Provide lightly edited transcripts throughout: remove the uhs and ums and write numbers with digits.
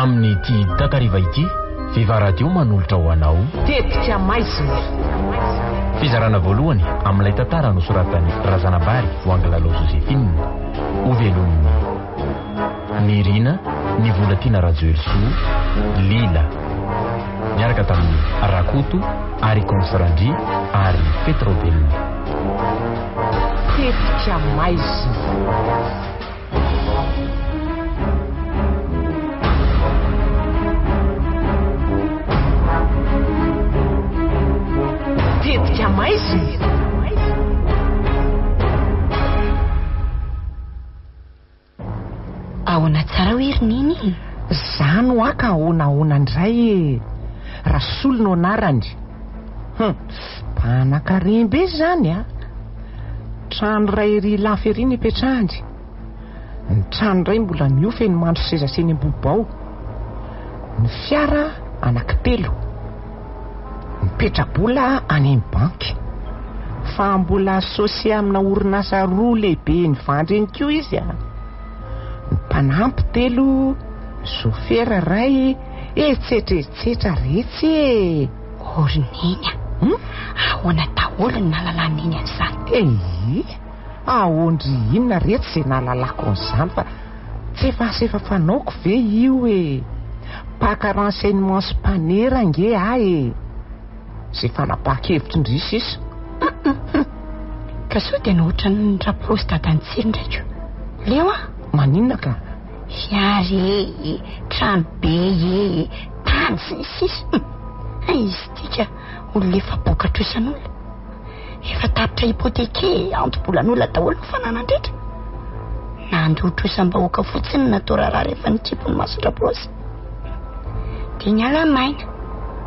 Amin'ity takariva ity vehivavy manolotra ho anao tetika maizina. Fizarana voalohany amin'ilay tantara nosoratany Razanabary Voangalalao Joséphine Oveloniny Nirina ny Volatiana Rajoelsoa Lila miaraka tamin'ny Rakoto ary Consrandry ary Petrobelna. Tetika maizina. Tetika maizina. Ahoana tsara hoe rininy? Zano aka ahonahoana indray Rasolo no anarany. Mpanan-karembe zany a. Trano ray ry Laferiny ipetrahany. Ny trano ray mbola miofy ny mandro seza sy ny ambobao. Ny fiara anankitelo. Mipetrabola any amin'ny banky. Fa mbola asosy amina orinasa roa lehibe ny vandreny koa izy a. Ny mpanampy telo, sofera ray, etsetretsetra retsy e. Orininy ahoana daholo ny nahalalany an'izany? Aondry inona retsy izay nahalalako an'izany fa tsy efa fanaoko ve io e. Paka renseignement sy mpanera nge e. Zay fanapahakevitry indrisy isa. Ka sao dia nohotra ny rapolosy dadany tsiro ndraiky. Leo a? Maninona ka? Fiary trano be tany sy ny sisa. Izy tika olona efa bokatra isan'olona. Efa tapitra hipoteke antom-bolan'olona daholo ny fananandretra. Nandotro isam-bahoaka fotsiny natao raharaha rehefa nitipony mason-drapolosy. Dia ny alamaina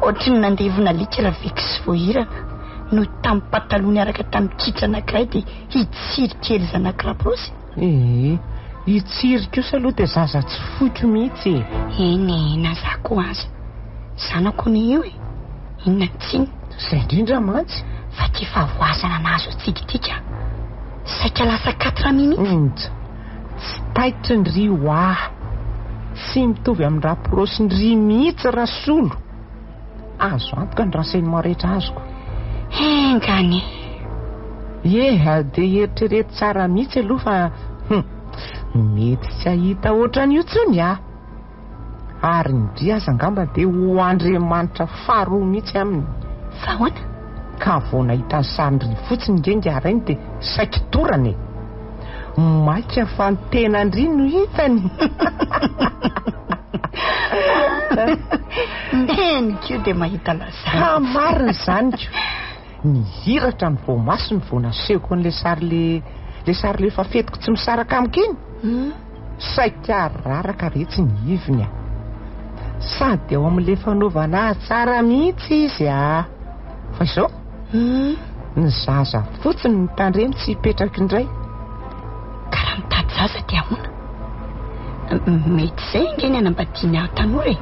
ohatry ny nandevona likera viky sy voahirana no tamin'ny pataloha niaraka tamin'ny kitra anankiray dia hitsiry kely zanak'irapolosy. Hitsiry kosa aloha dia zaza tsy foiko mihitsy. Eny nazako azy zanako ny io inona tsiny. Zay indrindra mantsy. Fa ty favoazana nazo tsikitika saika lasa 4 minutes. Tsy taitry ny ry tsy mitovy amin'ny rapolosy ny ry mihitsy Rasolo. Azo antoka ny renseignement rehetra azoko. Engany dia eritrereto tsara mihitsy aloha fa mety tsy ahita ohatran'io tsony ary ny ry aza angamba dia ho Andriamanitra faharoa mihitsy aminy. Fa hoana? Ka vao nahita ny sarindry fotsiny ngenga arainy dia saika torany. Maika fa ny tenandry no hitany. Neny kio dia mahita lazana. Marina izany kio. Nihiratra ny voamasony vao nasehoko n'ilay sary le efa fetiko tsy misaraka amiko iny. Saika raraka retsy ny ivony sady ao amin'ilay fanaovana tsara mihitsy izy fa izao ny zaza fotsiny ny tandremy tsy hipetraka indray. Karaha mitady zaza dia ahoana? Mety izay ngeny anambadiany aho tanora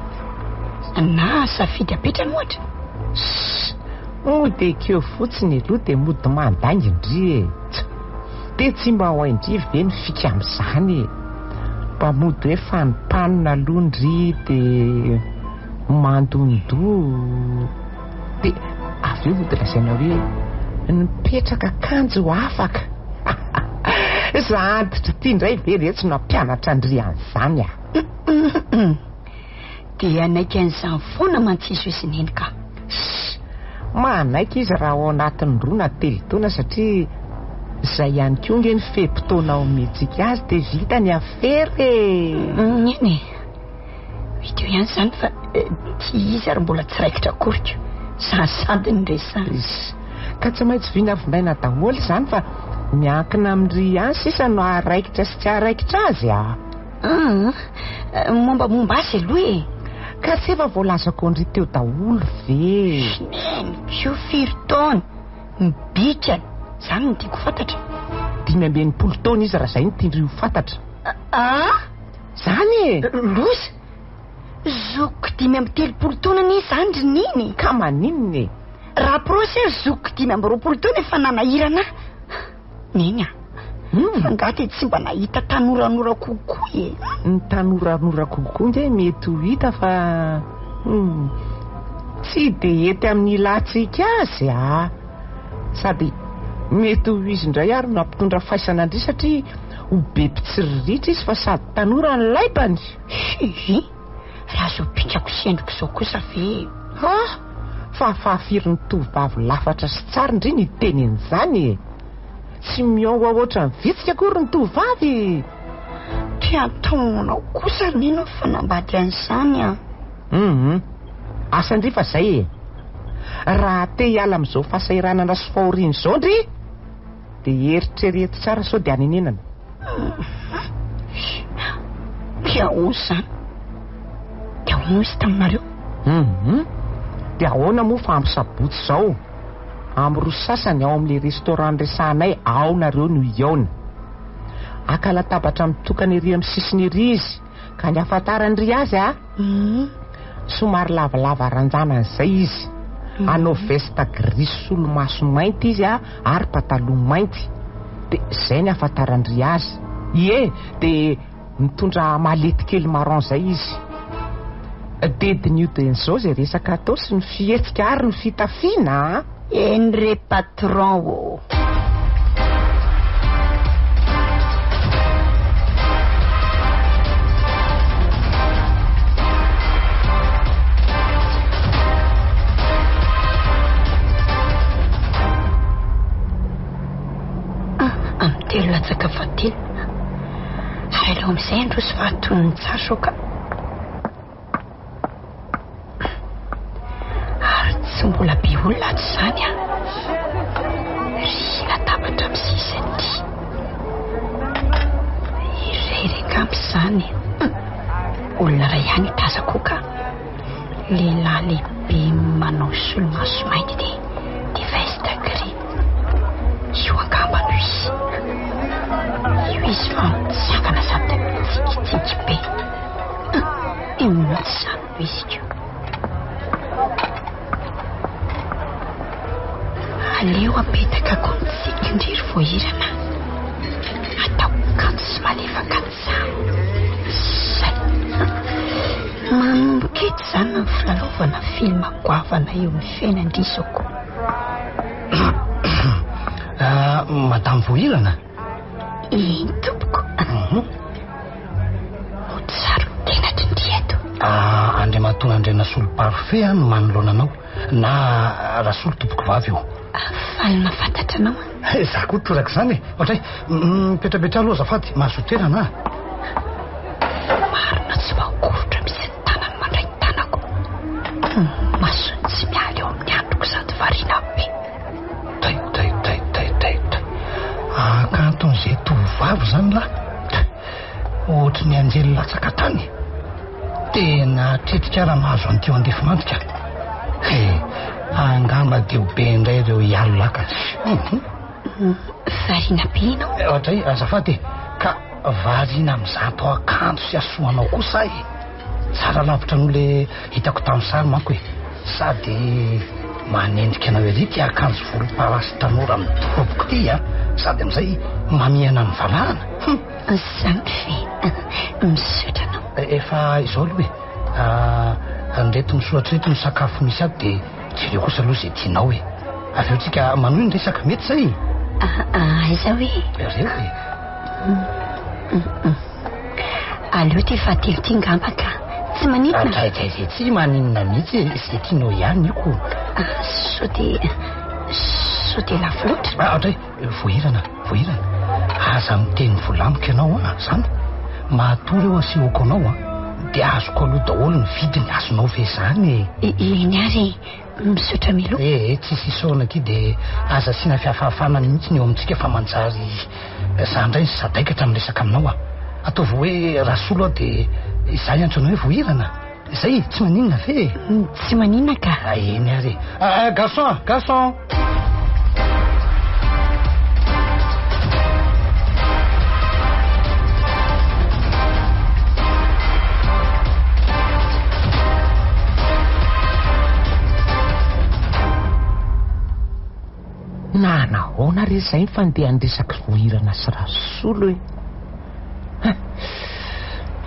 na safidy apetrany ohatra. Mody keo fotsiny aloha dia mody mandainga indry dia tsy mba ho indrivy ve ny fika amin'izany mpamody hoe fanimpanina aloha ndry dia mandondoa dia avy eo mody lazaina hoe nipetraka akanjo afaka. Za antitra ity indray ve retsy no ampianatra ndry an'izany dia anaiky an'izany foana mantsiso izy neny ka. Manaiky izy raha ao anatin'ny roa na telo taona satria izay ihany koa nge ny fe-potoana ao mihitsika azy dia vita ny afery. Eny video ihany izany fa ty izy ary mbola tsy raikitra koriko sasady ny resany. Ka tsy maintsy vinavinaina daholo izany fa miankina amin'ry any sisa no araikitra sy tsy araikitra azy mombamomba azy aloha ka tsy efa voalazako ndry teo daholo ve. Kio 4 taona mibikany zany ny tiako fantatra. 5 taona izy raha zay ny tiandry ho fantatra. Zany loza zoko 5 taona ny zany ry niny. Ka maninony rapolosy zoko 5 taona efa nanahirana neny fangaty tsy mba nahita tanoranora kokoa e. Ny tanoranora kokoa ndray mety ho hita fa tsy de ety amin'ny ilantsika azy sady mety ho izy indray ary nampitondra faisana indray satria ho be mpitsiriritra izy fa sady tanora ny laipany. Raha zao pitrako sendriko zao kosa ve fa fahafiry ny tovavy lafatra sy tsara indray ny tenin'izany e. Tsy miao oatra ny vitsika akory ny tovavy. Tiataonao kosa nino fanambady an'izany asa ndry fa zay e. Raha te hiala amin'izao fahasahiranana sy fahoriana izao ndry dia eritrereto tsara sao dia anenenana. Dia zany dia hono izy taminareo. Dia ahoana moa fa amin'ny sabotsy izao amin'ny roa sasany ao amin'ilay restaurant resahanay ao nareo no iaona. Aka latabatra mitokana ery amin'ny sisiny ery izy ka ny ahafantarany ry azy somary lavalava ranjana an'izay izy. Anao vesta gris solomaso mainty izy ary pataloha mainty. Dia izay ny ahafantarany ry azy. Dia mitondra malety kely marron izay izy. Dedin'io din'izao izay resaka atao sy ny fihetsika ary ny fitafiana. Eny re patron o. Amin'ny telo latsaka fahatelo ary aleo amin'izay androso fahatonony tsara soka. Ary tsy mbola be olona ato izany ry latabatra amin'ny sisiny irereka izany. Olona ray ihany tazako ka lehilahy lehibe manao solomaso mainty dia veste gris. Io angambano izy. Io izy fa mitsangana sady mitsikitsiky be. Mihitsy izany no izy io. Aleo apetaka kontsiky indriry voahirana. Atao kanto sy malefaka an'izany. Zay. Manomboka eto izany ny filalaovana filma goavana eo amin'ny fiainandrisako. Madame Vohirana. Tompoko. Ho tsaro tenatry ny eto. Andriamatona Andrena Solo parfait no manoloana anao na rasolo tompoko vavy io. Falina fantatra anao. Za koa toraka izany ohatra mipetrapetra aloha azafady mahazotoerana. Marina tsy mahakorotra misy ny tanany mandray ny tanako. Masony tsy miala eo amin'ny androko sady variana be. Akanton'izay tovavy izany lahy ohatry ny anjely latsaka tany. Tena tretrika raha mahazo an'teo andefimandrika. Angamba dia ho be indray ireo hialo laka. Variana be ianao. Ohatra azafady ka variana amin'zato akanto sy asoanao kosa tsara lavitra n'ole hitako tamin'ny sary manko sady manendrika anao ery ty akanjo volomparasy tanora mitoboko ty sady amin'izay mamihana amin'ny valahana. Zany fe misotra anao. Efa izao aloha andreto misoratra reto ny sakafo misy ato dia jereo kosa aloha izay tianao avy eo tsika manohy ny resaka mety zay. Aiza hoe reo aleo ty fahatelo ty ngamba ka tsy maninona. Tsy maninona mihitsy izay tianao ihany iko. Sao dia lafo loatra. Ohatra vohirana aza miteny volamboka ianao zany mahatory eo asehoko anao dia azoko aloha daholo ny vidiny azonao ve zany. Iny ary misotra milo. Tsisy isaona ty dia aza sina fiafahafana mihitsy ny eo amintsika fa manjary zandray sy zadaikatra amin'ny resaka aminao ataovy hoe rasolo dia izay antsoina hoe vohirana izay tsy maninona ve. Tsy maninona ka. Eny ary garçon. Nahoana re zay fandeha andresaka vohirana sy rasolo hoe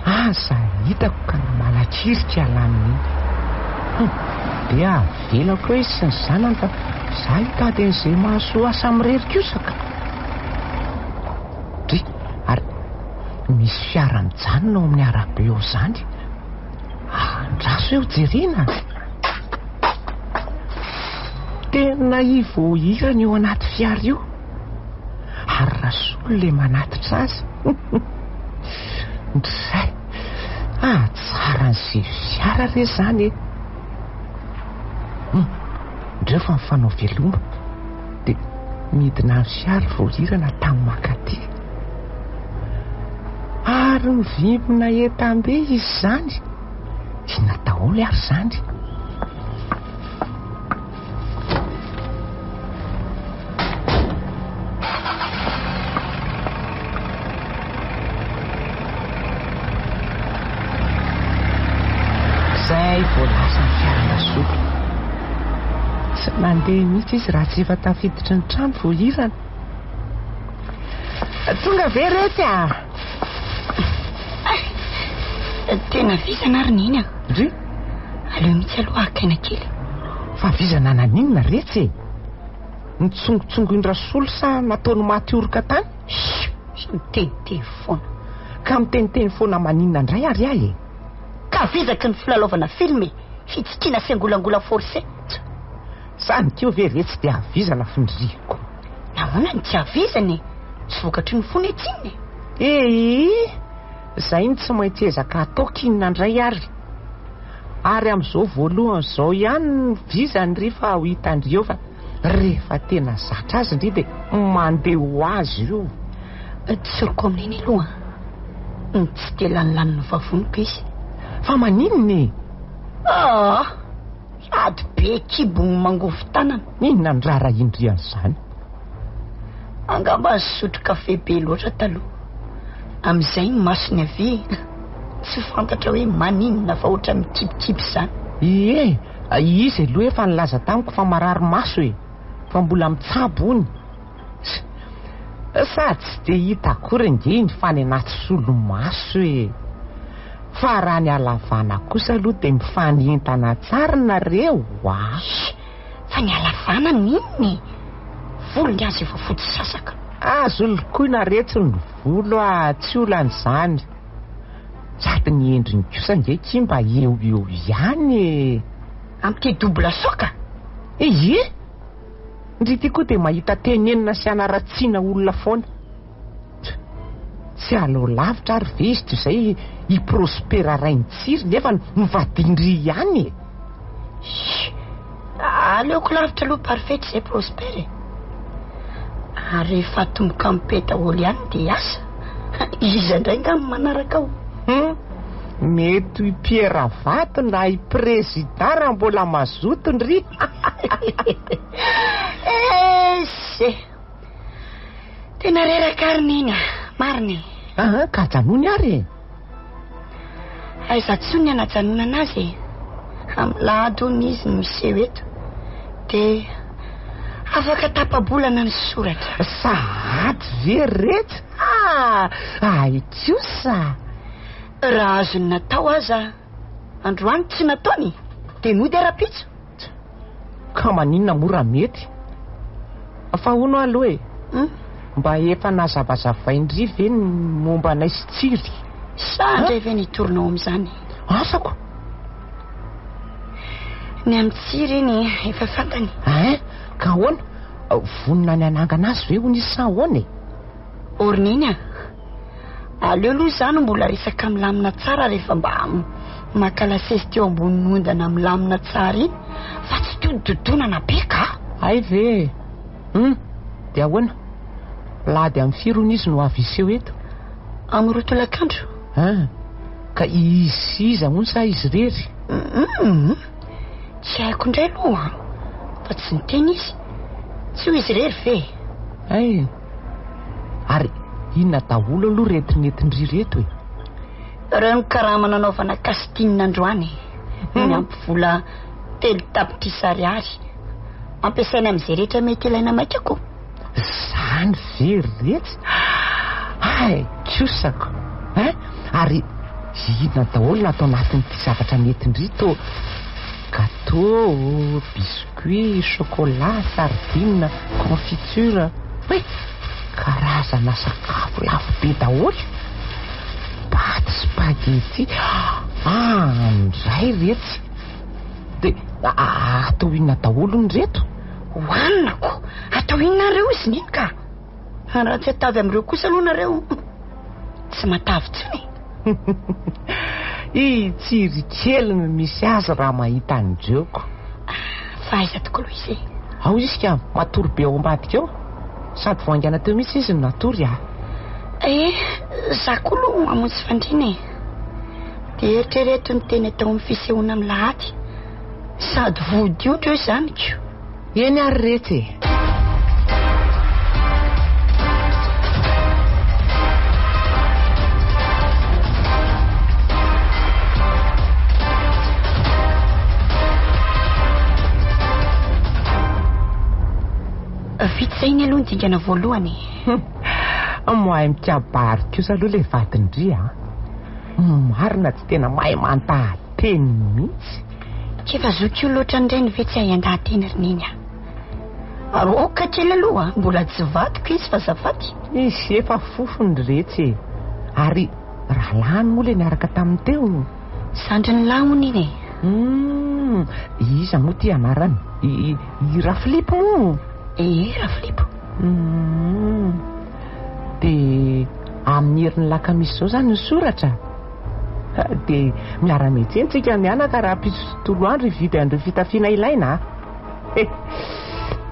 asa hitako ka malakirika alaniny dia avelako hoe sy ny zanany fa za hitady an'izay mahasoa asa mirerikosaka dry ary misy fiara mijanona ao amin'ny arabe eo zany andraso eo jerena tena ivohirana eo anaty fiara io ary rasolo le manatitra azy ndray tsara n'izay fiara re zany ndreo fa mifanao veloma dia midina ny fiara vohirana tamin'ny makaty ary mivimbina etam-be izy zany ina daholo ary zany zay voalasa ny fiaranasolo tsy mandeha mihitsy izy raha tsy efa tafiditry ny trano vohirana tonga ve rety tena vizana ary niny ry aleo mihitsy aloha akaina kely fa vizana naninona retsy nitsongotsongo indrasolo sa nataony maty oroka tany miteniteny foana ka miteniteny foana maninona indray ary ahy ka vizaky ny filalaovana filme fitsikina sy angolangola forcé zany keo ve retsy dia avizana findriko nahoana ny tsy avizany tsy vokatry ny fona etsinny zay ny tsy maintsy ezaka atao kinina indray ary amin'izao voalohany zao ihany ny vizany rehefa ho hitandreo fa rehefa tena zatra azy ndry dia mandeha ho azy io tsoroko amin'iny aloha tsy dia lanolaniny vavoniko izy fa maninony sady be kibony mangovo tanana inona ny rara indrian'izany angamba azy sotro kafe be loatra taloha amin'izay ny masony avy tsy fantatra hoe maninona fa ohatra mikipikipi zany izy aloha efa nilaza tamiko fa marary maso e fa mbola mitsabo ony sady tsy dia hita akory ngeny fa ny anaty solomaso e fa raha ny alavana kosa aloha dia mifanentana tsara nareo fa ny alavana ninony volony azy efa fotsy sasaka azo lokoina retsy ny volo tsy olan'izany sady ny endriny kosa ngeky mba eo ihany amin'ity double soka ndry ty koa dia mahita tenenina sy anaratsiana olona foana tsy aleo lavitra ary ve izy toy izay hiprospera rainy tsiry nefa mivadindry ihany aleoko lavitra aloha parfait zay prospere ary rehefa tomboka mipeta olo ihany dia asa izy indray nga manaraka ao mety ho Pierre Vato na i président raha mbola mazotondry se tena reraka ary niny mariny ka janony ary aiza tsony anajanona anazy amin'ny lahadony izy miseho eto dia afaka tapabolana ny soratra sahady ve rehetra aikosa raha azony natao aza androany tsy nataony dia nody ara-pitso ka maninona mora mety fa hono aloha mba efa nazavazavaindry ve ny momba anay sy tsiry sandray ve nitoronao amin'izany asako ny amin'ny tsiry iny efa fantany ka hoana vonina ny anangana azy ve hony izy sa hoana orina iny aleo aloha izany mbola resaka milamina tsara rehefa mba makalasesy teo ambony ondana milamina tsara iny fa tsy tododonana be ka ay ve dia ahoana lady amin'ny firony izy no avy iseho eto amin'ny rotolakandro ka iza moa sa izy rery tsy haiko indray aloha fa tsy niteny izy tsy ho izy rery ve ary inona daholo aloha retinetindry reto reo ny karaha mananaovana casting androany ny ampivola telo tapitrisa ariary ampiasaina amin'izay rehetra mety ilaina maika koa Zany very retsy. Ay, kosako. Ary inona daholo natao anatin'ity zavatra netindrito? Gâteau, biscuit, chocolat, sardine, confiture. Hoe, karazana sakafo lafo be daholo. Paty, spaghetti. Andray retsy. Dia atao inona daholo ny reto? Hoanako, atao inonareo izy nino ka? Raha tsy atavy amin'ireo kosa aloha nareo tsy matavy tsony. Tsiry kely no misy azy raha mahita an'dreoko. Fa aiza tokolo izy? Ao izy ka matory be ao ambadika eo. Sady voangana teo mihitsy izy ny natory za koa aloha amontsy fandrina dia eritrereto ny teny atao amin'ny fisehoana amin'ny lahady. Sady vodiotro eo izany ko. Eny ary retsy. Vita izay ny aloha ny dingana voalohany. Mahay mitiabary kosa aloha ilay vadindry. Marina tsy tena mahay mantahateny mihitsy. Kefa zoky io loatra nireny ve tsy hay andahateny rininy aroka kely aloha mbola tsy vadiko izy fa zafady. Izy efa fofony retsy. Ary rahalany moa ilay niaraka tamin'ny teo. Sandry ny lamony iny. Iza moa ty anarany? I Rafilipo moa? Rafilipo. Dia amin'ny herin'ny lakamisy izao zany ny soratra. Dia miara-metsy tsika mianaka raha mpisy tontolo andro hividy an'ireo fitafiana ilaina.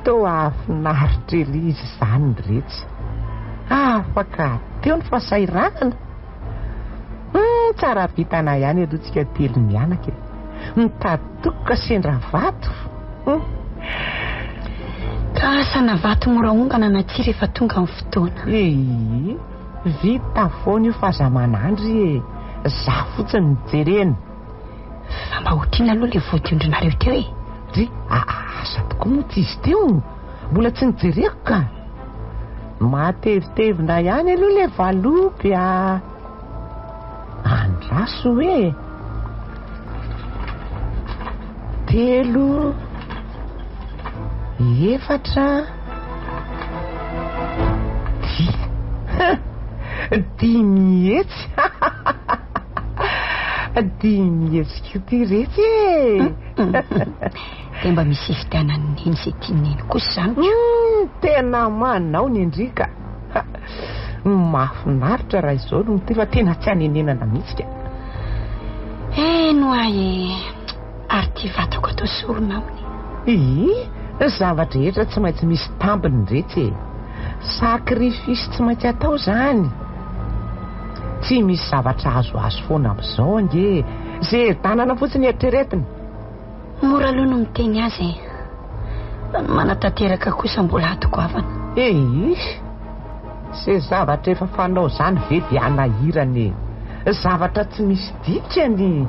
Toa afinaritra ery izy izany retsy. Afaka teo ny fahasahiranana. Tsara vitana ihany aloha tsika telo mianaka. Mitatoka sendra vato. Ka sana vato mora ongana naty rehefa tonga amin'ny fotoana. Vita foana io fahazamanandry. Za fotsiny mijerena. Fa mba hotriana aloha ilay voadiondrinareo teo Ry asa tokoa moa tsy izy teo. Mbola tsy nijereko ka. Matevitevina ihany aloha ilay valopy andraso hoe 3, 4, 5 hetsy. 10 hetsy koty retsy. Dia mba misy fitanany neny izay tianeny kosa izany. Tena manao ny Endrika. Mahafinaritra raha izao no ty fa tena tsy hanenenana mihitsy ka. No ary ty vatako atao sorona aminy. Zavatra rehetra tsy maintsy misy tambiny retsy. Sakrifisy tsy maintsy atao zany. Tsy misy zavatra azo foana amin'izao ange. Zay tanana fotsiny eritreretiny. Mora aloha no miteny azy. Manatanteraka kosa mbola atokoavana. Zay zavatra efa fanao zany ve dia anahirany. Zavatra tsy misy dikany.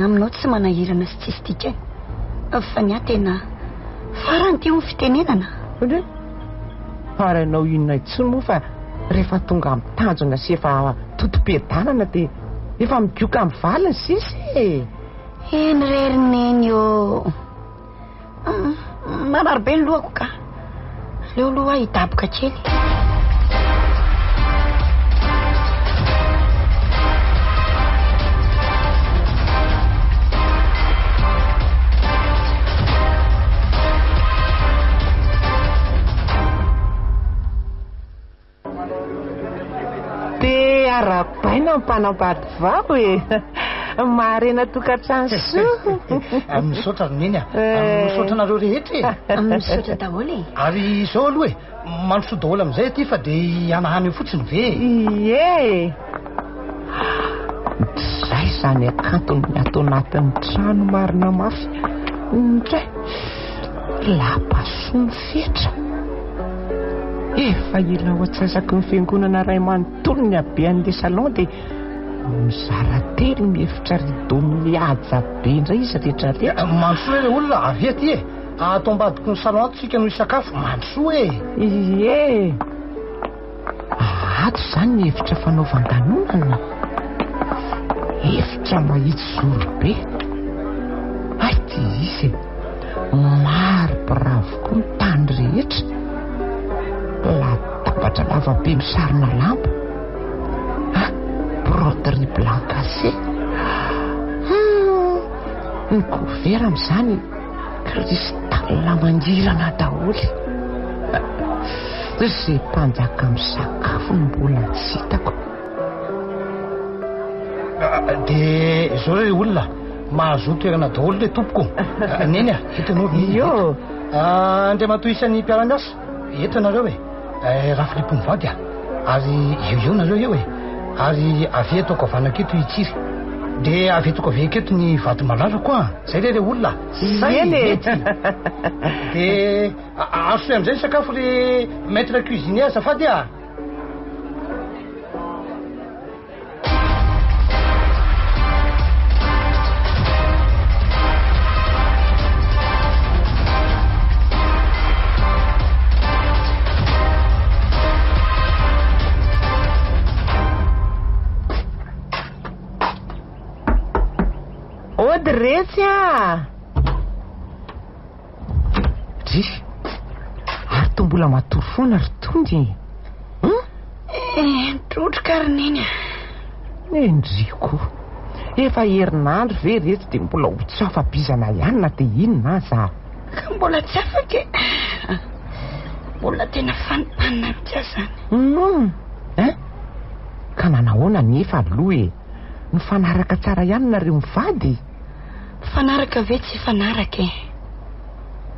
Aminao tsy manahirana sy tsisy dikany. Fa ny tena farany teo ny fitenenana. Ary anao inona intsony moa fa rehefa tonga amin'ny tanjona sy efa totom-piadanana dia efa migioka amin'ny valiny sisy. Nirerineny eo. Mararobe ny lohako ka. Leo loha hidaboka kely. Dia arabaina mpanambady vao marena tokantrano soa. Misaotra neny misaotra nareo rehetra Misaotra daholo Ary izao aloha manoso daholo amin'izay aty fa dia hanahany eo fotsiny ve? Zay zany akantony atao anatin'ny trano marina mafy. Lapasoa mifetra. Efa ila ao antsasaky ny fiangonana ray manontolo ny abean'ilay salon dia mizara telo mihefitra rido mihaja be indray izy rehetrarehetra. Manosoa ilay olona avy aty atao ambadiko ny salon ato tsika no isakafo mandrosoa e. Ie ato zany ny efitra fanaovan-danonana, efitra mahitsy zoro be. Ay ty isy maro biravokoa ny tany rehetra, latabatra lavabe misarona lamba, broderie blanc cassé, ny couvert amin'izany cristal mangirana daholo. Zay mpanjaka amin'ny sakafo ny mbola tsy hitako. Dia izao re olona mahazo toerana daholo le tompoko. Neny hitanao Io andriamatoa isan'ny mpiara-miasa eto nareo e. Raha Filipo mivady ary io nareo eo e. Ary avy etoko avanaketo itsiry, dia avy etoko avy aketo ny vady malala koa. Zay re olona zay mety. Dia aso amin'izay ny sakafo le maître cuisinier azafady a. Ody retsy a ry ary to mbola matory foana ry tondy. Trotroka ry neny. Endriko efa herinandro ve reto dia mbola ho tsy afabizana ihany na dia inona aza. Ka mbola tsy afaka mbola tena fanipanina mitsy zany. Ka nanahoana nefa aloha e, mifanaraka tsara ihany nareo mivady. Fanaraka ve tsy fanaraka e,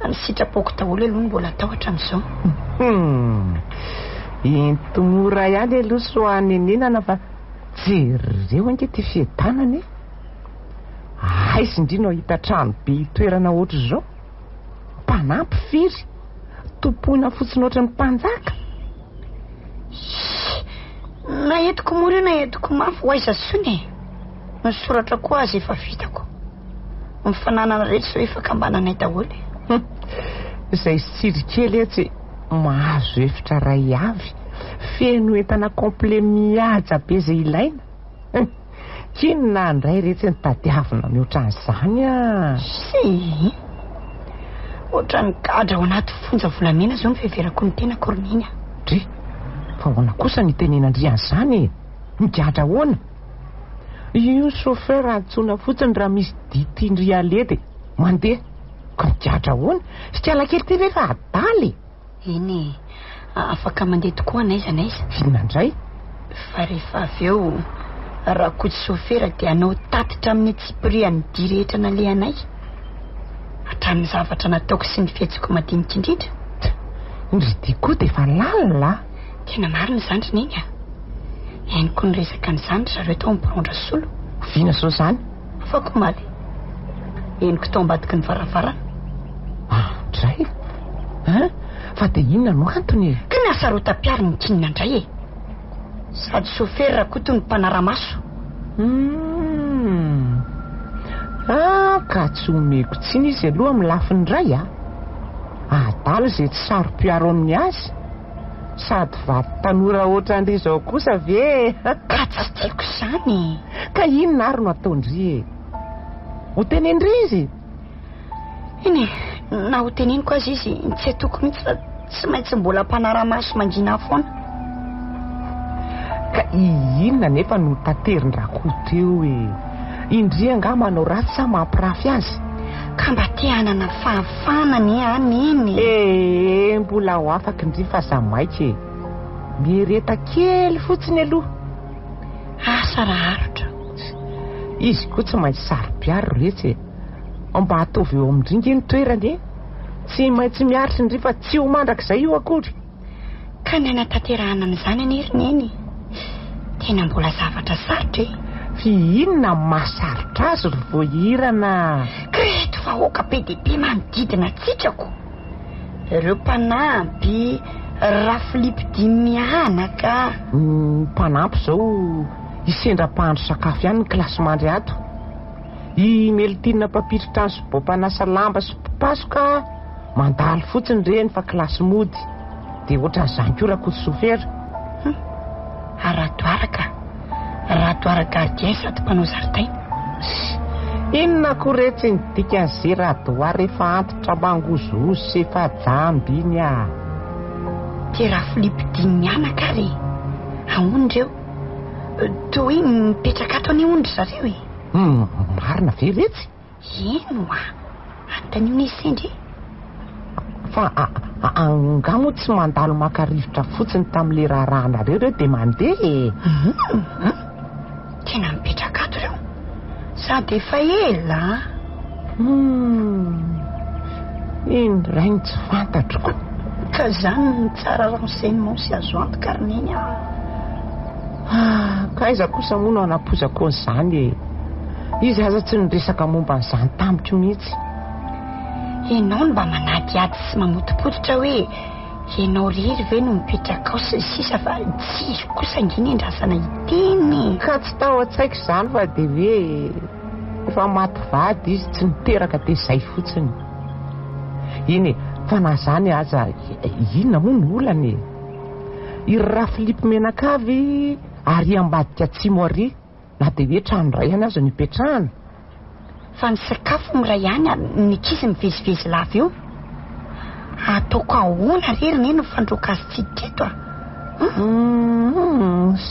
ny sitrapoko daholo aloha mbola atahotra amin'izao. Entomora ihany aloha soany nenana fa jereo ange ty fiadanana e. Aizy indrino ahita trano be toerana ohatr' izao, mpanampy firy, tompoina fotsiny ohatry ny mpanjaka. Na entiko mora na entiko mafy ho aiza sony e. Ny soratra koa azy efa vitako, mifananana rehetra sao efa kambananay daholo. Izay sirikely etsy mahazo efitra ray avy, feno entana complet mihaja be izay ilaina. Kinona andray rehetra ny tadiavina mihoatra an'izany a. Si ohatra ny gadra ao anaty fonja volamena zao mifeverako ny tena koroniny. Dre fa hoana kosa ny tenenandry an'izany, migadra hoana. Io chauffeur antsoina fotsiny raha misy ditindry aledy mandeha, ka migadra hoana fiala kely ty rehefa adaly. Eny afaka mandeha tokoa anaiza naiza. Inona indray? Fa rehefa avy eo raha koty chauffeur dia anao tatitra amin'ny tsipirian'ny dia rehetra nalehanay hatramin'ny zavatra nataoko sy ny fiatsiko madinika indrindra. Indry dia koa dia efa lalina. Tena marina zandry neny a. Eniko ny resaka n'izany zareo tao mipirondra solo. Vina sao zany? Afako maly. Eniko tao ambadiky ny varavarana. Dray fa dia inona no antony? Ka niasarota-piary ny kinina indray e. Sady chauffeur raha koa toy ny mpanara-maso. Ka tsy omeko tsiny izy aloha amin'ny lafiny iray a. Adalo izay tsy saro-piaro amin'ny azy, sady vaty tanora ohatran'ry izao kosa ve? Ka tsy tiako izany. Ka inona ary no ataondry e? Ho tenendry izy? Eny na ho teneniko azy izy tsy atoko mihitsy fa tsy maintsy mbola mpanara-maso mangina foana. Ka inona nefa no tateriny rakoho teo e? Indria nga manao ratsy sa mampirafy azy? Ka mba te hanana fahafanany iny. Mbola ho afaka indri fa za maika e. Miereta kely fotsiny aloha. Asa raha arotra. Izy koa tsy maintsy saro-piaro rehetra e. Mba ataovy eo amin'indringy ny toerany e. Tsy maintsy miaritra indri fa tsy ho mandrak'izay io akory. Ka ny anatanterahana an'izany aniriny eny, tena mbola zavatra sarotra e. Fi inona mahasarotra azy ry voahirana? Ka reto vahoaka be dia be manodidina antsika. Ireo mpanampy, raha Filipo Dimianaka. Mpanampy izao isendra-pahandro sakafo ihany ny kilasy mandry ato. I Melitina mpampiritra ny sobao-mpanasa lamba sy mpipasoka mandalo fotsiny reny fa kilasy mody dia ohatran'izany koa raha kotsofera. Ratoaraka gardien sady mpanao zaridaina. Inona koa retsy ny dikan'izay radoa rehefa antitra mangozozo sy efa jamby iny a. Dia raha Filipo Dimianaka ary aondreo toa hoe mipetraka ato any ondry zareo e. Marina ve retsy? Eno a antanio sendry. Fa angamo tsy mandalo maka-rivotra fotsiny tamin'le rahanareo reo dia mandeha. Tena mipetraka ato reo sady efa ela. Iny rainy tsy fantatroko. Ka zany tsara renseignement sy azo antoka rineny ka iza kosa moa no anapozako an'izany e. Izy aza tsy niresaka momba n'izany tamiko mihitsy. Ianao no mba manadiady sy mamotipototra hoe ianao rery ve no mipetraka ao sy sisa fa jiro kosa nginy endrasana iteny. Ka tsy tao an-tsaiko izany fa dia hoe efa maty vady izy tsy niteraka dia izay fotsiny. Iny e, fa na zany aza inona moa ny olany e. Iry raha Filipo Menakavy ary ambadika atsimo ary na dia hoe trano ray ihany aza nipetrahana. Fa ny sakafo miray ihany ny kizy mivezivezy lava eo. Ataoko ahoana rery ny no fandroaka azy tsy teto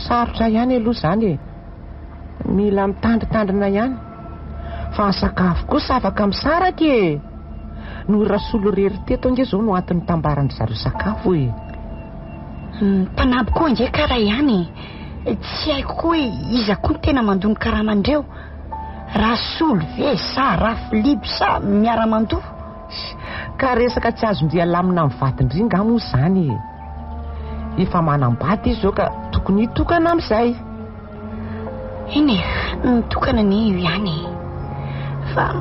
sarotra ihany aloha izany e. Mila mitandritandrina ihany. Fa ny sakafo kosa afaka misaraka e. No rasolo rery teto ange zao no antony tambarany zareo sakafo e. Mpanaby koa nge karaha ihany. Tsy haiko koa hoe iza koa tena mandonoka raha mandreo. Rasolo ve sa raha Filipo sa miara-mandoa. Ka resaka tsy azondria lamina amin'ny vatindringa moa izany e. Efa manambady izy zao ka tokony hitokana amin'izay. Iny nitokana ny io ihany fa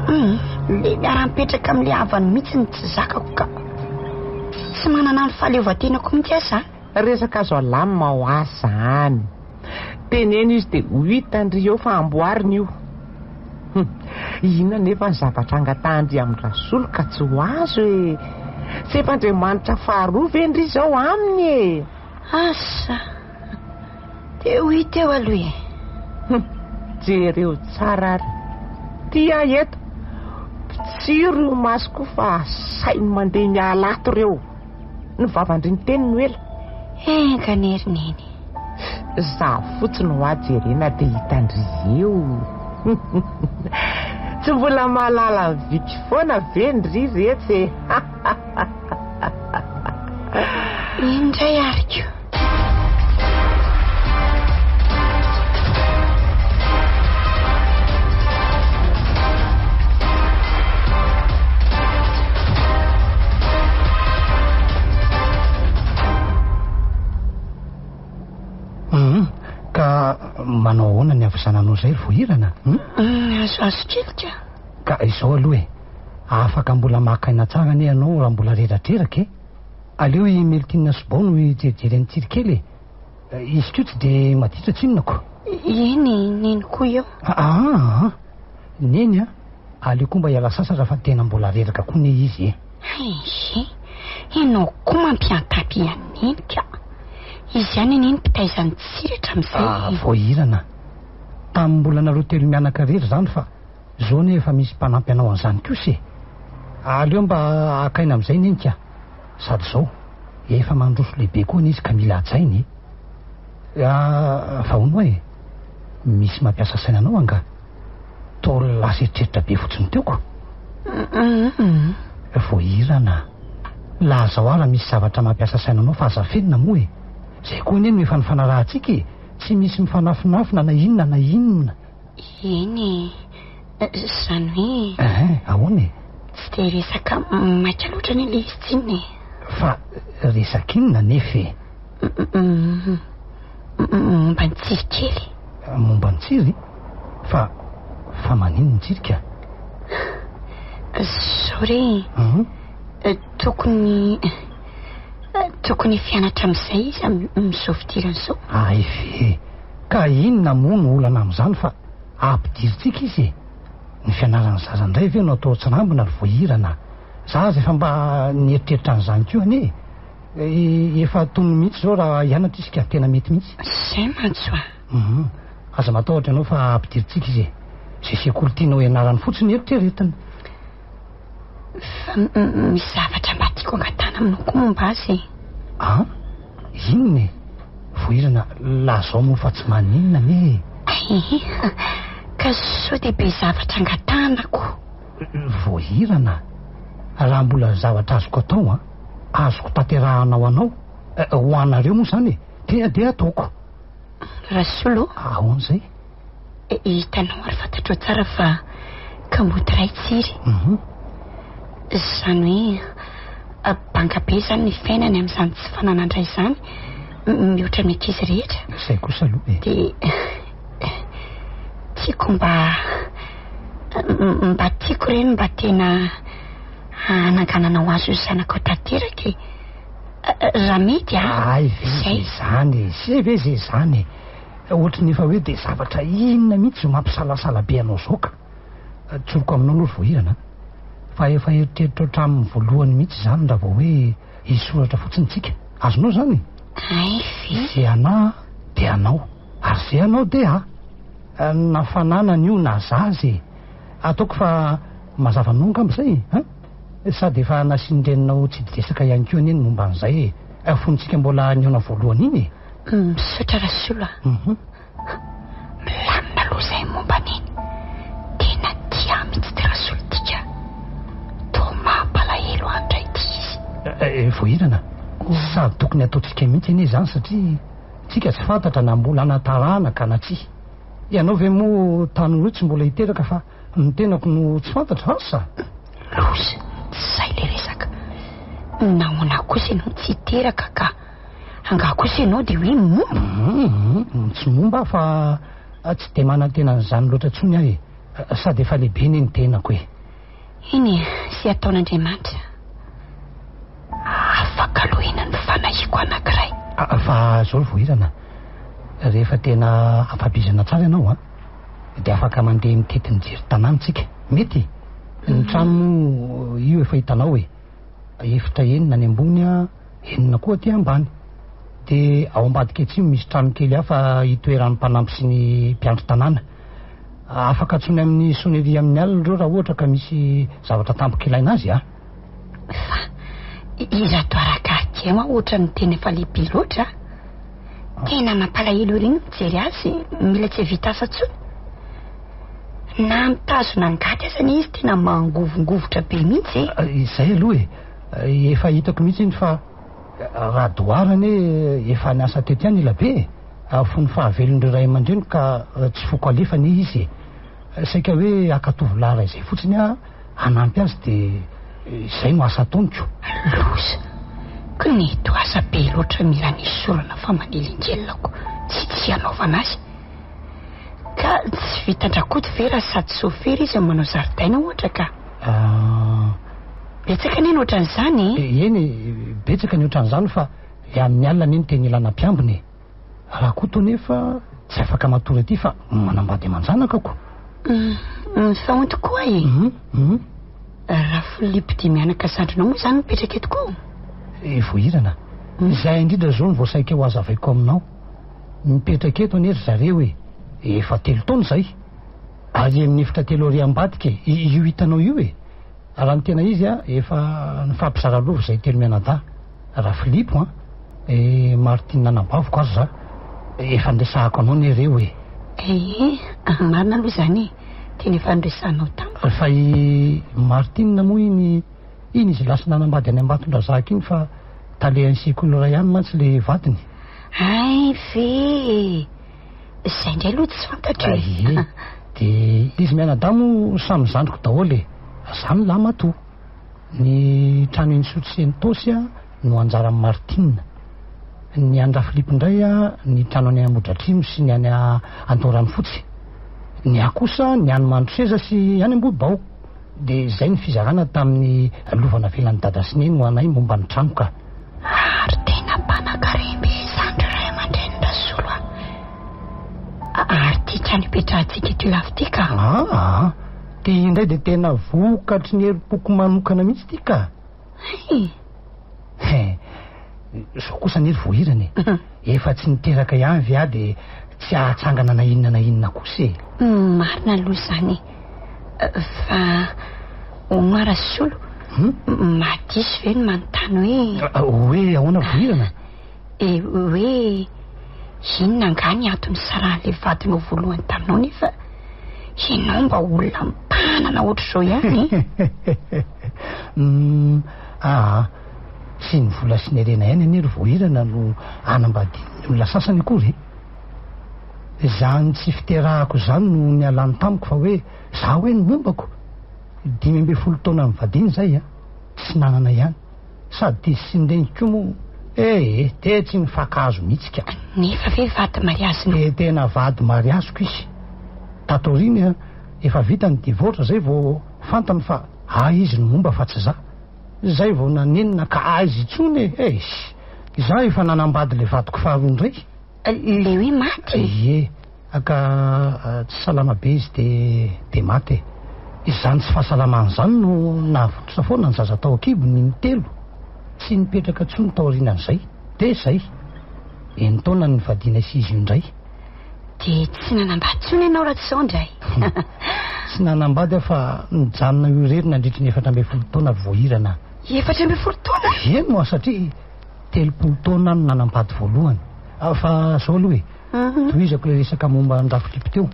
le miara-mipetraka amin'le havany mihitsy ny tsy zakako ka tsy manana ny fahaleovan-tenako mihitsy aza. Resaka azo alamina ho azy zany. Teneny izy dia ho hitandry eo fa amboariny io. Inona nefa ny zavatra angatahindry amin'ny rasolo ka tsy ho azo e. Tsy efa Andriamanitra faharoa ve ndry izao aminy e. Asa dia ho hita eo aloha e. Jereo tsara ary tia eto pitsiro masoko fa sainy mandeha miala ato reo. Ny vavandry ny teny no ela. Ka nerineny za fotsiny ho ajerena dia hitandry eo. Tsy mbola mahalala viky foana ve ndry retsy e. indray ariko. Ka manao ahoana ny avizananao izay ry voahirana? Azo kelika. Ka izao aloha e, afaka mbola makaina tsara ne ianao raha mbola reratreraka e. Aleo i Meltina Sobao no hijerijery tsiry kely e. Izy koa tsy dia maditra tsinonako. Eny neny koa eo. Neny a, aleo koa mba hiala sasatra fa tena mbola reraka koa ne izy e. Ianao koa mampiantapy aneny ka izy ihany neny mpitaizany tsiratra amin'izay. Voahirana tamin'ny mbola nareo telo mianaka rery zany fa zao ne efa misy mpanampy anao an'izany kosa e. Aleo mba akaina amin'izay neny ka. Sady zao efa mandroso lehibe koa n'izy ka mila atsainy. Fa hono e, misy mampiasa sainanao anga tao lasa eritreritra be fotsiny teoko. Voahirana laza oara misy zavatra mampiasa sainanao fa azafenina moa e. Zay koa neny efa nifanarahantsika e. Tsy misy mifanafinafina na inona na inona. Eny zany hoe ahoana e. tsy dia resaka maika loatra ny le izy tsinona e. Fa resaka inona nefa momba ny tsiry kely. Momba ny tsiry? Fa manino ny tsiry ka? Zao re tokony fianatra amin'izay izy amin'izao fidirana izao. Efe ka inona moa no olana amin'izany fa ampidirintsika izy e. Ny fianarana zaza indray ve no atao tsirambina ry voahirana. za efa mba nieritreritra an'izany keo anie efa tony mihitsy zao raha hianatra isika tena mety mihitsy zay mantso aza matahotra ianao fa ampidiritsika izy zay sekoly tianao ianarany fotsiny eritreretiny fa misy zavatra mba tiako angatana aminao koa momba azy inony vohirana laha zao moa fa tsy maninona ne ka sao dehibe zavatra angatanako vohirana raha mbola zavatra azoko atao azoko tanterahanao anao ho anareo moa zany tena de ataoko rasolo ahoan'izay hitanao ary fantatrao tsara fa kamboty ray tsiry zany hoe bangabe zany ny fiainany amin'izany tsy fananandray zany mihoatra ny ankizy rehetra zay kosa aloha de tiako mba tiako reny mba tena ananganana ho azo io zanako tanteraka raha mety ay ve zany sy ve zay zany ohatra ny efa hoe de zavatra inona mihitsy mampisalasala be anao zao ka tsoroko aminao aloha vohirana fa efa eritreritra hatramin'ny voalohany mihitsy zany raha vao hoe hisoratra fotsiny tsika azonao zany ay ve zay ana de anao ary zay anao de na fananana io na zazy ataoko fa mazava anao ngambo zay sady efa nasinrenanao tsy didesaka ihany keo anieny momba an'izay fonitsika mbola niona voalohany iny misaotra rasolo milamina aloha zay momba an'iny tena tia mihitsy ty rasolo tika to mampalahelo andray ty izy vohirana sady tokony ataotsika mihitsy anie zany satria tsika tsy fantatra na mbola anatarana ka na tsy ianao ve moa tany hoe tsy mbola hiteraka fa ny tenako no tsy fantatra asa lozy zay le resaka nahoana kosa ianao tsy hiteraka ka anga kosa ianao de hoe momba tsy momba fa tsy de manantena n'izany loatra tsony ahy sady efa lehibe ny tenako iny sy ataon'Andriamanitra afaka lohina ny fanahiko anankiray fa zao vohirana rehefa tena ampabizana tsara ianao de afaka mandeha mitety ny jery tanàntsika mety ny trano io efa hitanao hoe efitra enina ny ambony enina koa aty ambany de ao ambadika etsy misy trano kely hafa hitoeran'ny mpanampy sy ny mpiandro tanàna afaka atsony amin'ny soneria amin'ny alina reo raha ohatra ka misy zavatra tampoka ilaina azy fa irato arakaty ohatra ny tena efa lehibe loatra tena mampalahelo reny mijery azy mila tsy vita asa tsony na mitazona angaty azany izy tena mangovongovotra be mihitsy izay aloha efa hitako mihitsy iny fa raha doarany efa niasa tety any ila be fony fahavelon'ireo ray aman-dreny ka tsy foko alefany izy saika hoe akatovolara izay fotsiny anampy azy de izay no asa ataoniko loza ko neto asa be loatra mila nisorana fa manelingelonako tsy anaovana azy ka tsy vitandrakoty vera sady sofera izy manao zaridaina ohatra ka betsaka ny eny ohatran'izany eny betsaka ny ohatran'izany fa le amin'ny alina ny eny tena ilana mpiambiny raha koa to nefa tsy afaka matory aty fa manambady aman-janaka ko faonto koa raha Filipo mianaka sandronao moa zany mipetraka eto koa vohirana zay indrindra zao ny voasaika ho azavaiko aminao mipetraka eto anery zareo efa 3 taona zay ary amin'nifitra 3 ary ambadika io hitanao io raha ny tena izy efa nifampizaralova zay 3 mianada raha Filipo Martina nambavoko azy za efa ndresahako anao nereo marina aloha zany tena efa ndresahanao tany fa Martina moa iny izy lasa nanambady any Ambatondrazaka iny fa talehan'ny sekoly ray ihany mantsy le vadiny ay ve zay ndray aloha tsy fantatra de izy mianadamo samy zandriko daholy zany lamato ny trano iny sotroseny tosy no anjara Martina ny andra Filipo indray ny trano any Amodratrimo sy ny any Andorany fotsy ny akosa ny any Mandroseza sy any Ambobao de zay ny fizarana tamin'ny lovana velan'ny dada sy neny ho anay momba ny trano ka ary tena mpanan-karemby zandro ray aman-dreny Rasolo ary ty trano ipetrahantsika eto lafy ty ka ty indray dia tena vokatry ny herim-poko manokana mihitsy ty ka. Zao kosa ny hery voahirana efa tsy niteraka ihany vy dia tsy ahatsangana na inona kosa e. Marina aloha izany fa onoara solo madisy ve no manontany hoe ahoana voahirana? Hoe inona nga ny antony saran'ilay vadinao voalohany taminao nefa ianao mba olona mpanana ohatr'izao ihany. Tsy ny vola sy ny arena ihany any ry voahirana no anambadiny olona sasany akory. Zany tsy fiterahako zany no ny alany tamiko fa hoe za hoe ny mombako 5 taona mivadiny zay tsy nanana ihany sady sy nreniko moa te tsy mifakahazo mihitsy ka. Nefa ve vady mariazonao? Tena vady mariazoko izy. Tatoriny efa vita ny divorce zay vao fantany fa izy no momba fa tsy za. Zay vao nanenina ka azy itsony za efa nanambady le vadiko faharoa indray. Le hoe maty? Aka tsy salama be izy de maty. Izany tsy fahasalamana zany no nahavototra foana ny zaza tao akibo ny 3 tsy nipetraka tsony tao aorianan'izay de zay taona ny vadina sy izy io indray. De tsy nanambady tsony ianao raha tsy zao indray? Tsy nanambady fa nijanona io rery nandritra ny 14 taona voahirana. 14 taona? Moa satria 30 taona no nanambady voalohany. Fa zao aloha tohizako le resaka momba ny Rafilipo teo.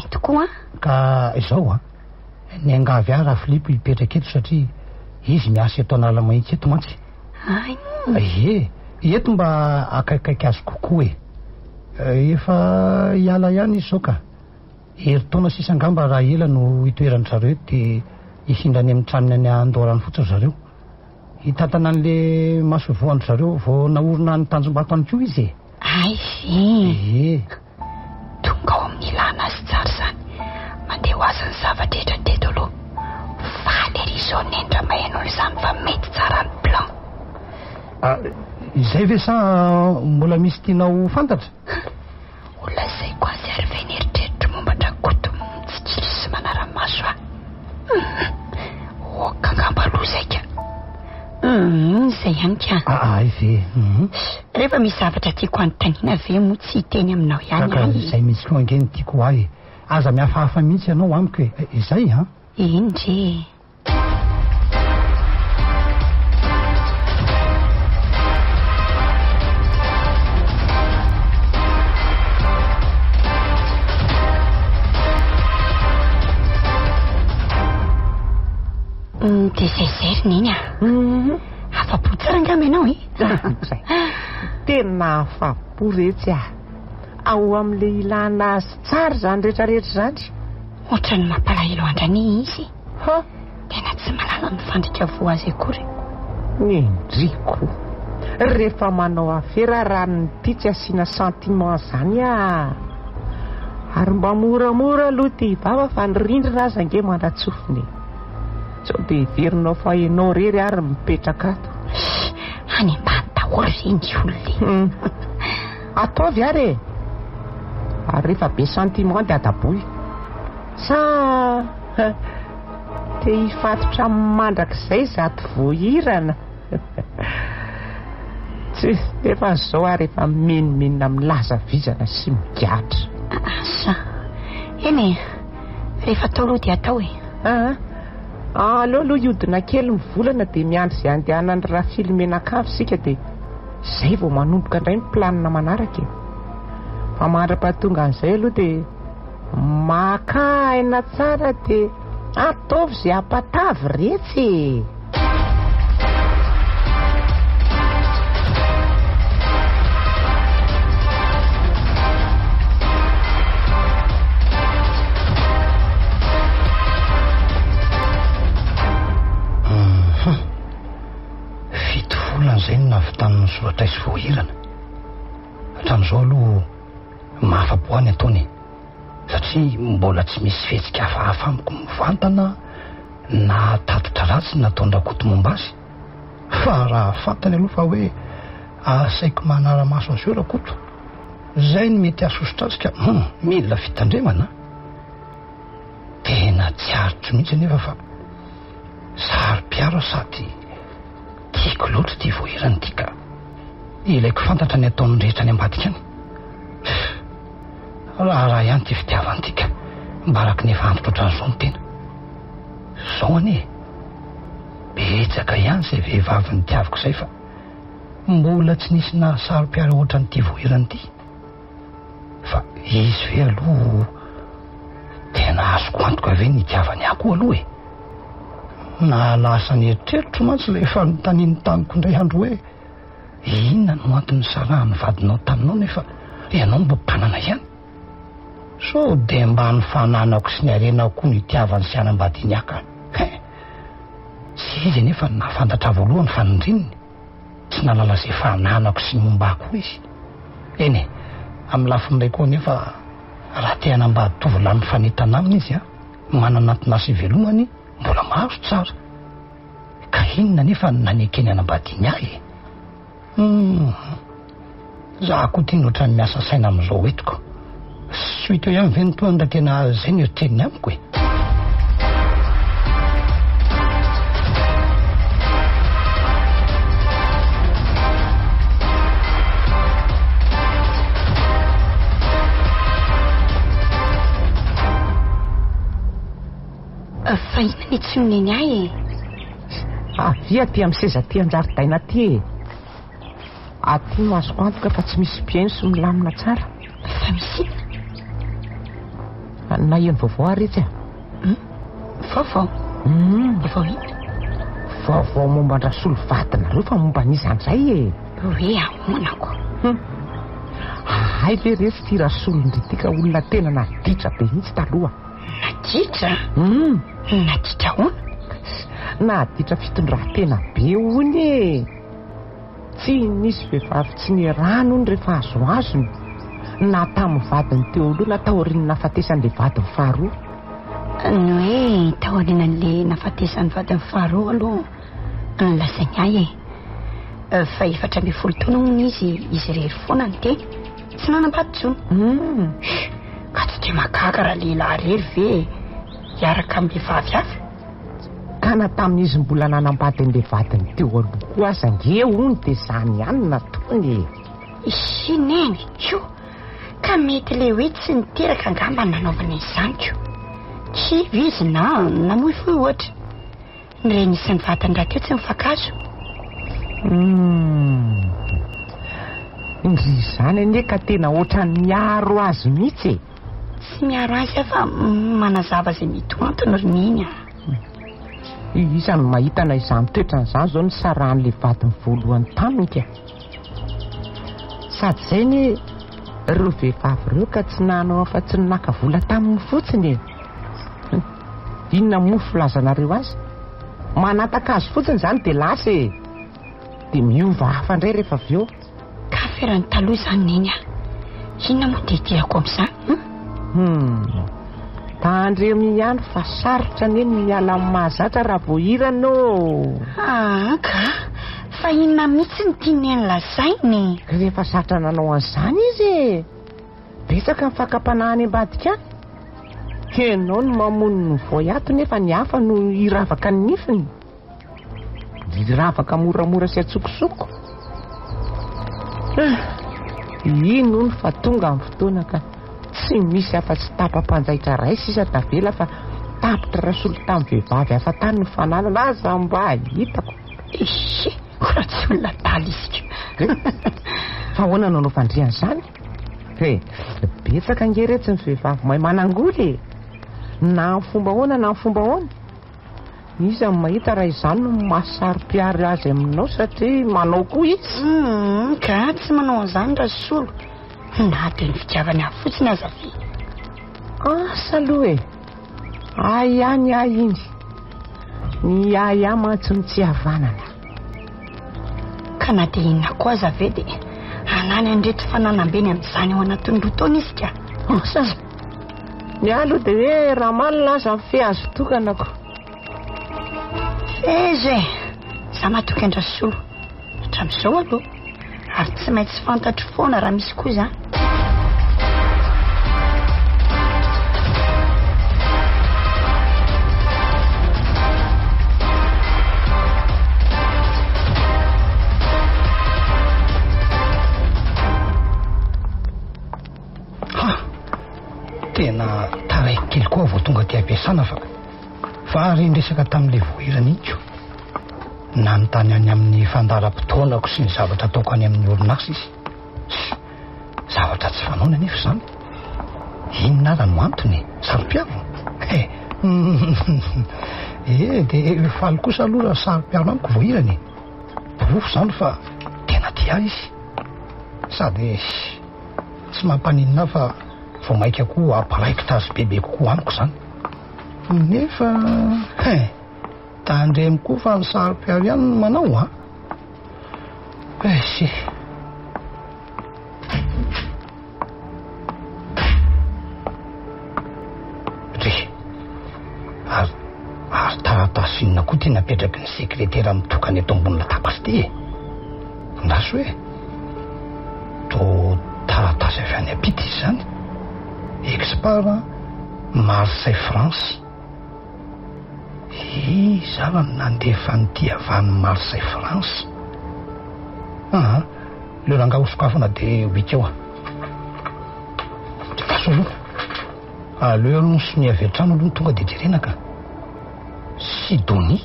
Tokoa? Ka izao ny angavy Rafilipo hipetraka eto satria izy miasa eto Analamahintsy eto mantsy. Eto mba akaikaiky azy kokoa efa hiala ihany izy zao ka herintaona sisa angamba raha ela no hitoerany zareo dia hihindrany amin'ny tranony any Andorany fotsiny zareo hitantana an'le masovoandry zareo vao naorina ny tanjom-bato any koa izy tonga ao amin'ny ilana azy tsara zany mandeha ho azany zavatra etra teto aloha faly ery zao nendra mahainao izany fa mety tsara ny plan. Izay ve sa mbola misy tianao fantatra? Olona zay ko azy ary ve nieritreritra mombatra koto mitsitsiry sy manara-maso okangamba aloha zay ka zay ihany ka. Ve rehefa misy zavatra tiako anontaniana ve moa tsy hiteny aminao ihany izay misy koa angeny tiako ahy aza mihafahafa mihitsy ianao amiko izay indre. De zay iny afapo tsara angamba ianao tena afapo retsy ao amin'le ilana azy tsara zany rehetrarehetra zany. Ohatra ny mampalahelo andrany izy tena tsy malala mifandrika vo azy akory. Indriko rehefa manao afera ranony ty tsy asiana sentiment zany ary mba moramora aloha ty bava fa nyrindrina azy ange mandatsofiny sao dia iverinao fa ianao rery ary mipetraka ato any ambany daholo reny olona ataovy ary rehefa be sentiment dia adaboy sa te hifatotra mandrakizay zato voahirana tsy efa zao ary efa menomenona milaza vizana sy migatra eny rehefa atao aloha dia atao aleo aloha iodina kely mivolana dia miandry izay andehanany raha filmenakafo sika dia zay vao manomboka indray ny planina manaraka fa mandra-pahatonga an'izay aloha dia maka aina tsara dia ataovy izay apatavy retsy. Zay no nahavitan'ny soratra izy voahirana hatramin'izao aloha mahafaboany ataony satria mbola tsy misy fihetsika hafahafa amiko mivantana na tatotra ratsy nataon-drakoto momba azy fa raha fantany aloha fa hoe asaiko manara-maso azy eo rakoto zay no mety asosotra azy ka mila fitandremana tena tsy maharitry mihitsy nefa fa sary-piaro sady tiako loatra ty voahirany ty ka ilaiko fantatra ny ataon'ny rehetra ny ambadika any raha ihany ty fitiavany ty ka mba araky ny efa antotra ohatranyizao ny tena zao anie betsaka ihany izay vehivavy ny tiaviko izay fa mbola tsy nisy na sary-piaro ohatran'ity voahirany ty fa izy ve aloha tena azoko antoka ve ny tiavany ako aloha na lasa ny eritreritro mantsy le efa nytaniny tamiko indray andro hoe inona no antony sarahany vadinao taminao nefa ianao mba mpanana ihany so dia mba ny fananako sy ny arenao koa ny tiavany sy anambadiny aka tsy izy nefa nahafantatra voalohany fanindrininy tsy nalala izay fananako sy mombako izy eny amin'ny lafin'ilay koa nefa raha te hanambady tovolahy mifanentana aminy izy manana antonasy ivelomany mbola maro tsara ka inona nefa nanekeny hanambadiny ahy za koa tia nohatra ny miasa saina amin'izao etiko sy hito ihany ve nytoany da tena izay ny eritreniny amiko fa inona ny tsy mineny ahy avia ty amin'ny seza ty anjaridaina ty aty masoko antoka fa tsy misy mpiaino sy milamina tsara fa misy na eno vaovao aretsy vaovao vaovao iny vaovao momba andrasolo vadinareo fa momba an'izan'izay hoe ahonako ay ve resy ty rasolondritika olona tena naditra be mihitsy taloha naditra naditra hoana naditra fitondrantena be ony tsy nisy vehivavy tsy ny rano ony rehefa azoazony na tamin'ny vadiny teo aloha na taoriany nafatesan'le vadiny faharoa ny hoe taorianan'le nafatesan'ny vadiny faharoa aloha nylazainy ahy fa 4 taona moa izy rery foana ny teny tsy nanambady tsony ka tsy dia makaka raha lehilahy rery ve hiaraka amin'ny vehivavy hafa ka na tamin'izy mbola nanambady an'le vadiny teo aloha koa aza nge ony dia zany ihany natony isineny io ka mety le hoe tsy niteraka angamba nanaovana izanyko kivy izy na namoy foy ohatra ny re nisy ny vatany raha teo tsy mifakazo ndry zany anie ka tena ohatrany miaro azy mihitsy tsy miaro azy fa manazava izay mety antony roniny isany mahitana izany toetran'izany zao ny saran'le vadiny voalohany tamika sady zay ny reo vehivavy reo ka tsy nanao afa tsy naka vola taminy fotsiny inona mo filazanareo azy manataka azy fotsiny zany dia lasa dia miova hafa indray rehefa avy eo ka ferany taloha izany neny inona moa dia tiako amin'izany tandremy ihany fa sarotra anie ny miala amin'ny mahazatra raha voahiranao ka fa inona mihitsy ny tiany lazainy rehefa sarotra nanao an'izany izy betsaka mifakapanahany ambadika any enao no mamono ny voayato nefa ny hafa no hiravaka ny nifiny hiravaka moramora sy atsokosoko ino ny fa tonga amin'ny fotoana ka tsy misy afa-tsy tapa-panjaitra ray sisa tavela fa tapitra rasolo tamin'ny vehivavy hafa tany ny fanala laza mba hitako raha tsy olona taly izy fa hoana nanao fandrian'izany betsaka ngeretsy ny vehivavy mahay manangoly na ny fomba hoana na ny fomba hoana izy amin'ny mahita raha izany no mahasaro-piary azy aminao satria manao koa izy ka tsy manao an'izany rasolo na dia ny fitiavany ahy fotsiny aza ve asa aloha ay ihany ahy iny ny ahy ahy mantsy ny tsy havanana ka na dia inona koa aza ve dia anany andretry fananambeny amin'izany ao anatin'ny roa taona izy ka asa ny ahy aloha dia hoe raha malina aza ny fehazo tokanako eze za matoky andrasolo hatramin'izao aloha ary tsy maintsy fantatro foana raha misy koa za tena taraiky kely koa vao tonga ty ampiasana fa rendresaka tamin'ilay voahirana inko nanontany any amin'ny fandaram-potoanako sy ny zavatra ataoko any amin'ny orinasa izy. Zavatra tsy fanaona nefa izany. Inona ary no antony? Sarom-piavo? Dia faly kosa aloha raha sarom-piavo amiko voahirany. Bofo izany fa tena tia izy. Sady tsy mampaninina fa vao maika koa aparaikitra azy bebe kokoa amiko izany. Nefa tandremo koa fa ny sarom-piavo ihany no manao sy ary taratasy inona koa ty napetraky ny sekretera mitokany eto ambony latabasy ty ndaso hoe to taratasy avy any apity izy zany. Expert Marseille France. Zava nandefa nyty avany Marseille France. Leo ranga hosokafana dia wika eo kaso aloha aleo aloha ny avetrano aloha tonga dia jerenaka. Sidonie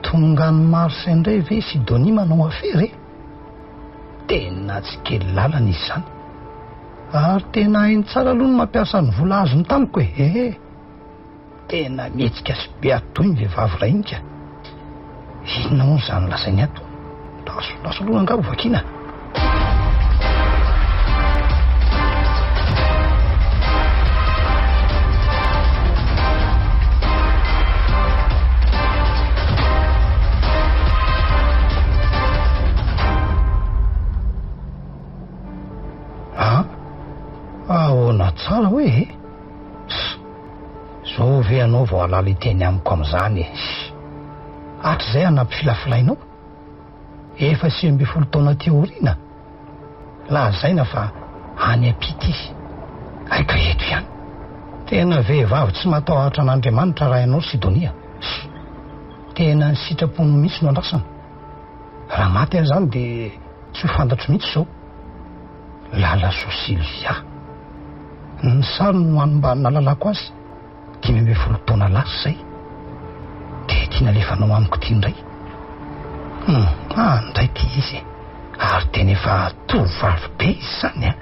tonga ny Marseille indray ve Sidonie manao afery tena tsy kely lalana izy zany. Ary tena hainy tsara aloha ny mampiasa ny vola azony tamiko tena mihetsika sy be atoy ny vehivavy rahinika. Inona moa zany lasainy ato? Laso aloha angabo vakina. Ahoana tsara hoe zao ve anao vao alala iteny amiko amin'izany hatrizay anampy-filafilainao efa 20 taona teoriana lazaina fa any apity izy aika eto ihany tena vehivavy tsy matahotra an'Andriamanitra raha ianao Sidonia. Tena ny sitrapony mihitsy no andrasana. Raha maty azy zany dia tsy ho fantatro mihitsy zao. Lala Sosilvia ny sary no anomba nalalako azy 15 taona lasa zay dia tiana alefanao amiko ty indray. Ndray ty izy ary tena efa tovavy be izy zany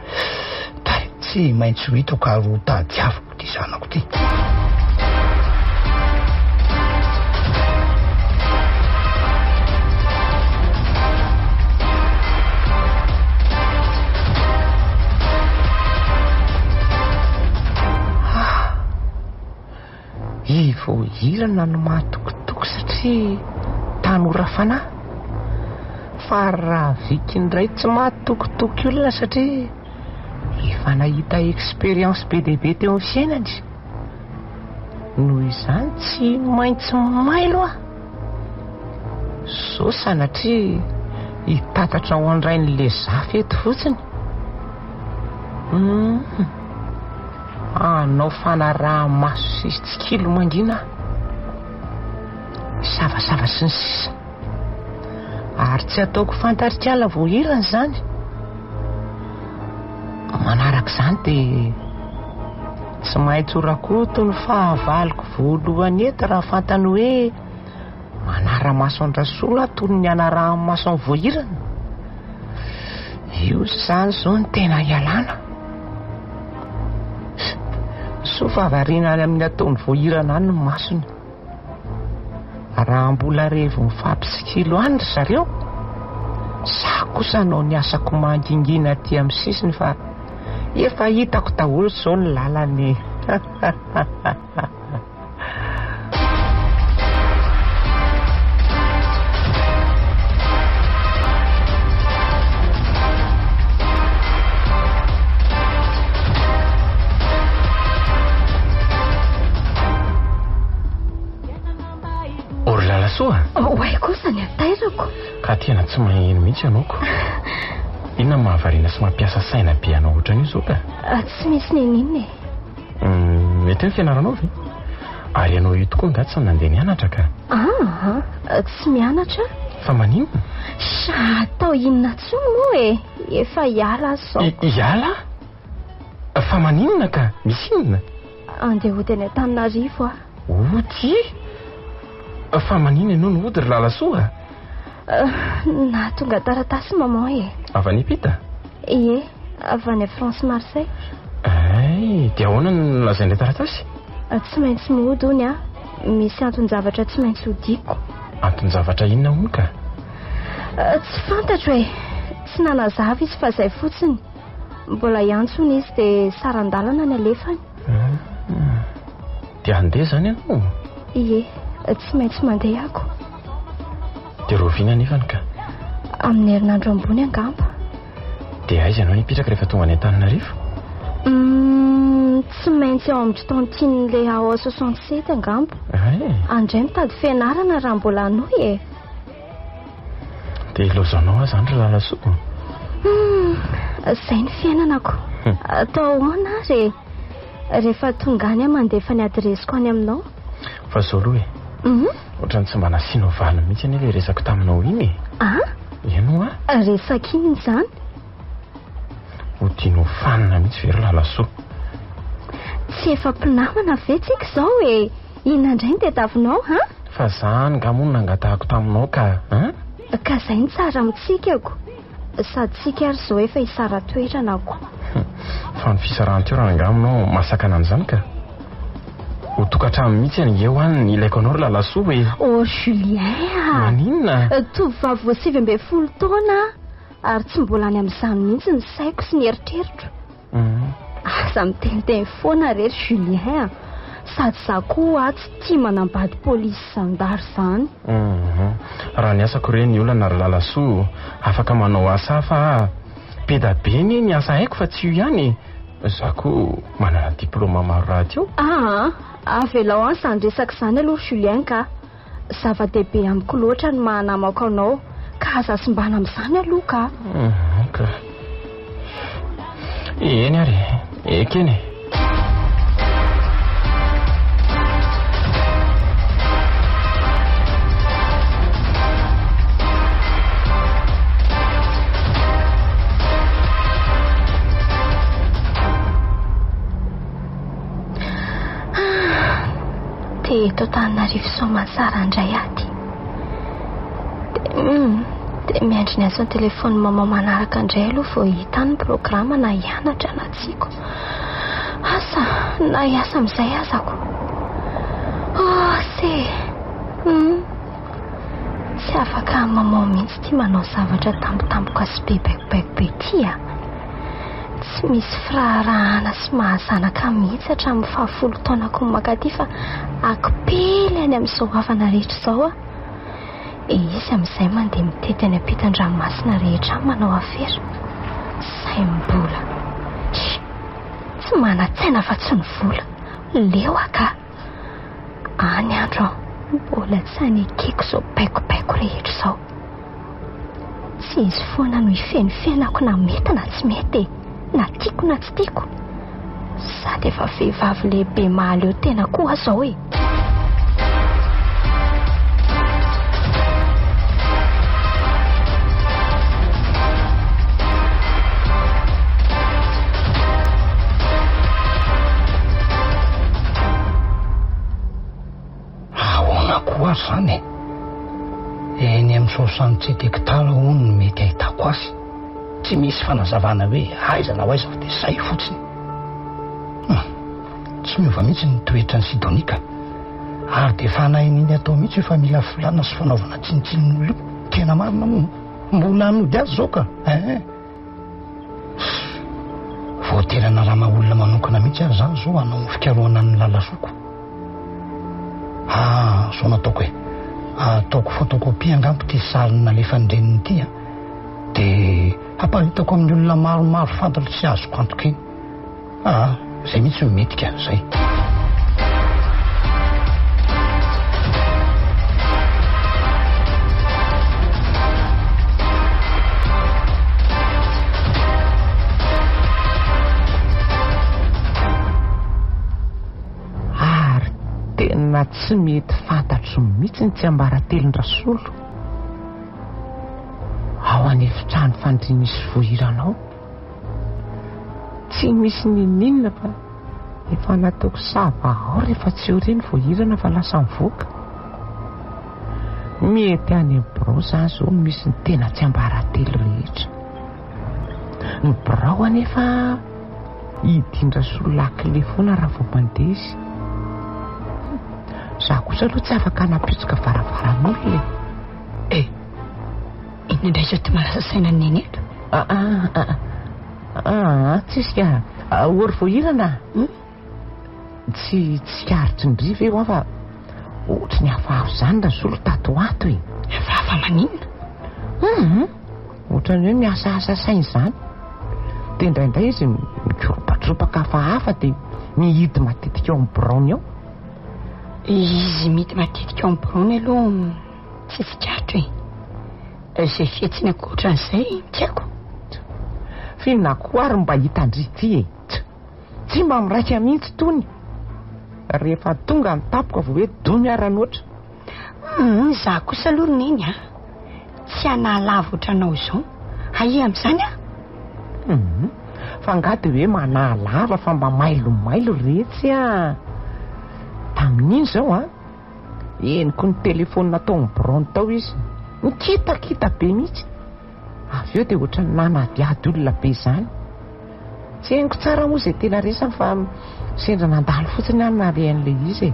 da tsy maintsy ho hitako ary ho tadiaviko ty zanako ty. Voahirana no mahatokotoko satria tanora fanahy fa raha vikindray tsy mahatokotoko olona satria efa nahita experience be dia be teo amin'ny fiainany. Noho izany tsy maintsy mailo so sanatria hitatatra ao andrain'le zafy eto fotsiny. Anao fanaraha maso sisy tsikilo mangina savasava sy ny sisa ary tsy ataoko fantarika ala voahirana zany. Manaraka izany dia tsy maintsy horakoto ny fahavaloko voalohany eto raha fantany hoe manara-maso andrasola toy ny anaraha-maso amin'ny voahirana. Io zany zao ny tena ialana. So fahavariana any amin'ny ataony voahirana any ny masony. Raha mbola revo mifampisikilo any ry zareo, za kosa anao ny asako mangingina aty amin'ny sisiny fa efa hitako daholo zao ny lalany. Oay kosa ny atairako ka tena tsy maheno mihitsy ianaoko. Inona mahavariana sy mampiasa saina be anao ohatran'io zao ka? Tsy misy ninina mety ny fianaranao ve? Ary ianao io tokoa ngatsy nandeha nianatra ka? Tsy mianatra. Fa maninona? Atao inona tsono moa efa hiala zao. Hiala? fa maninona ka misy inona andeha ody any Antananarivo ody fa maninona ianao no ody ry lalasoa na tonga taratasy maman avy any pita ie avy any France Marseille ay dia ahoana no lazain'ilay taratasy tsy maintsy mody ony misy anton-javatra tsy maintsy hodiko anton-javatra inona hono ka tsy fantatro hoe tsy nanazava izy fa izay fotsiny mbola iantsony izy dia saran-dalana ny alefany dia andeha zany ianao ie tsy maintsy mandeha ako dia roviana nefany ka amin'ny herinandro ambony angamba dia aiza ianao nipitraka rehefa tonga any Antananarivo tsy maintsy ao amin'ny tontine ao 67 angamba andray mitady fianarana raha mbola anoy dia ilozanao azy zany ry lalasoa izay ny fiainanako atao ahoana ary rehefa tonga any mandefa ny adresiko any aminao fa zao aloha ohatrany tsy mba nasianao valina mihitsy any ilay resako taminao iny ianao resaka iny izany hodianao fanina mihitsy very lalasoa tsy efa mpinamana vetsika izao hoe inona indray ny tediavinao fa zany ngamono nangatahako taminao ka izay ny tsara mitsikako sady tsika ary izao efa hisara toeranako fa ny fisarahan-toerana ngaminao masaka an'izany ka ho tokantrano mihitsy any eo any ilaiko anao ry lalasoa hoe Julien maninona tovovavy 27 taona ary tsy mbola any amin'izany mihitsy ny saiko sy ny eritreritro aza miteniteny foana rery Julien sady za koa tsy tia manambady polisy zandary zany raha ny asako ireny ny olana ry lalasoa afaka manao asa hafa peda be ny asa haiko fa tsy io ihany za koa manana diplôma maro raha teo avelao any izany resaka izany aloha Julien ka zava-dehibe amiko loatra ny mahanamako anao ka aza simbana amin'izany aloha ka eny ary ekeny eto Antananarivo Soamantsara indray aty dia miandry ny aso telefony maman manaraka indray aloha vao hita ny programa na hianatra na tsiko asa na hiasa amin'izay azako tsy afaka maman mihitsy tia manao zavatra tampotampoka sy be baikobaiko be tia tsy misy firarahana sy mahazanaka mihitsy hatramin'ny 10 taonako makaty fa akipely any amin'izao havana rehetra izao izy amin'izay mandeha mitety any ampitan-dranomasina rehetra manao afera izay mbola tsy mana-tsaina fa tsy ny vola leo aka any andro mbola tsy hanekeko izao baikobaiko rehetra izao tsy izy foana no hifenifienako na mety na tsy mety na tiako na tsy tiako sady efa vehivavy lehibe mahaleo tena koa izao ahoana koa azy zany eny amin'ny 67 hektara hono no mety ahitako azy tsy misy fanazavana hoe aiza na aiza fa dia zay fotsiny tsy miova mihitsy ny toetra ny Sidonika ary dia fanahin'iny atao mihitsy efa mila filana sy fanaovana tsinitsin'olona tena marina mbola hanody azy zao ka voaterana raha maha-olona manokana mihitsy ary zany zao hanao fikarohana ny lalasoko so nataoko hoe ataoko photocopie angampo ty sarina lefa nyreniny ty dia hamparitako amin'ny olona maromaro fantatra sy azoko antoka iny izay mihitsy metika zay ary tena tsy mety fantatro mihitsy ny tsy ambaratelon-drasolo ao any efitrano fandriana misy vohiranao tsy misy ninina fa efa nataoko sava ao rehefa tsy eo reny voahirana fa lasa mivoaka. Mety any birao zany zao misy ny tena tsy ambaratelo rehetra. Ny birao anefa hidindra solakile foana raha vao mandeha izy. Za kosa aloha tsy afaka napitsoka varavaran'olona. Iny indray zao ty malasa saina neny eto. Tsisy ka ory voahirana. Tsy karitry ny riva eo fa ohatry ny hafahafa zany raha zolo tato ato e. Hafahafa maninona? Ohatrany hoe miasaasa sainy zany. Dia indraindray izy mikropatropaka hafahafa dia mihidy matetika eo amin'ny braony ao. Izy mihidy matetika eo amin'ny braony aloha tsy fikatro e. Zay fietsiny akoatran'izay tiako. Finona koa ary mba hitandry ty e. Tsy mba miraika mihitsy tony. Rehefa tonga ny tapoko vao hoe domy aranoatra. Za kosa aloha neny tsy anahalava ohatranao izao. Aia amin'izany fa ngady hoe manahalava fa mba mailomailo retsy tamin'iny zao eniko ny telefony natao ny braony tao izy mikitakita be mihitsy. Avy eo dia ohatrany nanadiady olona be zany. Tsy haingo tsara moa izay tena resany fa sendra nandalo fotsiny any narehan'ilay izy.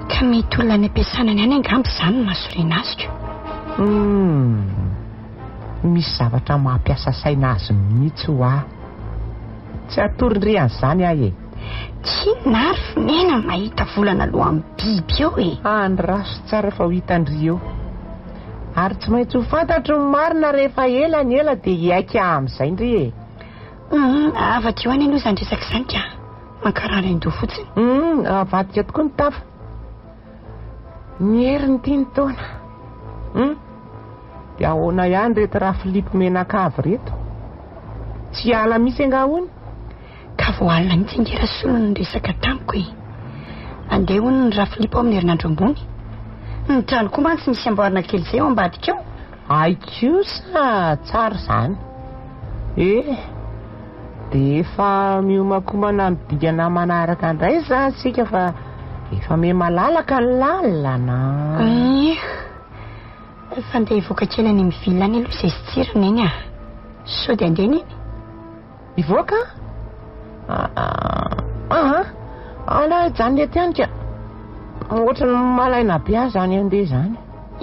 Ka mety olona any ampiasana any angamba izany mahasorena azy ka. Misy zavatra mampiasa saina azy mihitsy ho tsy atory an'izany e. Tsy nary finena mahita volana aloha amin'ny biby eo e. Ny raso tsara fa ho hitandry eo. Ary tsy maintsy ho fantatro ny marina rehefa ela ny ela dia hiaika amin'izay ndry e. Avadio any aloha izany resaka izany ka mankarary andoha fotsiny. Avadika tokoa ny tafa. Miery ny tiany taona. Dia ahoana ihany reto raha Filipo Menakavy reto. Tsy ala misy angahony. Ka vao alina mihitsy ingera solony ny resaka tamiko e. Andeha hono ny raha Filipo amin'ny herinandro ambony. Ny trano koa mantsy misy amboarina kely izay ao ambadika ao. Aikosa tsara izany. Dia efa miomakomana ny digana manaraka indray za sika fa efa me malalaka ny lalana. Fa andeha hivoaka kely any mivila any aloha izay sitsirana eny sao dia andeha neny. Hivoaka? Ala zany ety any ka. Ohatra ny malaina be zany andeha zany.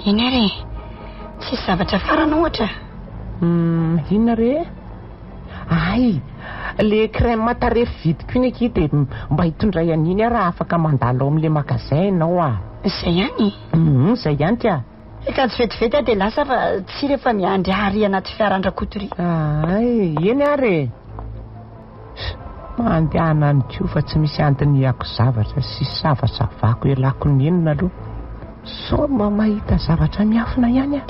Iny ary tsy zavatra farana ohatra. Inona re? Le crème tarefy vidiko iny aky dia mba hitondray an'iny raha afaka mandalo ao amin'ilay magasin ianao Izay ihany? Izay ihany ka. Ka tsy vetivety dia lasa fa tsy rehefa miandry ary anaty fiaran-drakotory. Eny ary mandehana ny ko fa tsy misy andiniako zavatra sy savasavako elako ny enina aloha. So mba mahita zavatra miafina ihany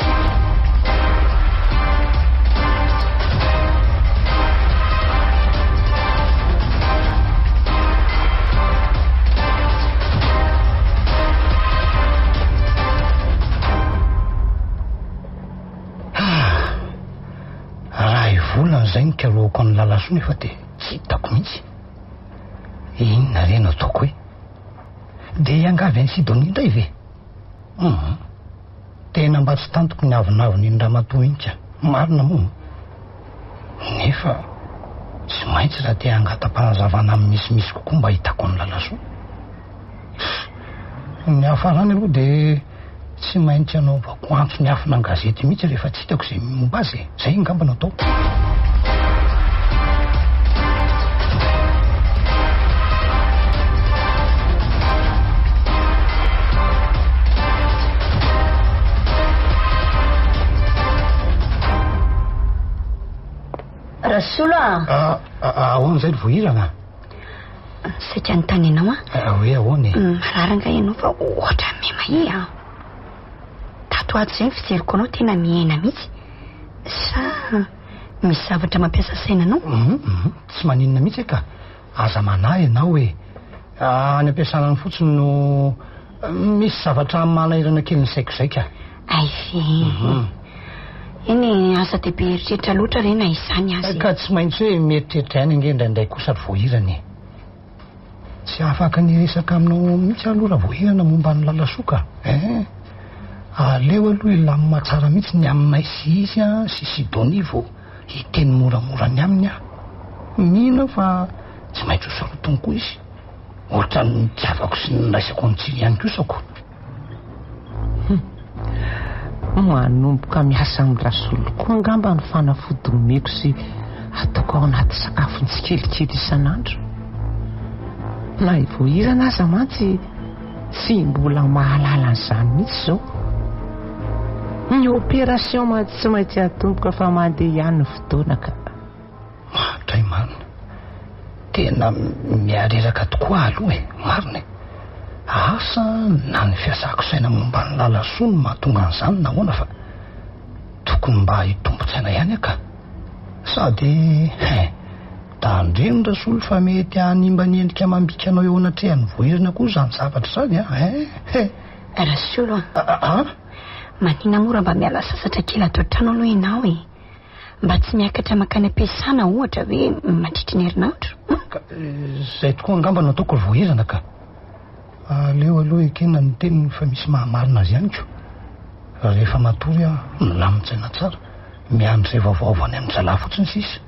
volana izay nikalohako ny lalaso nefa dia tsy hitako mihitsy. Inona reny ataoko hoe dia iangavy any Sidonia indray ve? Tena mba tsy tantoko ny avinaviny ny ramatoa iny ka. Marina moa. Nefa tsy maintsy raha te hangata-panazavana amin'ny misimisy kokoa mba hitako ny lalaso. Ny hafarany aloha dia tsy maintsy anao vako antso ny afina ny gazety mihitsy rehefa tsy hitako izay momba azy. Izay ngamba natao. Rasolo ahoana izay voahirana? Saika ny tany ianao hoe ahoana mararanga ianao fa ohatra memahi tato ato izay ny fijeriko anao tena miaina mihitsy sa misy zavatra mampiasa sainanao? Tsy maninona mihitsy ka aza manahy ianao hoe any ampiasanany fotsiny no misy zavatra manahirana kely ny saiko izay ka. Ay fe eny asa dehibe eritreritra loatra rena izany azy ka tsy maintsy hoe mieritreritra ihany ingendraindray kosa ry voahirany tsy afaka niresaka aminao mihitsy aloha raha voahirana momba ny lalasoka aleo aloha ilamina tsara mihitsy ny aminay sy izy a sy Sidonie vo hiteny moramora ny aminy a mihina fa tsy maintsy hosorotony koa izy ohatra ny tiavako sy ny raisako amin'tsily ihany kosako manomboka miasa amin'ny rasolo koa angamba ny fanafody omeko sy ataoko ao anaty sakafo ny tsikelikely isan'andro na ivoahirana aza mantsy sy mbola mahalala an'izany mihitsy zao ny opération ma tsy maintsy atomboka fa mandeha ihany ny fotoana ka mahatray marina tena miareraka tokoa aloha marina asa na ny fiasako saina momba ny lalasoa no mahatonga an'izany nahoana fa tokony mba hitombontsaina ihany aka sady tandreny rasolo fa mety hanimba ny endrika mambika anao eo anatrehany voahirana koa zany zavatra zany rasolo manina mora mba miala sasatra kely ato an-trano aloha ianao mba tsy miakatra makany am-piasana ohatra hoe mandritry ny herinandro zay tokoa angamba no ataoko ry voahirana ka aleo aloha ekena ny teniny fa misy mahamarina azy ihany ko rehefa matory a milamin-tsaina tsara miandry zay vaovaovany amin'ny zalahy fotsiny sisa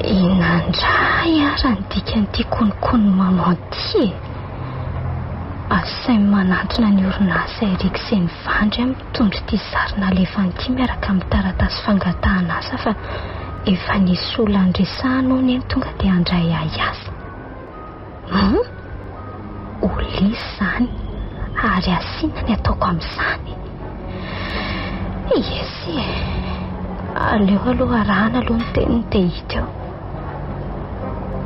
inandray ara ny dikany ity konokony manao ty asainy manantona ny orinasa Eric sy ny vandry mitondry ity zarina alefany ity miaraka amin'ny taratasy fangatahana asa fa efa nisy olona andresanao neny tonga dia andray ahiasa olisy zany ary asiana ny ataoko amin'izany esy aleo aloha arahana aloha ny teniny dia hita eo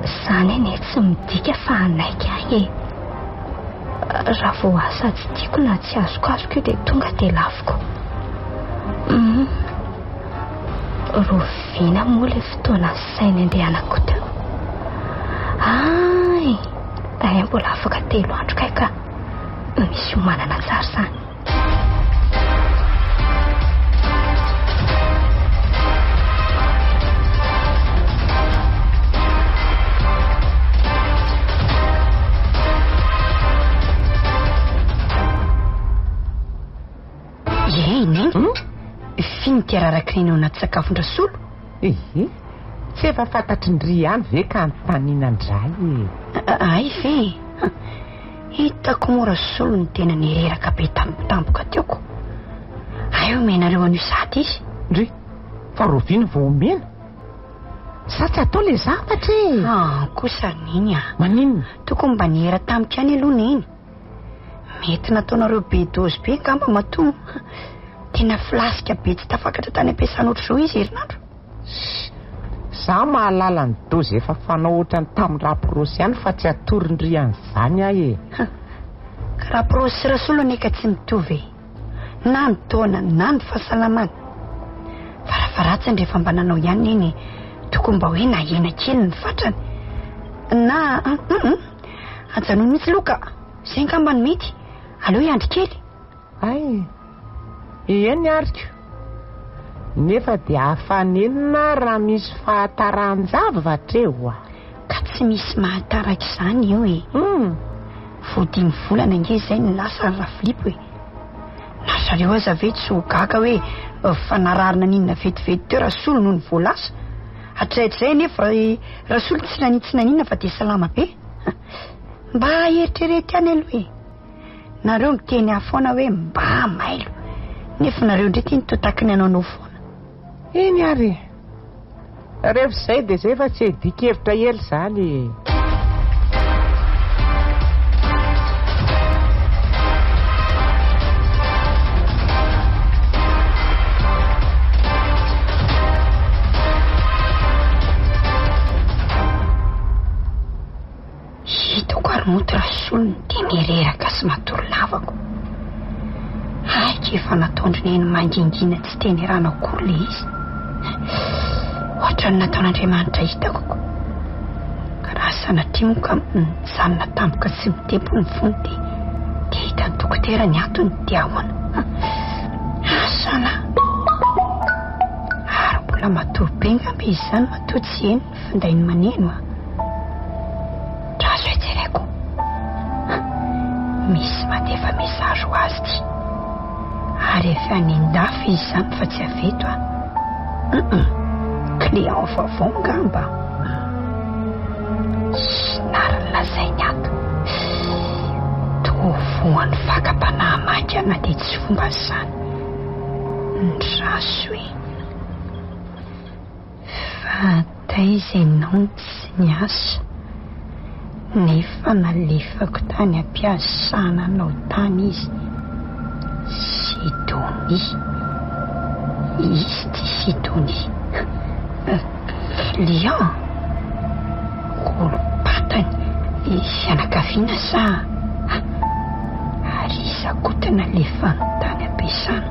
zany eny tsy midika fa anaika raha vao asa tsy tiako na tsy azoko azoko io dia tonga dia laviko roviana moa ilay fotoana saina andehanako teo mbola afaka 3 andro kay ka misy homanana tsara zany finytiararaky reny ao anaty sakafon-drasolo tsy efa fantatry ny ry ihany ve ka antanina-ndray ay ve hitako moa rasolo ny tena nireraka be tampotampoka teoko ay omenareo an'io sady izy ndry fa roviny vao omena sa tsy atao le zavatra kosa niny maninona tokony mba nihera tampoka any aloha neny mety nataonareo be dozy be ngamba mato tena filasika be tsy tafakatra tany ampiasana ohatr' zao izy herinandro za mahalala ny dozy efa fanao ohatra ny tamin'ny raporosy ihany fa tsy atorindry an'izany ahy ka raporosy sy rasolo neka tsy mitovy na ny taona na ny fahasalamana farafaratsany rehefa mba nanao ihany eny tokony mba hoe nahena kely ny fatrany na ajanony mihitsy loka zay ngamba ny mety aleo iandry kely eny ariko nefa dia hafanenina raha misy fahataran-javatra eo ka tsy misy mahataraka izany eo vodiny volana nge zay ny lasa ny rafilipo na zareo aza ve tsy ho gaga hoe fanararina ninona vetivety teo rasolo noho ny voalasa atraitr'izay nefa rasolo tsy nanitsy nanina fa dia salama be mba eritrerety any aloha nareo miteny afoana hoe mba mailo nefa nareo ndray ty nitotaky ny anaonao foana eny ary rehefa izay dia zay fa tsy edikevitra ely zany hitako ary moto rasolony dia mireraka sy matory lavako aika efa nataondrina eny mangingina tsy teny rano akory le izy ohatra ny nataon'Andriamanitra hitako ka raha sanatria moa ka mijanona tampoka tsy mitempo ny fony dia hitany dokotera ny antony dia ahoana asana ary mbola matory be ngambe izy izany matoa tsy eny ny findainy maneno razo etseraiko misy mandefa mesazy ho azy ty ary efa nindafy izy izany fa tsy aveto client vaovao ngamba synary lazainy ato tovoan'ny fakam-panahy makana dia tsy fomba izany ny raso hoe fa taizanao tsy ny asa nefa nalefako tany ampiasana anao tany izy Sidonie izy ty Sidonie client olo-patany fianakaviana sa ary isakotana lefany tany ampiasana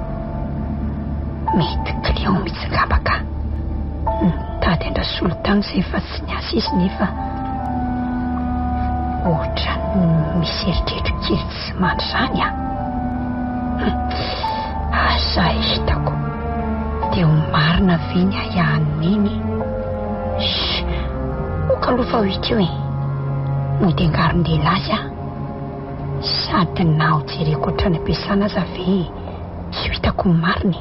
mety client mitsingambaka nitady andrasolo tany izay efa tsy niasa izy nefa ohatra misy eritreritro kely tsy mandry zany asa hitako dia ho marina veny ahiahaniny okalofa ho hita eo mody angaron-dehilahy azy sady na ho jereko ohatrany ampiasana aza ve tsy hitako ny mariny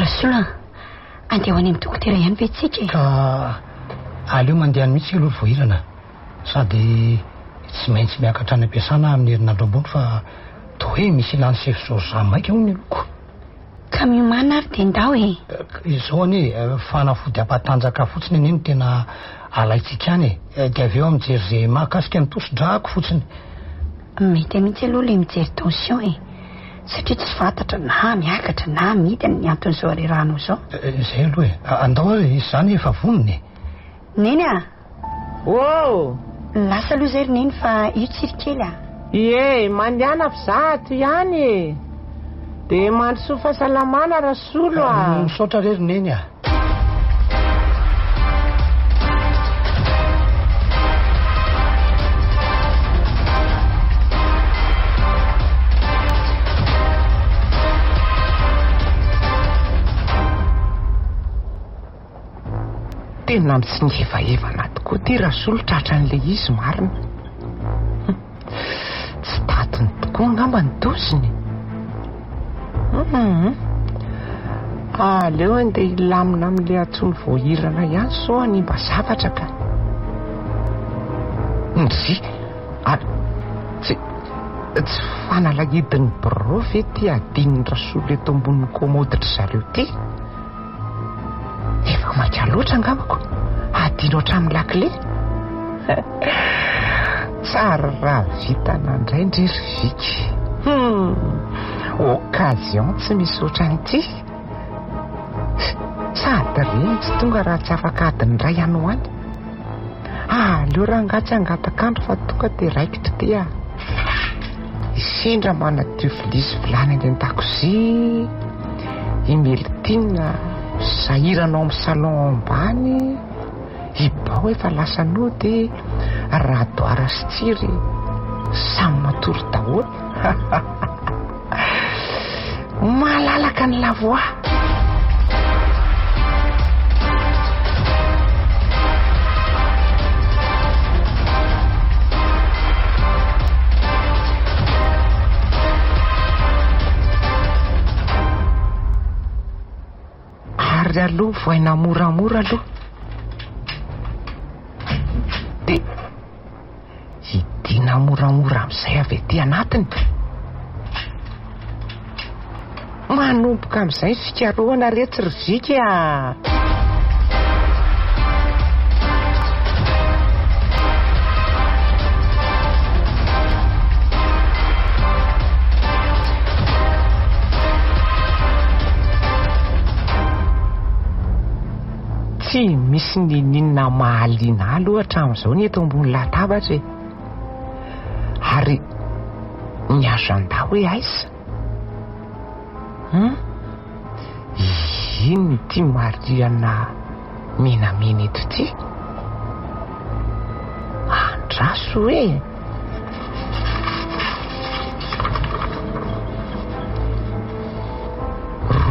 rasola andeha ho any amin'ny dokotera ihany ve tsika ka aleo mandeha any mihitsy aloha voahirana sady tsy maintsy miakatra any ampiasana amin'ny herinandro ambony fa to hoe misy ilany sefizao maika hono ny loko ka miomana ary dia ndao izao anie fanafody ampatanjaka fotsiny eny no tena alaitsika any dia avy eo mijery izay mahakasika ny tosi-drahako fotsiny mety mihitsy aloha le mijery tension satria tsy fantatra na miakatra na midiny ny anton'izao areranao izao izay aloha andao izy izany efa vonony neny Lasa aloha zay roneny fa io tsirikely Ie, mandiana fizato ihany. Dia mandrosoa fahasalamana rasolo misaotra re roneny tena mitsingevaevana tokoa ty rasolo tratran'le izy marina. Tsy tatiny tokoa angamba ny dosiny. Aleo andeha ilamina amin'le atsony voahirana ihany so ny mba zavatra ka ndry tsy fanalahidin'ny bro ve ty adininy rasolo eto ambonin'ny komoditra zareo ty. Efa maika loatra angambako adino hatramin'ny lakle. Tsara raha vitana indray ndrery viky. Occasion tsy misy ohatran'ity. Sady reny tsy tonga raha tsy afaka adiny ray ihany ho any. Aleo raha angatsy angatakandro fa tonga dia raikitra ty isendra manadio vilisy vilany any an-dakozia imeltina sahiranao amin'ny salon ambany ibao efa lasa nody radoara sy tsiry samy matory daholo. Malalaka ny lavoa. Ary aloha voaina moramora aloha dia hidina moramora amin'izay avy ety anatiny. Manomboka amin'izay fikarohana rehetra ry vika. misy ninina mahaliana aloha hatramin'izao ny eto ambony latabatra ary ny azon-da hoe aiza ino ty mariana menamena eto ty andraso hoe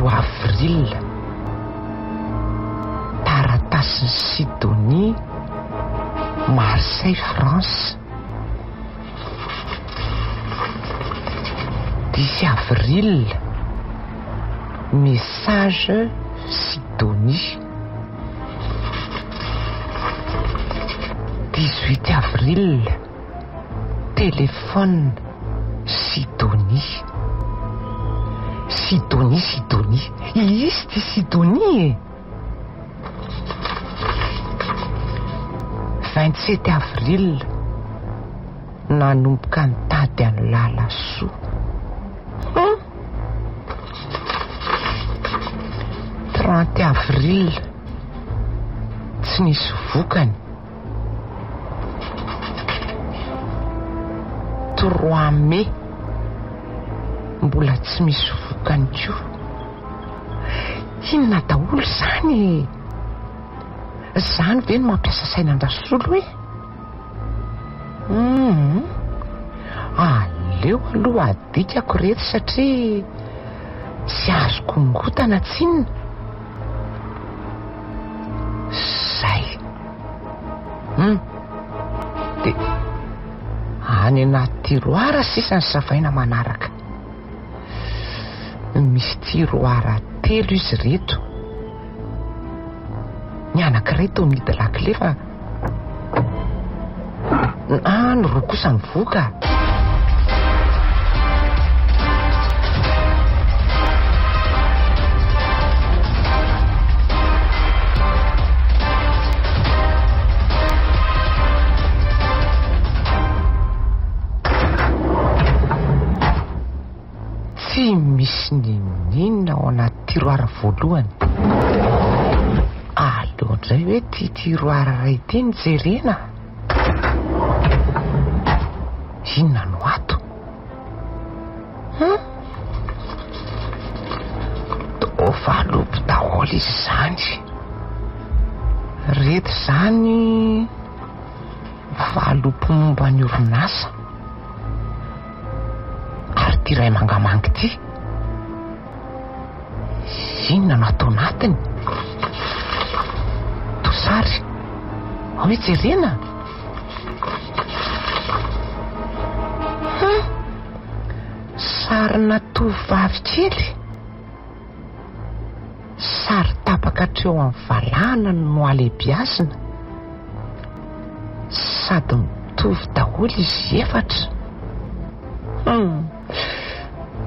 2 avril taratasy Sidonie Marseille France 10 avril message Sidonie 18 avril téléphone Sidonie izy ty Sidonie 27 avril nanomboka nitady any Lalasoa 30 avril tsy nisy vokany 3 mai mbola tsy misy vokany koa inona daholo zany ve no mampiasa sainandrasolo aleo aloha adikako reto satria sy azoko ngotana tsinona zay de any anaty tiroara sisa ny savaina manaraka misy tiroara 3 izy reto ny anankiray tao midy lakile fa ny roa kosa mivoka tsy misy ninina ao anaty tiroara voalohany alohandray hoe ty tiroara ray ty nijerena inona no ato valopo daholo izy zany reto zany valopo momba ny orinasa ary ty ray mangamangy ty inona no atao anatiny tosary hoe jerena sarina tovovavy kely sary tapaka hatreo amin'ny valahana no alehibiazina sady mitovy daholo izy efatra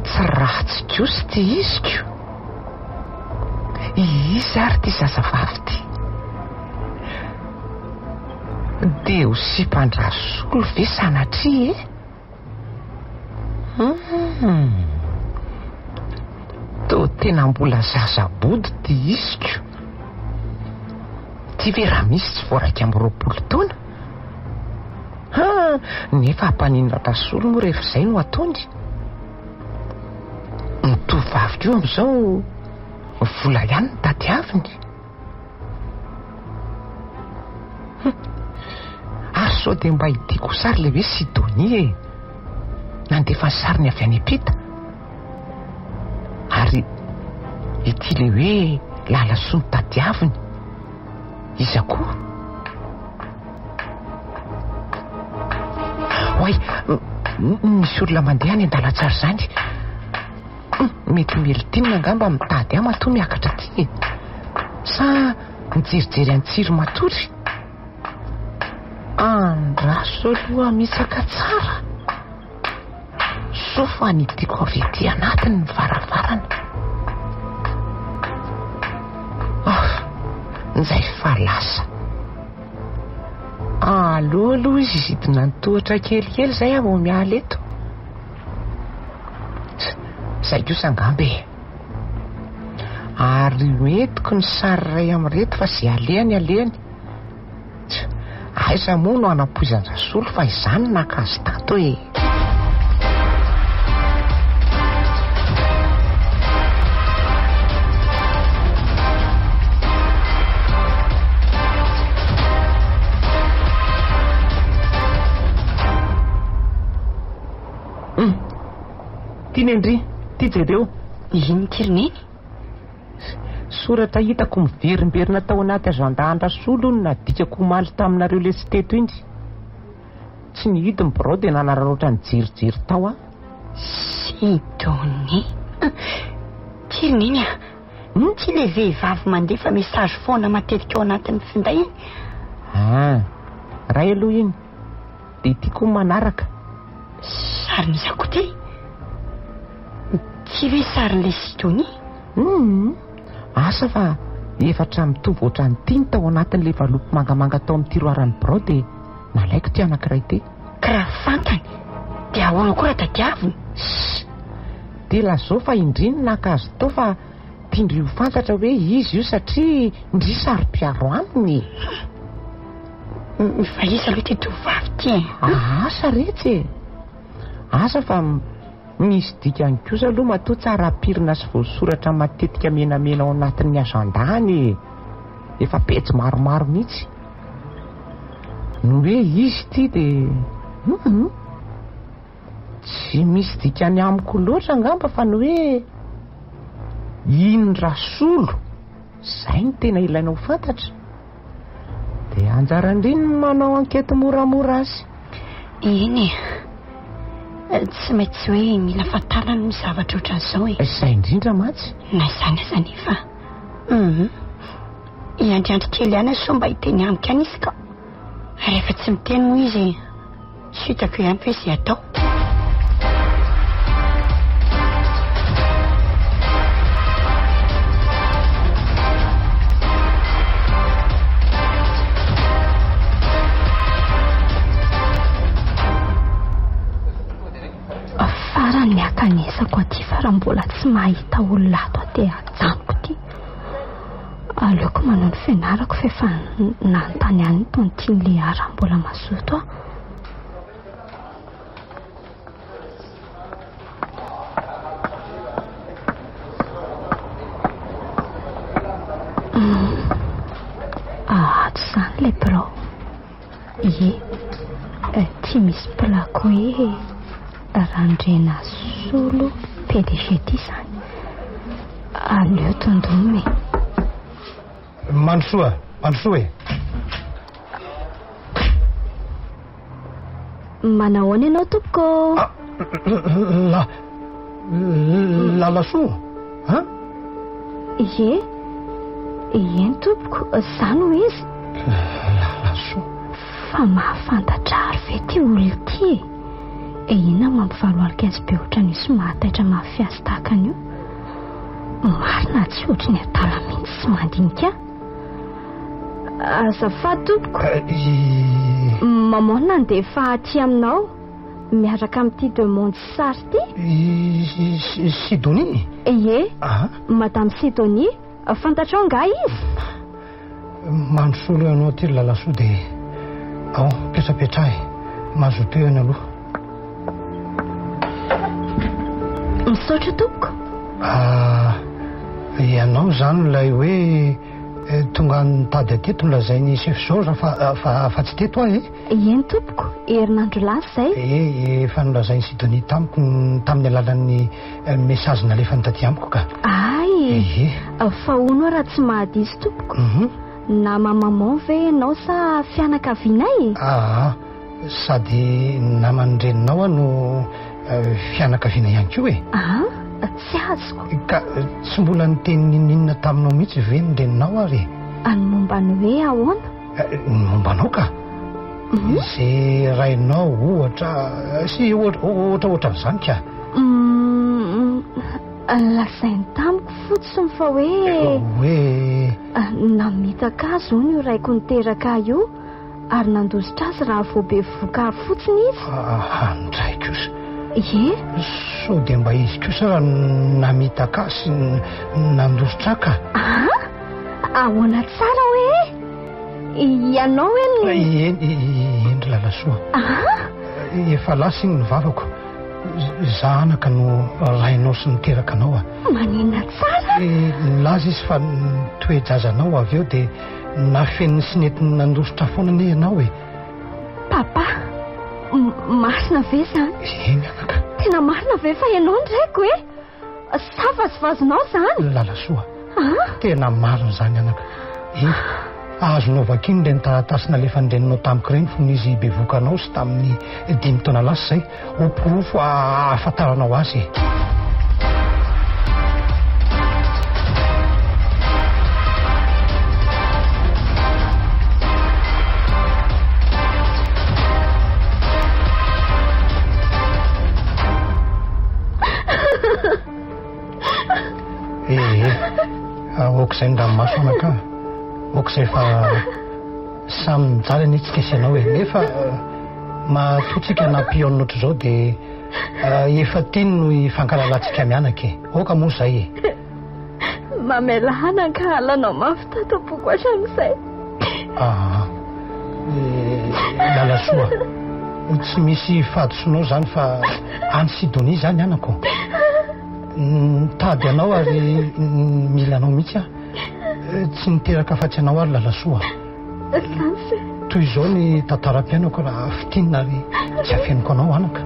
tsy ratsy kosa ty iziko izy ary ty zazavavy ty de ho simpandrasolo ve sanatria to tena mbola zazabody ty iziko ty ve raha misy tsy voaraika amin'ny 20 taona nefa hampanina rasolo moa rehefa izay no ataony nitovavy keo amin'izao vola ihany ny tadiaviny ary sao dia mba hidiko sary le hoe Sidonie nandefa ny sariny avy any Epita ary ity le hoe Lalasoa ny tadiaviny iza koa hoay misy olona mandeha any an-dalantsara zany mety melitinina angamba mitady matoa miakatra ty sa mijerijery antsiro matory andraso aloha misaka tsara so fa nitiako avy ety anatiny ny varavarana nizay fa lasa aloha izy zidina ny tohatra kelikely zay avo miala eto zay kosa angambe Ary metiko ny sary ray amin'reto fa zay alehany aiza moa no anapoizan-drasolo fa izany nakazy tato e. Tiany Andry, ty jereo. Iny tirineny? Soratra hitako miverimberina tao anaty azan-dahan-drasolo no nadikako omaly taminareo le tsy teto iny. Tsy nihity ny birao dia nanararoatra ny jerijery tao a. Sidony tirineny a? Tsy le vehivavy mandefa mesazy foana matetika ao anatin'ny finday iny? Ray aloha iny dia tiako manaraka. Sarin'izy akoty? Tsy ve sarin'le Sidony? Asa fa efatra mitovy ohatran'ny tiany tao anatin'le valopy mangamanga tao amin'ny tiroaran'ny birao dia nalaiko ty anankiray ty. Karaha fantany dia ahoana koa raha tadiaviny? Dia lazao fa indriny nakazo tao fa tindry ho fantatra hoe izy io satria ndry sary-piaro aminy. Fa izy aloha ty tovavy ty e? Asa retsy e. Asa fa misy dikany kosa aloha matoa tsara apirina sy voasoratra matetika menamena ao anatin'ny azan-dany. Efa pejy maromaro mihitsy. No hoe izy ty dia tsy misy dikany amiko loatra angamba fa no hoe iny Rasolo zay ny tena ilaina ho fantatra. Dia anjarandriny manao ankety moramora azy. Iny tsy maintsy hoe mila fantarana ny zavatra ohatran'izao e. Izay indrindra matsy. Na izany aza nefa iandriandry kely ihany so mba hiteny amiko ihany izy ka rehefa tsy miteny moa izy tsy hitako ihany hoe izay atao. Farany miakanesako aty fa raha mbola tsy mahita olona ato aty ajanoko ty. Aleoko manao ny fianarako fa efa nanontany ihany tony tian'le raha mbola mazoto ato izany le birao. Tsy misy plako hoe Randrena Solo PDG ty izany. Aleo tondome. Mandrosoa e. Manao any ianao tompoko? Lalasoa? Eny tompoko, izany ho izy. Lalasoa? Fa mahafantatra ary ve ty olona ty e? Ina mampivaroarika azy be ohatran'io mahataitra mafiasy tahakany io. Marina tsy ohatry ny atala mihitsy sy mandinika. Azafady tompoko. Mamonina ny dia efa aty aminao miaraka amin'ity demande sary ty. Sidonie? Madame Sidonie, fantatrao nga izy? Mandrosolo ianao ty Lalasoa dia ao petrapetrahy mazoto eo eny aloha. Misaotra tompoko. Ianao zany ilay hoe tonga nitady ateto nolazay ny chef Georges fa tsy teto ahy e? Eny tompoko, herinandro lasa zay. Efa nolazay ny Sidonie tamiko tamin'ny alalan'ny mesazy nalefa nitaty amiko ka. Fa hono raha tsy mahadiso tompoko. Na mamaman ve ianao sa fianakavinay? Sady naman-dreninao no fianakaviana ihany koa e. Tsy azoko. Ka tsy mbola niteny ninona taminao mihitsy ve ny reninao ary? Any mombany hoe ahoana? Mombanao ka? Izay rainao ohatra sy ohatraohatran'izany ka? Lasainy tamiko fotsiny fa hoe namitaka azy hono io raiko niteraka io ary nandositra azy raha vao be vokary fotsiny izy. Ndray kosa Ie? sao dia mba izy kosa raha namita ka sy nandositra ka. Ahoana tsara hoe ianao hoe endry lalasoa. Efa lasa iny ny vavako. Zahanaka no rainao sy niteraka anao. Manina tsara. Nilaza izy fa toejazanao avy eo dia nafeniny sy netiny nandositra foana ne ianao e. Papa, masina ve zany? Eny anaka. Tena marina ve fa ianao ndraiky hoe safa sy vazonao zany? Lalasoa. Tena marina zany anaka. Azonao vakiny ilay nitaratasy nalefa nindreninao tamiko ireny fony izy bevokanao sy tamin'ny 5 taona lasa izay oporofo ahafantaranao azy. Okizay ny ranomaso anaka. Okizay fa samy mijaly anitsika sy ianao e. Nefa matotsika nampion'ny ohatr' izao dia efa tiny no ifankalalatsika mianaka e. Oka moa izay e. Mamela anaka alanao mafy tatapoko hatramin'izay. Lalasoa, tsy misy fahadosonao zany fa any Sidonia zany anako. Tady anao ary milanao mihitsy tsy niteraka afa-tsy anao ary lalasoa. Toy izao ny tantaram-piainako raha fitinina ary tsy afeniko anao anaka.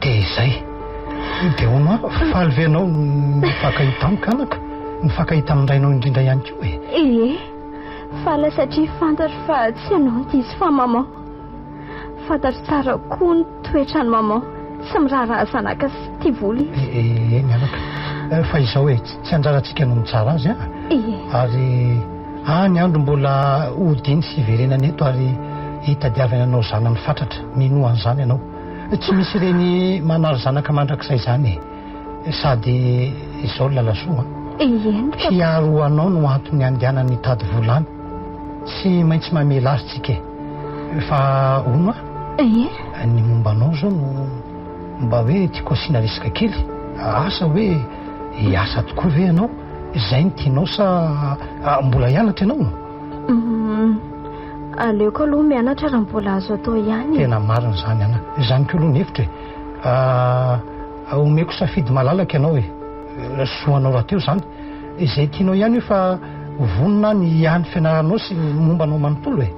Dia izay dia hono fahalevenao nifankahita amiko anaka. Nifankahita amin'ny rainao indrindra ihany koa e. Ie, fala satria fantatro fa tsy ianao no diso fa maman. Fantatro tsara koa ny toetrany maman. Tsy miraharaha zanaka sy tia vola izy. Eny anaka. Fa izao hoe tsy anjarantsika no mitsara azy a. Ie. Ary ny andro mbola hodiny sy iverenana eto ary hitadiavana anao zanany fatratra. Mino an'izany ianao. Tsy misy ireny manary zanaka mandrakizay zany e. Sady izao lalasoa. Hiaro anao no antony andehanany tady volany. Tsy maintsy mamela azy tsika e. Fa ono ny mombanao zao no mba hoe tiako asiana resaka kely. Asa hoe hiasa tokoa ve ianao? Izay no tianao sa mbola hianatra ianao? Aleoko aloha mianatra raha mbola azo atao ihany. Tena marina zany ana. Izany koa aloha ny hevitra e. Omeko safidy malalaka ianao e. Soanao raha teo zany. Izay tianao ihany fa vonona ny ihany fianaranao sy mombanao manontolo e.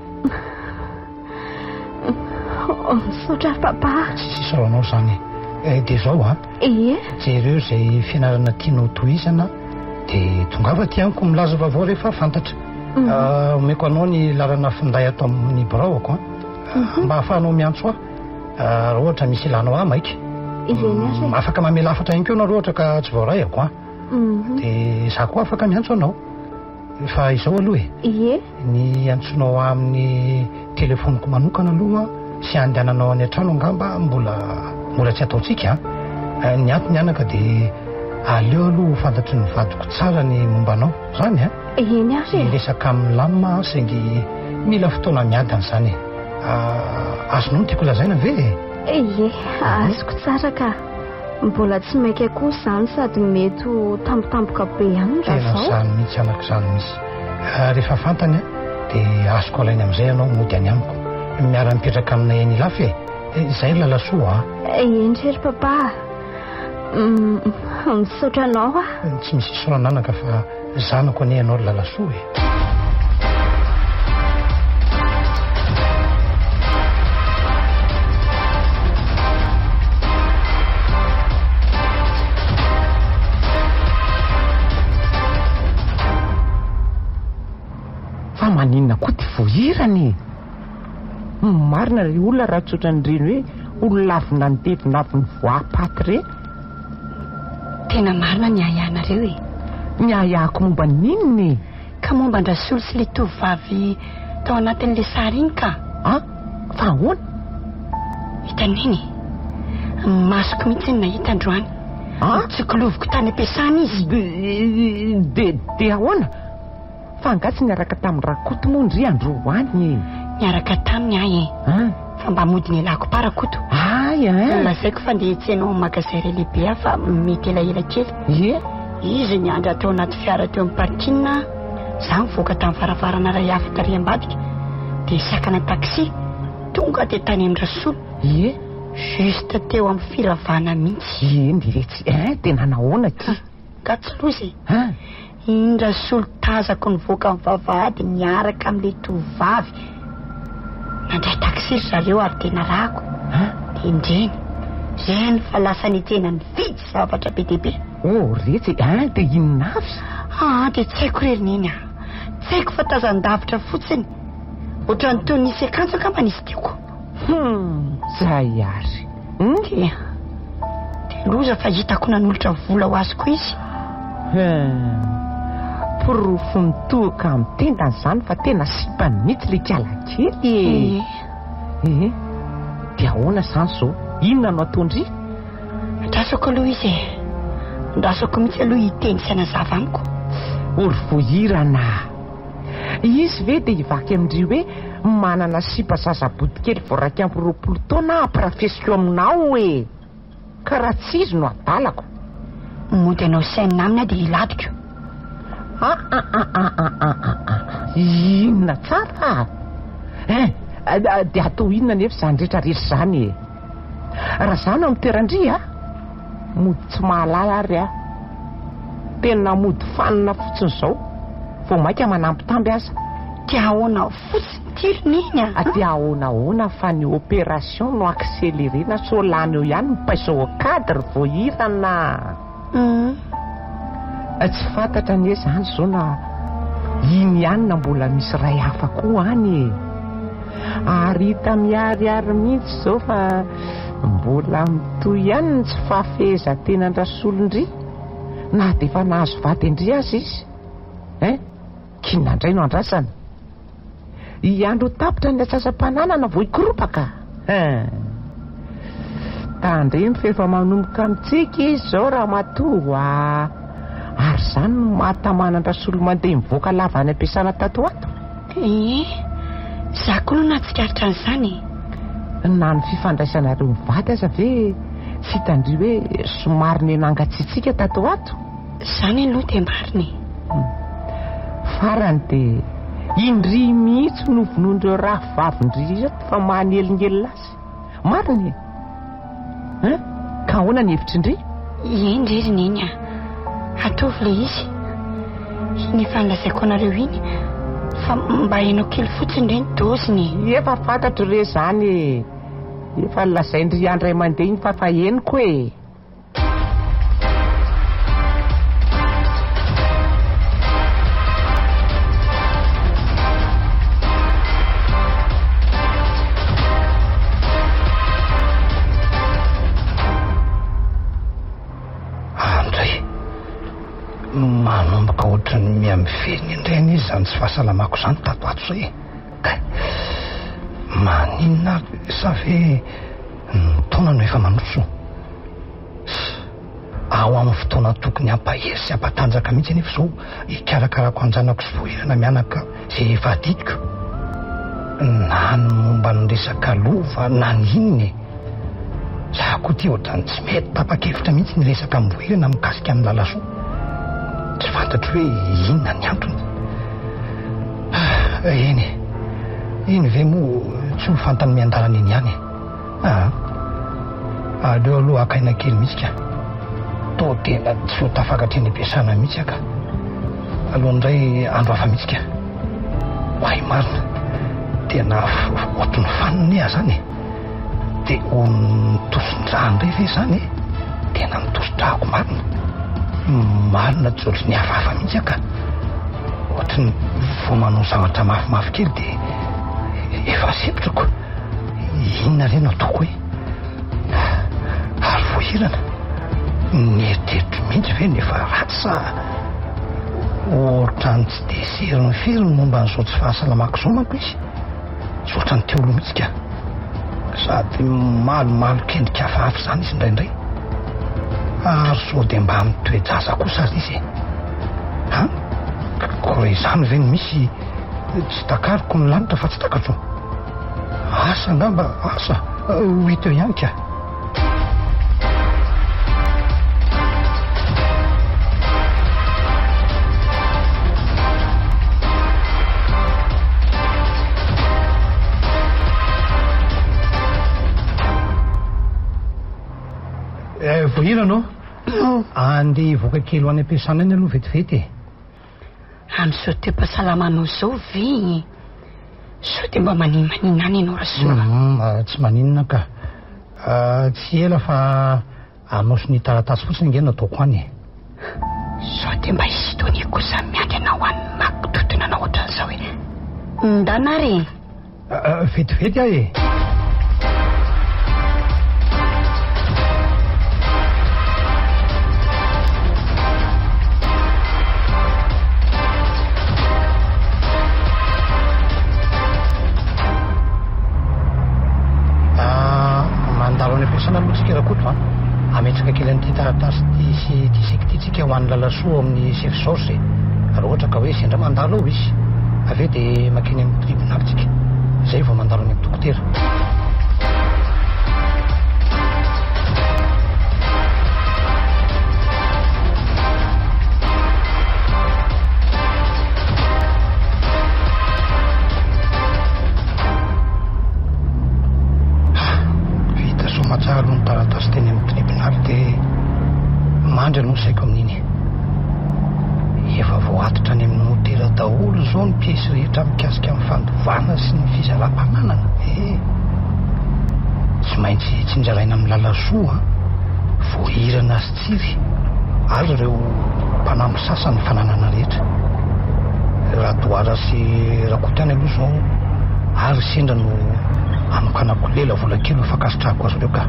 Misaotra papa. Tsy saoranao zany e. Dia zao Ie. Jereo izay fianarana tianao tohizana dia tonga afa ty amiko milaza vaovao rehefa fantatra. Omeko anao ny lalana finday atao amin'ny biraoko mba ahafahanao miantso raha ohatra misy ilanao maika. Afaka mamela hafatra ihany koa na raha ohatra ka tsy voarayako dia za koa afaka miantso anao. Fa izao aloha e. Ie. Ny antsonao amin'ny telefoniko manokana aloha sy andehananao any an-trano angamba mbola tsy ataontsika. Ny antony anaka dia aleo aloha fantatry ny vadiko tsara ny mombanao zany a. Eny ary resaka amin'ny lamina saingy mila fotoana miady an'izany e. Azonao no tiako lazaina ve? Ie, azoko tsara ka mbola tsy maika koa zany sady mety ho tampotampoka be ihany raha tena zany mihitsy anako zany misy. Rehefa fantany dia azoko alainy amin'izay ianao mody any amiko miara-mipetraka aminay eny ilafy e. Izay lalasoa endrery papa. Misaotra anao tsy misy sorananaka fa zanako ane ianao lalasoa e. Fa maninona koa ty vohirany. Marina ry olona raha tsotra nyreny hoe olona lavina nitevina avy ny voapaty re. Tena marina ny ahianareo e. Ny ahihako momba ninony? Ka momba ndrasolo sy le tovavy tao anatin'le sary iny ka. Fa ahoana? Hitaniny masoko mihitsy ny nahita androany. Tsikoloviko tany ampiasana izy. De ahoana fa angatsy niaraka tamin'ny rakoto moa ndry androany. Niaraka taminy ahy fa mba modiny elako parakoto. Lazaiko fa ndeha tsenao magasin iray lehibe fa mety elaela kely. Izy niandra teo anaty fiara teo amin'ny parking. Za mivoaka tamin'ny varavarana ray hafa tary ambadika dia sakana taxi tonga dia tany amin'ny Rasolo. Juste teo amin'ny firavana mihitsy. Ndiretsy tena nahoana ty ka tsy lozy. Iny Rasolo tazako nivoaka amin'ny vavahady niaraka amin'ilay tovovavy. Nandray taxi zareo ary tena rako dia indreny zany fa lasa nitena nividy zavatra be dia be. Retsy dia inona avy? Dia tsy haiko rery neny tsy haiko fa tazan-davitra fotsiny ohatran'ny toy nisy akanjo ka mba nisy tiako. Zay ary dia loza fa hitako nanolotra vola ho azoko izy. Porofo mitohaka amin'ny tendany izany fa tena sipany mihitsy le kialakely. Dia ahoana izany zao? Inona no ataondry? Ndrasako aloha izy ndrasako mihitsy aloha hiteny sy anazava amiko. Ory vohirana izy ve dia hivaky amindry hoe manana sipa zazabody kely voaraky amin'ny 20 taona aprafesiko aminao hoe ka raha tsy izy no adalako. Mody anao sainina aminy dia hiladiko. Inona tsara dia atao inona nefa izany rehetrarehetra izany. Raha izany amin'ny toerandry mody tsy mahalala ary tena mody fanina fotsiny izao vao maika manampy tamby aza. Dia ahoana fotsiny tirony iny dia ahoana fa ny opération no accélérena so lany eo ihany mipaizao au cadre vohirana. Tsy fantatra ny hoe izany zao na iny ihany na mbola misy ray hafa koa any ary hita miariary mihitsy zao fa mbola mitoy ihany tsy fafeza tena Rasolondry na dia efa nahazo vady indry azy izy. Kinona indray no andrasana iandro tapitra ny atsasam-pananana vao hikoropaka. Tandreny fa efa manomboka amintsika izy zao raha matoa ary izany no mahatamana Rasolo mandeha mivoaka lava any ampiasana tato ato. Za koa no nahatsikaritra an'izany. Na ny fifandraisanareo mivady aza ve tsy hitandry hoe somary nenangatsiatsika tato ato? Izany aloha dia mariny. Farany dia indry mihitsy novonondreo raha vavindry zato fa mahanelingelina azy. Mariny ka ahoana ny hevitry indry? Indrery neny ataovy ilay izy iny efa nilazaiko anareo iny fa mba hainao kely fotsiny ireny doziny. Efa fantatro re izany efa nilazaindry andray mandeha iny fa henoko e. Manomboka ohatrany miamifeny indreny izy zany tsy fahasalamako izany tato ato zay. Maninona sa ve taona no efa manotso ao amin'ny fotoana tokony hampahery sy hampatanjaka mihitsy nefa zao hikarakarako anjanako sy vohirana mianaka izay efa aditiko na ny momba ny resaka lova na ny inony. Za koa ty ohatrany tsy mety tapa-kevitra mihitsy ny resaka mivohirana mikasika amin'ny lalasoa. Tsy fantatro hoe inona ny antony. Iny ve moa tsy ho fantany miandalana iny ihany. Aleo aloha akaina kely mihitsy ka to tena tsy ho tafakatra eny ampiasana mihitsy aka alohandray andro hafa mihitsy ka. Hoay marina tena ohatrany faniny aho zany dia ho mitosondrahandray ve zany tena mitosondrahako marina tsy ohatry ny hafahafa mihitsy aka ohatrany vao manao zavatra mafimafy kely dia efa sepotrako inona re no ataoko hoe ary vohirana nieritreritro mihitsy ve nefa ratsy sa ohatrany tsy dia seriny firy ny momba n'izao tsy fahasalamako izao manko izy tsy ohatrany teo aloha mihitsy ka sady malomalo kendrika hafahafa zany izy indraindray ary sao dia mba mitoejaza kosa azy izy a koa izany ve ny misy tsy takariko ny lanitra fa tsy takatro asa ngamba asa hito ihany ka voahirana andeha voaka kely ho any am-piasana iny aloha vetivety amin'izao toem-pahasalamanao zao ve sao dia mba maninmanina any ianao rasoa tsy maninona ka tsy ela fa anoso ny taratasy fotsiny nge nataoko any sao dia mba isitony kosa miandry anao any makitotona anao ohatran'izao hoe ndanary vetivety ahy tsikerahkoto ametraka kely an'ity taratasy ty sikititsika ho an'ny lalasoa amin'ny chef George raha ohatra ka hoe sendra mandalo ao izy aveo dia makeny amin'ny tribunaltsika zay vao mandalo any amin'ny dokotera taratasy teny amin'ny tribunal dia mandry aloha saiko amin'iny efa voatitra any amin'ny motera daholo zao ny piesy rehetra mikasika amin'ny fandovana sy ny fizalam-pamanana tsy maintsy tsinjaraina amin'ny lalasoa voahirana azy tsiry ary ireo mpanamby sasany fananana rehetra radoara sy rakotany aloha zao ary sendra no anokanako lela vola kely fakasitrahako azy ireo ka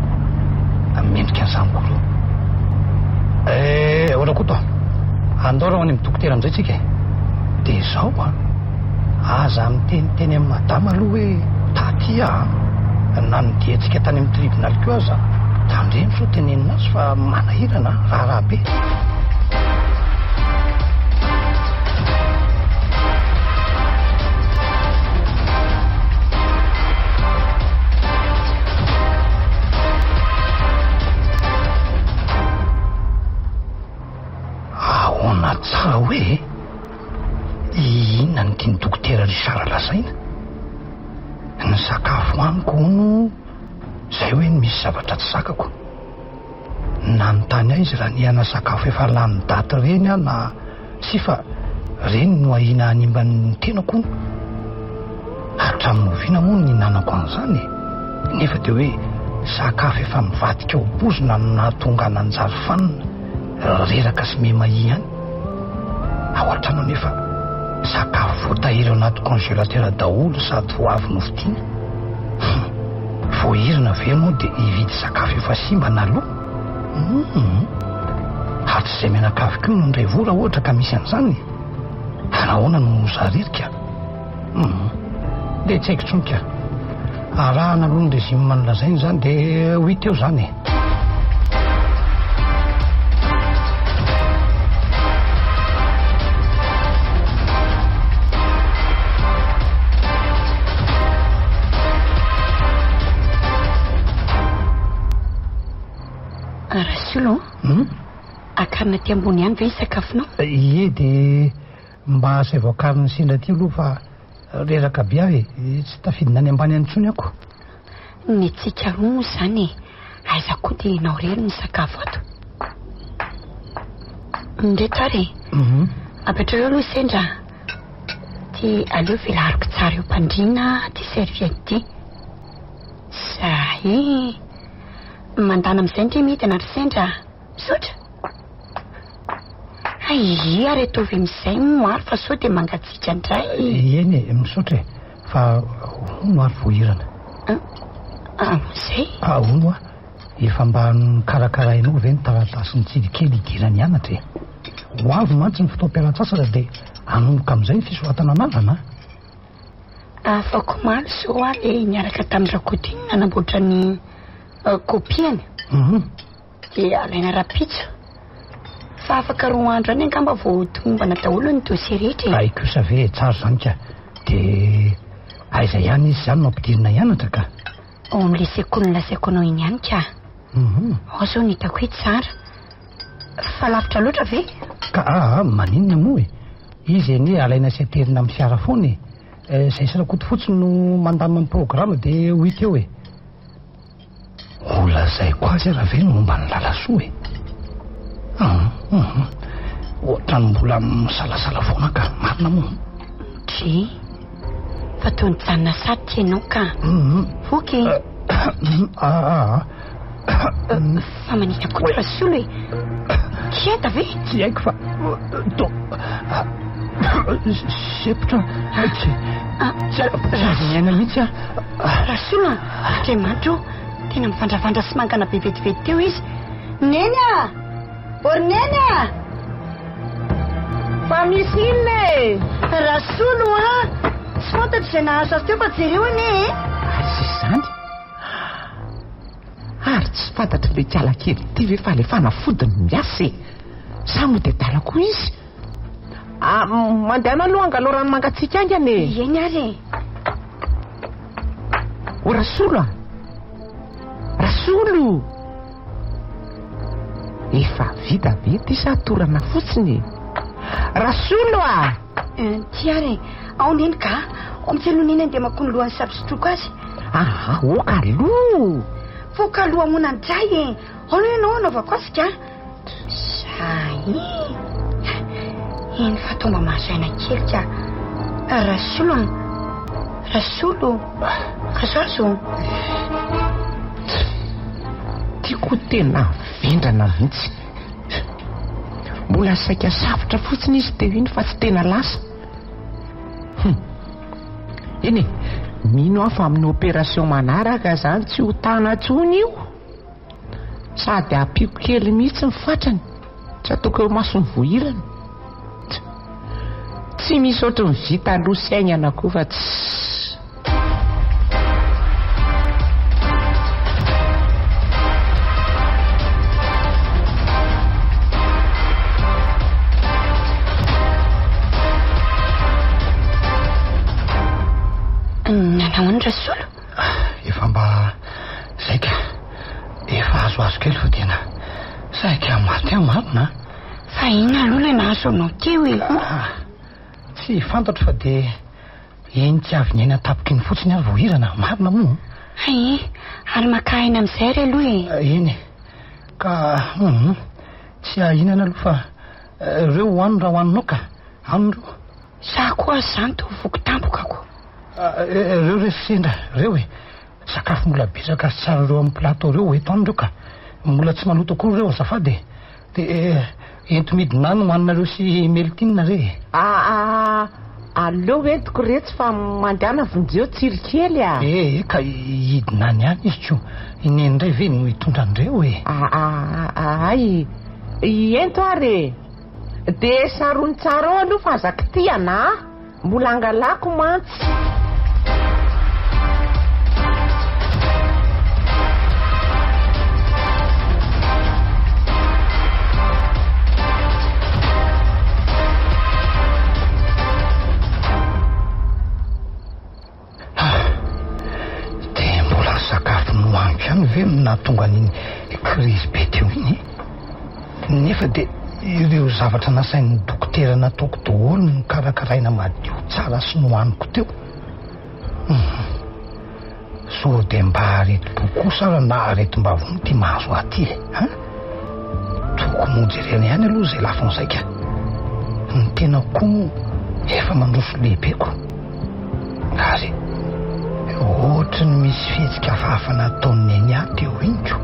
mendrika an'izany koa orakoto andao raha any amin'ny dokotera amin'izay tsika dia izao aza miteniteny amin'ny madama aloha hoe tatya na nidiantsika tany amin'ny tribunal keo aza tandreny sao tenenina azy fa manahirana raharaha be tsara hoe inona ny tiany dokotera Richard lazaina ny sakafo amiko no zay hoe misy zavatra tsy zakako na nytany ahy izy raha niana sakafo efa lany daty reny a na sy fa reny no ahina animban'ny tenako no hatramin'ny oviana moa ny nanako an'izany nefa dia hoe sakafo efa mivadika ao bozina no nahatonga nanjary fanina reraka sy memahi ihany ao an-trano nefa sakafo voatahiry ao anaty congélateur daholo sady voavy novidiana voahirina ve moa dia hividy sakafo efa simba na loha hatry izay menakavy keo no indray vora ohatra ka misy an'izany arahoana no zaririka dia tsy haiko tsonika arahana aloha ny régime nolazainy zany dia ho hita eo zany rasolo akarina ty ambony ihany ve isakafonao ie dia mba asay voakariny sendra ty aloha fa reraka be ahy tsy tafidina any ambany antsony ako ny tsika roa moa zany aiza koa dia naorery ny sakafo ato ndretary apetrareo aloha sendra ty aleo velariko tsara eo mpandrina ty serviette ty zahy mandana amin'izay ndre mity anary sendra misotra ai ary ataovy amin'izay moary fa sao dia mangatsika indray eny misotra fa ono ary voahirana zay ono a efa mba nikarakarainao ve ny taratasy ny tsilikely idirany ianatra ho avy mantsy ny fotoam-pialatsasatra dia anomboka amin'izay ny fisoratana anavana afako maro zao a le niaraka tamin'ny rakodiny nanamboatra ny kopiany de alaina rapitso fa afaka roa andro any angamba vao tombana daholo ny dosie rehetra ay kosa ve tsara zany ka de aiza ihany izy zany no ampidirina hianatra ka ao amin'le sekoly sekonao iny ihany ka ao zao nitako hoe tsara fa lavitra loatra ve ka maninona moa izy eny alaina sy aterina amin'ny fiara foana zay sarakoto fotsiny no mandamina ny programme de ho hita eo olazay koa azy raha ve no momba ny lalasoa ohatra ny mbola misalasala foana ka marina moa dry fa toy ny janona sady ianao ka voky fa manina kotra solo kiata ve tsy haiko fa sepotra zazinaina mihitsy rasolo ke matro tena mifandravandra sy mangana be vetivety teo izy neny orneny fa misy inona rasolo tsy fantatry izay nahasa azy teo fa jereo ane ary sy zany ary tsy fantatry le kiala kely ty ve fa le fanafodiny miasa sa mo de dalako izy mandehana aloha angalorany mangatsika angy ane eny ary o rasolo rasolo efa vita be ty sa torana fotsiny rasolo ty ary ao neny ka omitsyloniny de makony lohany sapisotroko azy okaloha fokaloha mona ndray ao no ianao anaovako azy ka zay eny fa tomba mahazaina kely ka rasolo kazazo tiako tena vendrana mihitsy mbola saika savotra fotsiny izy teo iny fa tsy tena lasa eny mino aho fa amin'ny opération manaraka zany tsy ho tanatsony io sady apiako kely mihitsy mifatrany tsy ataoko eo masony vohirana tsy misy ohatry ny vita aloha saignana koa fa tsy nanahony rasolo efa mba zay ka efa azoazo kely fa tena saika maty marina fa ina aloha le nahazo anao teo tsy fantatro fa de eny tsy avy ny aina tapoky ny fotsiny ary vohirana marina moa ary makaina amin'izay ry aloha eny ka tsy ahinana aloha fa reo hoano raha hoaninao ka anoro za koa zany to voko tampokako reo resendra reo sakafo mbola besaka sy tsara reo amin'ny plateau reo eto anyreo ka mbola tsy maloto akory reo azafady de entomidina no hoaninareo sy meltinina re aleo entiko retsy fa mandehana vonjeo tsirikely ka hidinany any izy ko inendray ve no hitondra an'ireo ay ento ary de sarony tsara ao aloha fa azaka ty ana mbola angalako mantsy any ve nahatonga an'iny crise be teo iny nefa de ireo zavatra nasain'ny dokotera nataoko daholo no karakaraina madio tsara sy nohaniko teo so de mba areti-po kosa raha na areti-mbavony ty mahazo aty tokony hojerena ihany aloha zay lafon'zaika ny tena koa efa mandroso lehibeko ary ohatra ny misy fihetsika hafahafa nataony eny aty eo inyko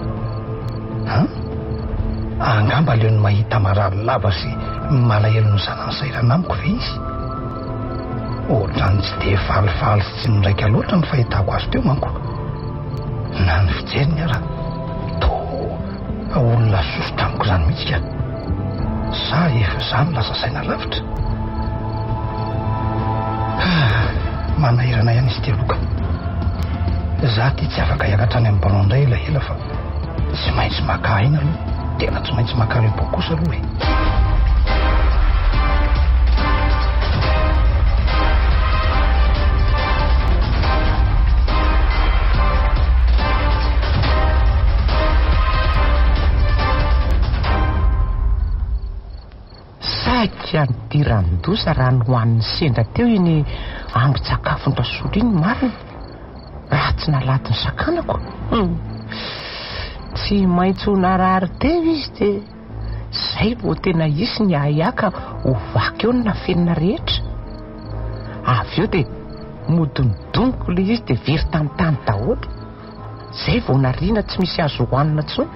angamba leo ny mahita marary lava sy malahelo ny zanansairana amiko ve izy ohatrany tsy de falifaly sy tsy niraika loatra ny fahitako azy teo manko na ny fijeriny ara to olona sosotra amiko zany mihitsy ka sa efa zany lasa saina lavitra manahirana ihany izy teloka. Za ty tsy afaka hiakatrany amin'ny baron indray elaela fa tsy maintsy maka iny aloha, tena tsy maintsy maka rebo kosa aloha e. Saika ny ranon-dosa raha nohoan'ny sendra teo iny ambon-tsakafon-drasolo iny marina. Raha tsy nalatin'ny sakanako. Tsy maintsy ho narary teo izy dia zay vao tena isy ny ahaka ho vaky eo ny nafenina rehetra. Avy eo dia modinidoniko le izy dia very tamin'ny tany daholo. Zay vao nariana tsy misy azo hohanina intsony.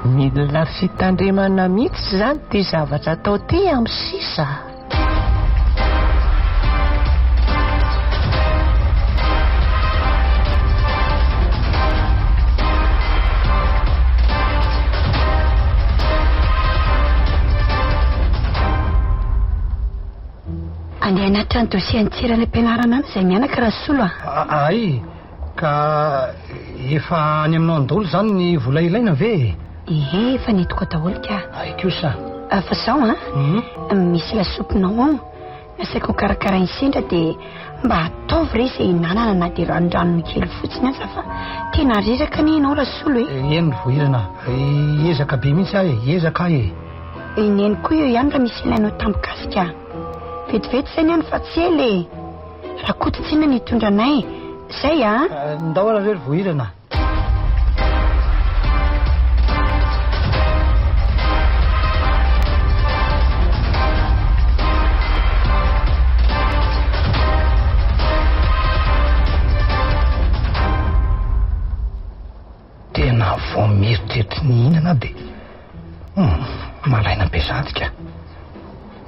Mila fitandremana mihitsy izany ty zavatra atao ty amin'ny sisa. Andeha anaty ny dosie nitsirany ampianarana any izay mianaka Rasolo a. Ay, ka efa any aminao daholo zany ny vola ilaina ve? Efa nitoko daholo ka. Ay kosa. Fa zao misy lasopinao ao. Nasaiko ho karakara ny sendra dia mba ataovy re izay hinanana na dia ranondranony kely fotsiny aza fa tena reraka ny ianao Rasolo e. Eny vohirana, ezaka be mihitsy ahy, ezaka ahy. Eny koa eo ihany raha misy ilainao tambokasika. Vetivety izay ihany fa tsy ela e. Raha kotitsiana nitondra anay. Zay ndao raha rery vohirana. Tena vao mieritreritra ny hinana dia malaina be zatika.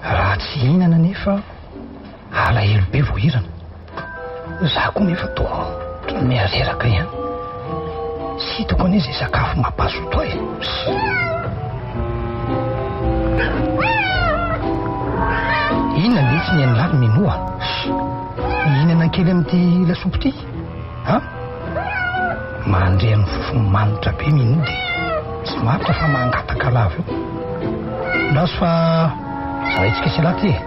Raha tsy hinana nefa alahelo be vohirana. Za koa nefa toa miareraka ihany. Sy hitako anie izay sakafo mampahazoto ahy. Inona le tsy ny anilary minoa? Hinana kely amin'ity lasopy ity? Mandre amin'ny fofony manitra be mino dia tsy maritra fa mangataka lava eo. Ndaso fa zavaitsika sy lahy ty e.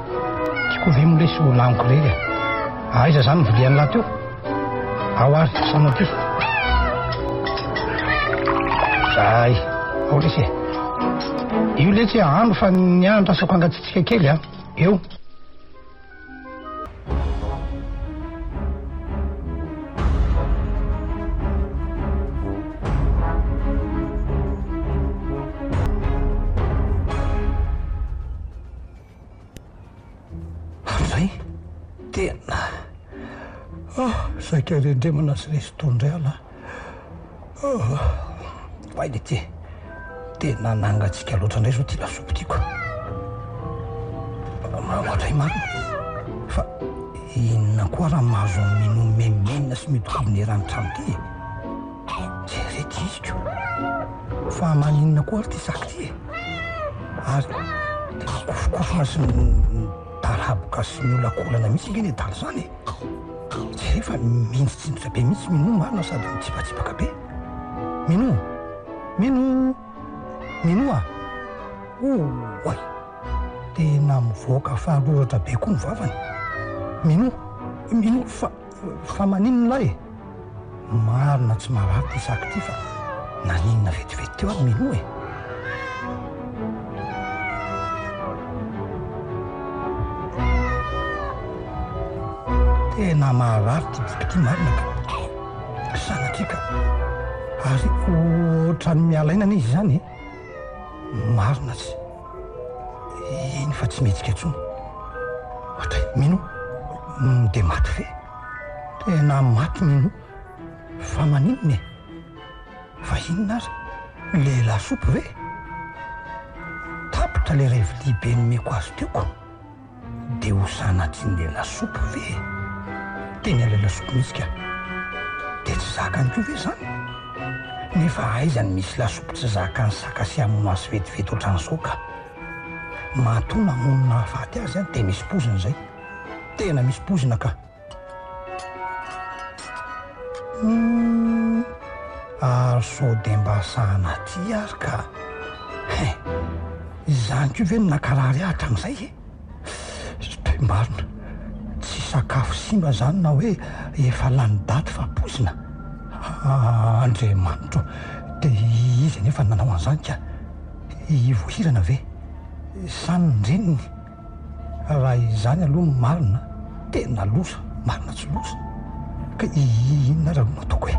Tiako ve molesy ho laniko rery a. Aiza zany vilian'ny lahy teo? Ao ary, sanao ty. Zay, ao lesy e. Io lesy andro fa niandrasako angatsitsika kely a. Eo. Saika rendremana sy resotondray ala. Vai le ty tena nangatsika loatra indray zao ty lasopy tiako. Mahatray marina fa inona koa raha mahazo mino memenina sy midokaviny ranotrano ty e. Jerety izy ko fa maninona koa ary ty saky ty e. Ary tena kofokofona sy taraboka sy miolakolana mihitsy nge ny dalo zany e. Rehefa mintsitsindrotra be mihitsy mino marina sady mitsipatsipaka be. Mino a. Oay, tena mivoaka faharoratra be koa ny vavany. Mino fa maninona lahy e. Marina tsy marary ty saky ty fa naninona vetivety teo ary mino e. Tena marary ty biby ty marina ka sanatria ka ary ohatrany mialainana izy zany e. Marina tsy iny fa tsy metsika intsony. Ohatra mino dia maty ve? Tena maty mino fa maninona e. Fa inona ary le lasopy ve? Tapitra le revili be nomeko azy teoko dia ho sanatriny le lasopy ve? Teny ale lasopy misy ka dia tsy zakany koa ve zany? Nefa aizany misy lasopy tsy zakany saka sy amono azy vetivety ohatran'izao ka matoa namonina hafaty azy dia misy poziny izay. tena misy pozina ka ary sao de mba sahana ty ary ka izany ko ve no nakarary ahatra amin'izay toe-marina tsy sakafo simba zany na hoe efa lany daty fa pozina Andriamanitra de izy nefa nanao an'izany ka ivohirana ve sany ndreniny raha izany aloha marina tena losa marina tsy losa ka inona raha no ataoko hoe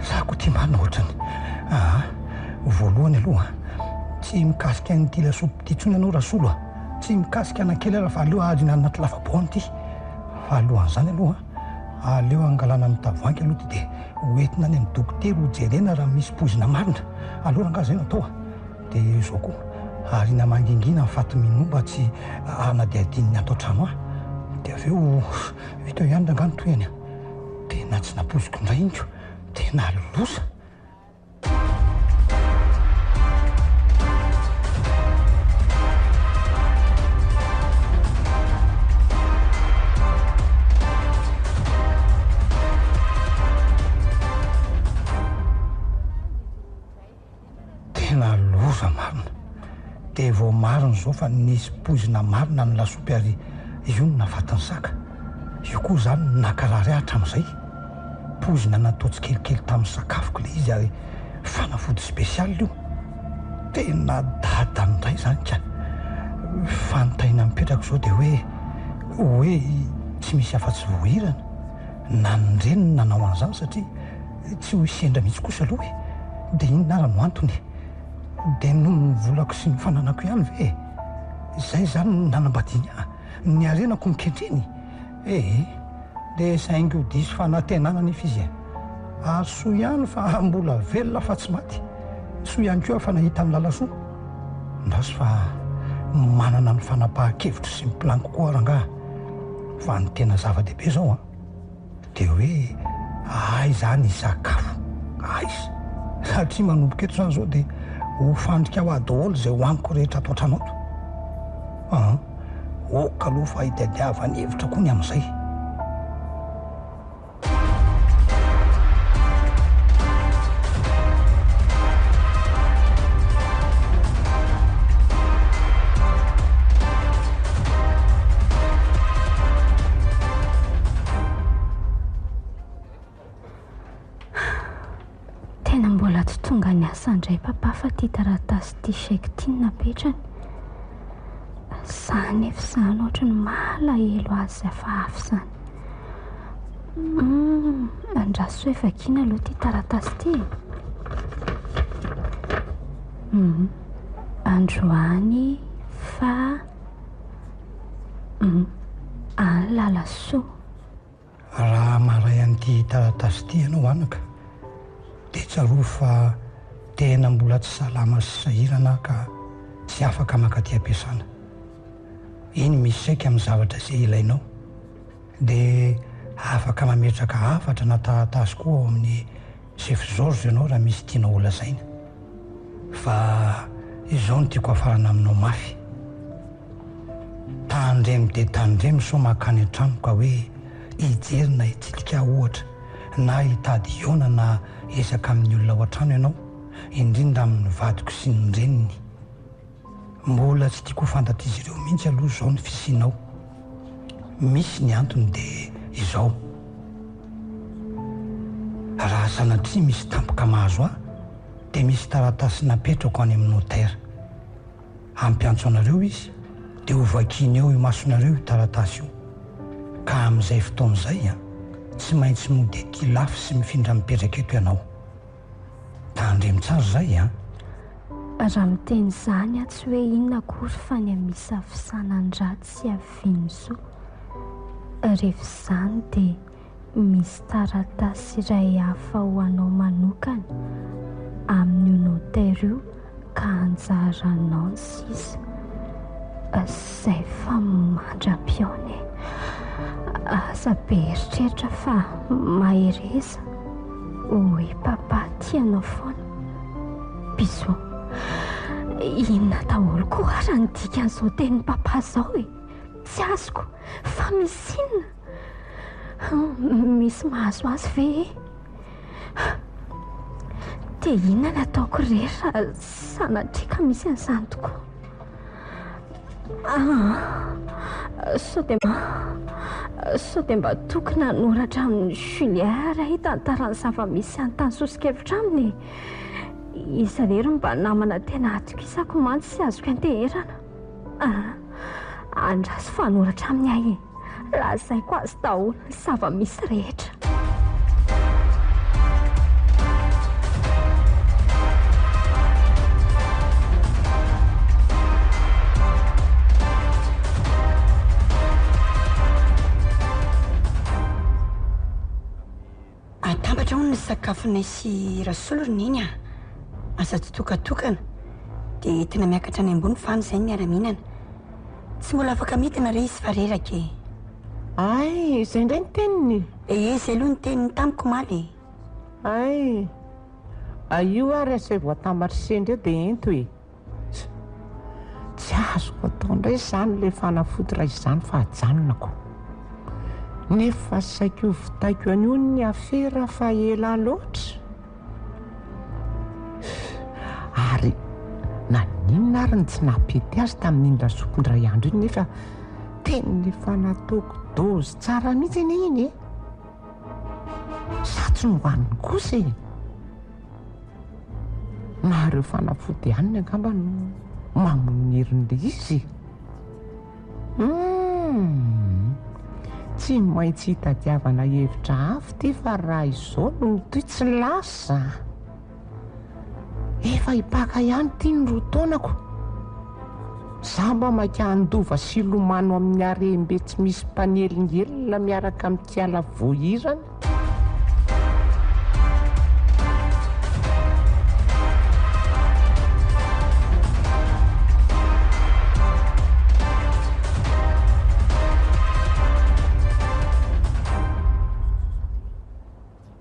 za ko tia marina ohatrany voalohany aloha tsy mikasika nyity lasopy ty tsony ianao rasolo tsy mikasika anakely raha fa aleo arina anaty lavaboany ty fa alohan'izany aloha aleo angalana amin'ny tavoangy aloha ty de hoentina any amin'ny dokotera ho jerena raha misy pozina marina aloha rangaha zay no atao de zao koa arina mangingina ny faty minomba tsy anadiadininy atao trano de aveo vita eo ihany rangano toy any de na tsy napoziko indray inko tena losa tena losa marina de vao marina zao fa nisy pozina marina ny lasopy ary io no nafatiny saka io koa zany nakarary ahatra amin'izay pozina nataotsy kelikely tamin'ny sakafoko le izy ary fanafody spesialy io tena dada ndray zany ka fanotaina mipetraka zao de hoe tsy misy afa-tsy vohirana na nyreny nanao an'izany satria tsy ho isendra mihitsy kosa aloha de inona ara no antony de no nyvolako sy ny fananako ihany ve zay zany nanambadiny ny arenako miketreny de saingy ho diso fanatenana nefa izy ary soa ihany fa mbola velona fa tsy maty soa ihany koa fa nahita amin'ny lalasoa ndasy fa manana ny fanapahan-kevitra sy miplaniko koa rangaha fa ny tena zava-dehibe zao de hoe ay zany sakafo aizy satria manomboka eto zany zao de ho fandrika ho adaolo zay hoaniko rehetra atao tranoto oka aloha fa hidadiavany hevitra koa ny amin'izay tena mbola tsy tonga ny asandray papa fa ty taratasy ty shaiky ty napetrany zany efa zany ohatra ny malahelo azy zay fa afy zany andraso efa kina aloha ty taratasy ty androany fa any lalasoa raha maray an'ity taratasy ty ianao anaka de tsaroa fa tena mbola tsy salama sy sahirana ka tsy afaka makaty ampiasana iny misy saika amin'ny zavatra zay ilainao de afaka mametraka afatra na taratasy koa ao amin'ny chef George ianao raha misy tianao olazaina fa izao no tiako afarana aminao mafy tandremy de tandremy so makany an-trano ka hoe hijerina hitsilika ohatra na hitady iona na esaka amin'ny olona ao an-trano ianao indrindra amin'ny vadiko sy ny reniny mbola tsy tiako fantatra izy ireo mihitsy aloha zao ny fisinao misy ny antony de izao raha sanatria misy tampoka mahazo de misy taratasy napetrako any amin'ny notera ampiantso anareo izy de ho vakiny eo imasonareo io taratasy io ka amin'izay fotoan'izay tsy maintsy mody ty lafy sy mifindra mipetraka eto ianao tandremy tsara zay raha miteny zany tsy hoe inona akory fa ny amisa fisanandraty sy avinyzo rehefa zany de misy taratasy iray hafa ho anao manokana amin'io notera io ka anjaranao ny sisa zay fa mandram-pione aza be eritreritra fa mahereza hoe papa tianao foana biso inona daholo koa raha ny dikan'izao tenin'ny papa zao tsy azoko fa misy inona misy mahazo azy ve dia inona ny ataoko rehetra sanatria ka misy an'izany tokoa sao dia mba tokony hanoratra amin'ny Julien ray tantarany zava-misy anytany sosikevitra aminy izy rery mba namana tena atokisako mantsy sy azoko anteherana andraso fanoratra amin'ny ahy lazaiko azy daholo ny zava-misy rehetra. atambatra ho ny sakafonay sy rasolona iny asa tsy tokatokana dia tena miakatra any ambony fany izay ny miara-mihinana tsy mbola afaka midina re izy fareraka ay izay indray ny teniny izay aloha ny teniny tamiko maly ay io ary asay voatambatra sendreo dia ento tsy azoko atao indray izany le fanafody raha izany fa hajanonako nefa saiko vitaiko an'io ny afera fa ela loatra ary na ninona ary ny tsy napety azy tamin'iny lasopondray andro iny nefa teny efa nataoko dozy tsara mihitsy iny satsy nohaniny kosa nareo fanafody haniny angamba no mamonerin'le izy tsy maintsy hitadiavana hevitra afy ty fa raha izao no toy tsy lasa efa hipaka ihany ty ny roa taonako za mba maika andova sy lomano amin'ny arembe tsy misy mpanelingelyna miaraka amin'ny tiala voahirana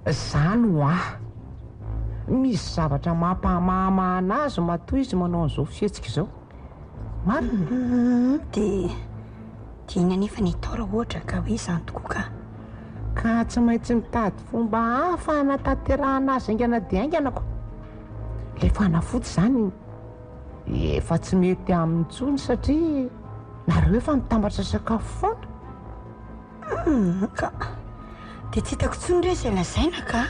zany ho misy zavatra mampahamahana azy matoa izy manao an'izao fihetsika izao marina dia ina nefa nitao raha ohatra ka hoe izany tokoa ka tsy maintsy mitady fomba hafa hanatanterahana azy aingana dia ainganako le fanafody izany efa tsy mety amin'ntsony satria nareo efa mitambatra sakafo foana ka dia tsy hitako tsony re izay lazaina ka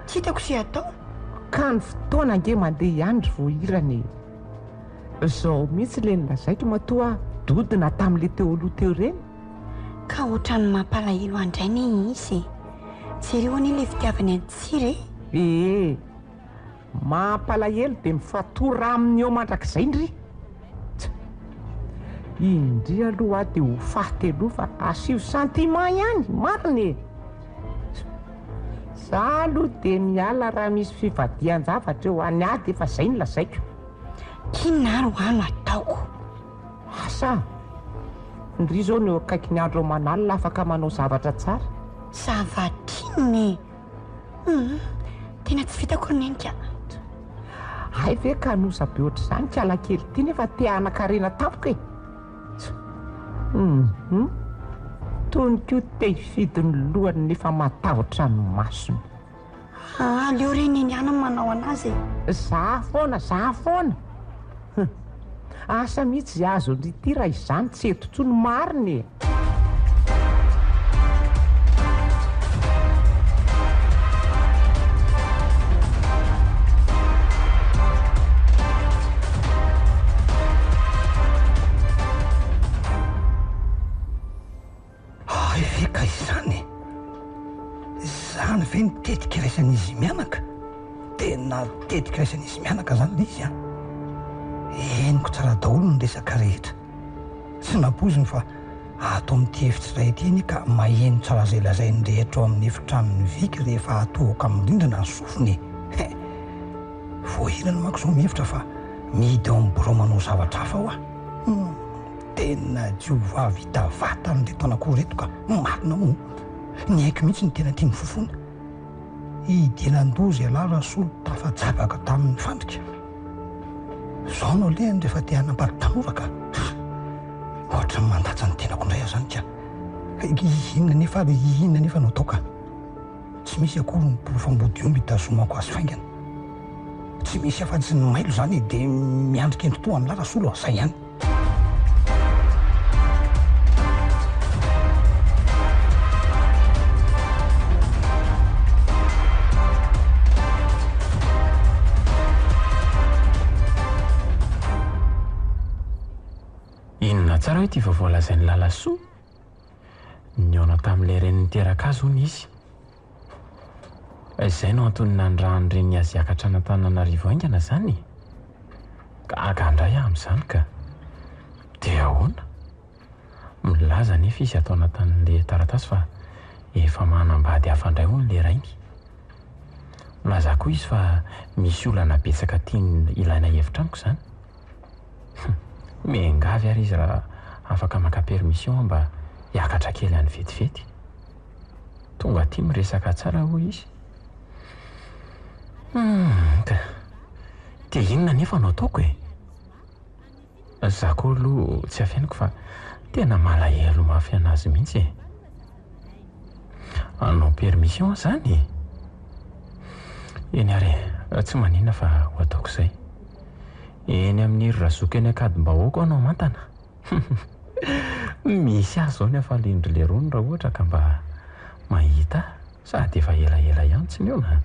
tsy hitako sy atao ka ny fotoana ange mandeha ihany ry voahirany izao mihitsy le nylazaiko matoa dodina tamin'le teoloha teo reny ka ohatrany mampalahelo andrainy izy jereo any ilay fitiavany antsiry mampalahelo dia mifatora aminy eo mandrakizay indry indri aloha dia ho fahteloha fa 10 centiments ihany mariny za aloha dia miala raha misy fivadian-javatra eo any ady efa izay ny lazaiko kinaro ano ataoko asa indry zao no akaiky ny andro manalina afaka manao zavatra tsara zavatriny tena tsy vitako nenika ay ve ka nosa be oatra izany kialakely ty nefa te hanakarena tampoka tonikio te hifidiny lohany nefa matavotra ny masony aleo reny iny any manao anazy za foana asa mihitsy zy azo nity raha izany tsy etotsony mariny veka izany ve nitetika iraisan'izy mianaka tena tetika iraisan'izy mianaka zany le izy eniko tsara daholo ny resaka rehetra tsy napoziny fa atao amin'ity hevitra ray ity ny ka maheno tsara zay lazay ny rehetra ao amin'ny efitranony viky rehefa atohaka amin'ny rindrina ny sofiny voahirana mako zao mihevitra fa mihidy ao amin'ny boro manao zavatra hafa ho tena jiova vita vata ny reto anakory reto ka marina mo ny haiko mihitsy ny tena tia ny fofona hidenan-dozy alara solo tafajabaka tamin'ny fandrika zao nao lehany rehefa te hanambary tanora ka ohatra ohatra ny mandatsa ny tenako indray aho zany ka inona nefa no ataoka tsy misy akory ny porofambody omby tazomako azy faingana tsy misy afa-tsy ny mailo zany dia miandrika entotoa ny larasolo zay ihany. Inona tsara hoe ity vaovao-lazain'ny lalasoa ny aona tamin'ilay reny niteraka azy hony izy. Izay no antony nandrany reny azy hiakatra an'Antananarivo aingana zany ka agandray amin'izany ka dia ahoana milaza nefa izy atao anatin'ilay taratasy fa efa manambady hafandray hono ilay rainy. Milaza koa izy fa misy olana betsaka tiany ilaina hevitra amiko zany. Mengavy ary izy raha afaka maka permission mba hiakatra kely any vetivety. Tonga aty miresaka tsara hoy izy. Dia inona nefa no ataoko e? Za koa aloha tsy afeniko fa tena malahelo mafy anazy mihitsy e. Anao permission zany? Eny ary tsy maninona fa ho ataoko izay. Eny amin'ny razoka eny Akadimbahoaka anao mantana. Misy azy zao nefa lindry lerony raha ohatra ka mba mahita sady efa elaela ihany tsy miona.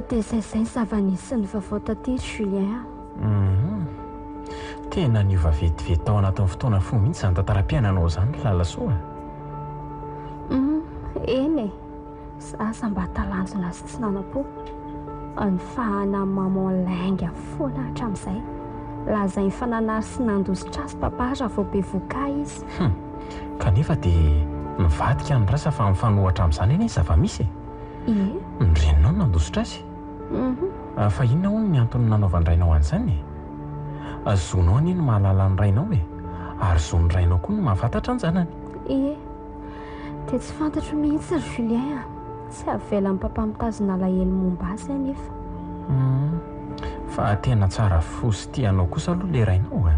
Dia zay zava-nisy ny vaovao taty Julien. Tena niova vetivety tao anatin'ny fotoana fo mihitsy izany tantaram-piainanao zany lalasoa. Eny e, za mba-talanjona sy tsy nanam-po ny fahana maman lainga foana hatramin'izay lazainy fananary sy nandositra azy papa raha vao be voka izy. Kanefa dia mivadika ny rasa fa mifanohatra amin'izany eny izy zava-misy e. Ie. Ny reninao no nandositra azy. Fa inona hono ny antony nanaovany rainao an'izany e? Zonao anie no mahalala ny rainao e, ary zon'ny rainao koa no mahafantatra ny zanany. Ie, dia tsy fantatro mihitsy ry Julien. Tsy avelan'ny papa mitazona alahelo momba azy anefa. Fa tena tsara fo sy tianao kosa aloha ilay rainao e.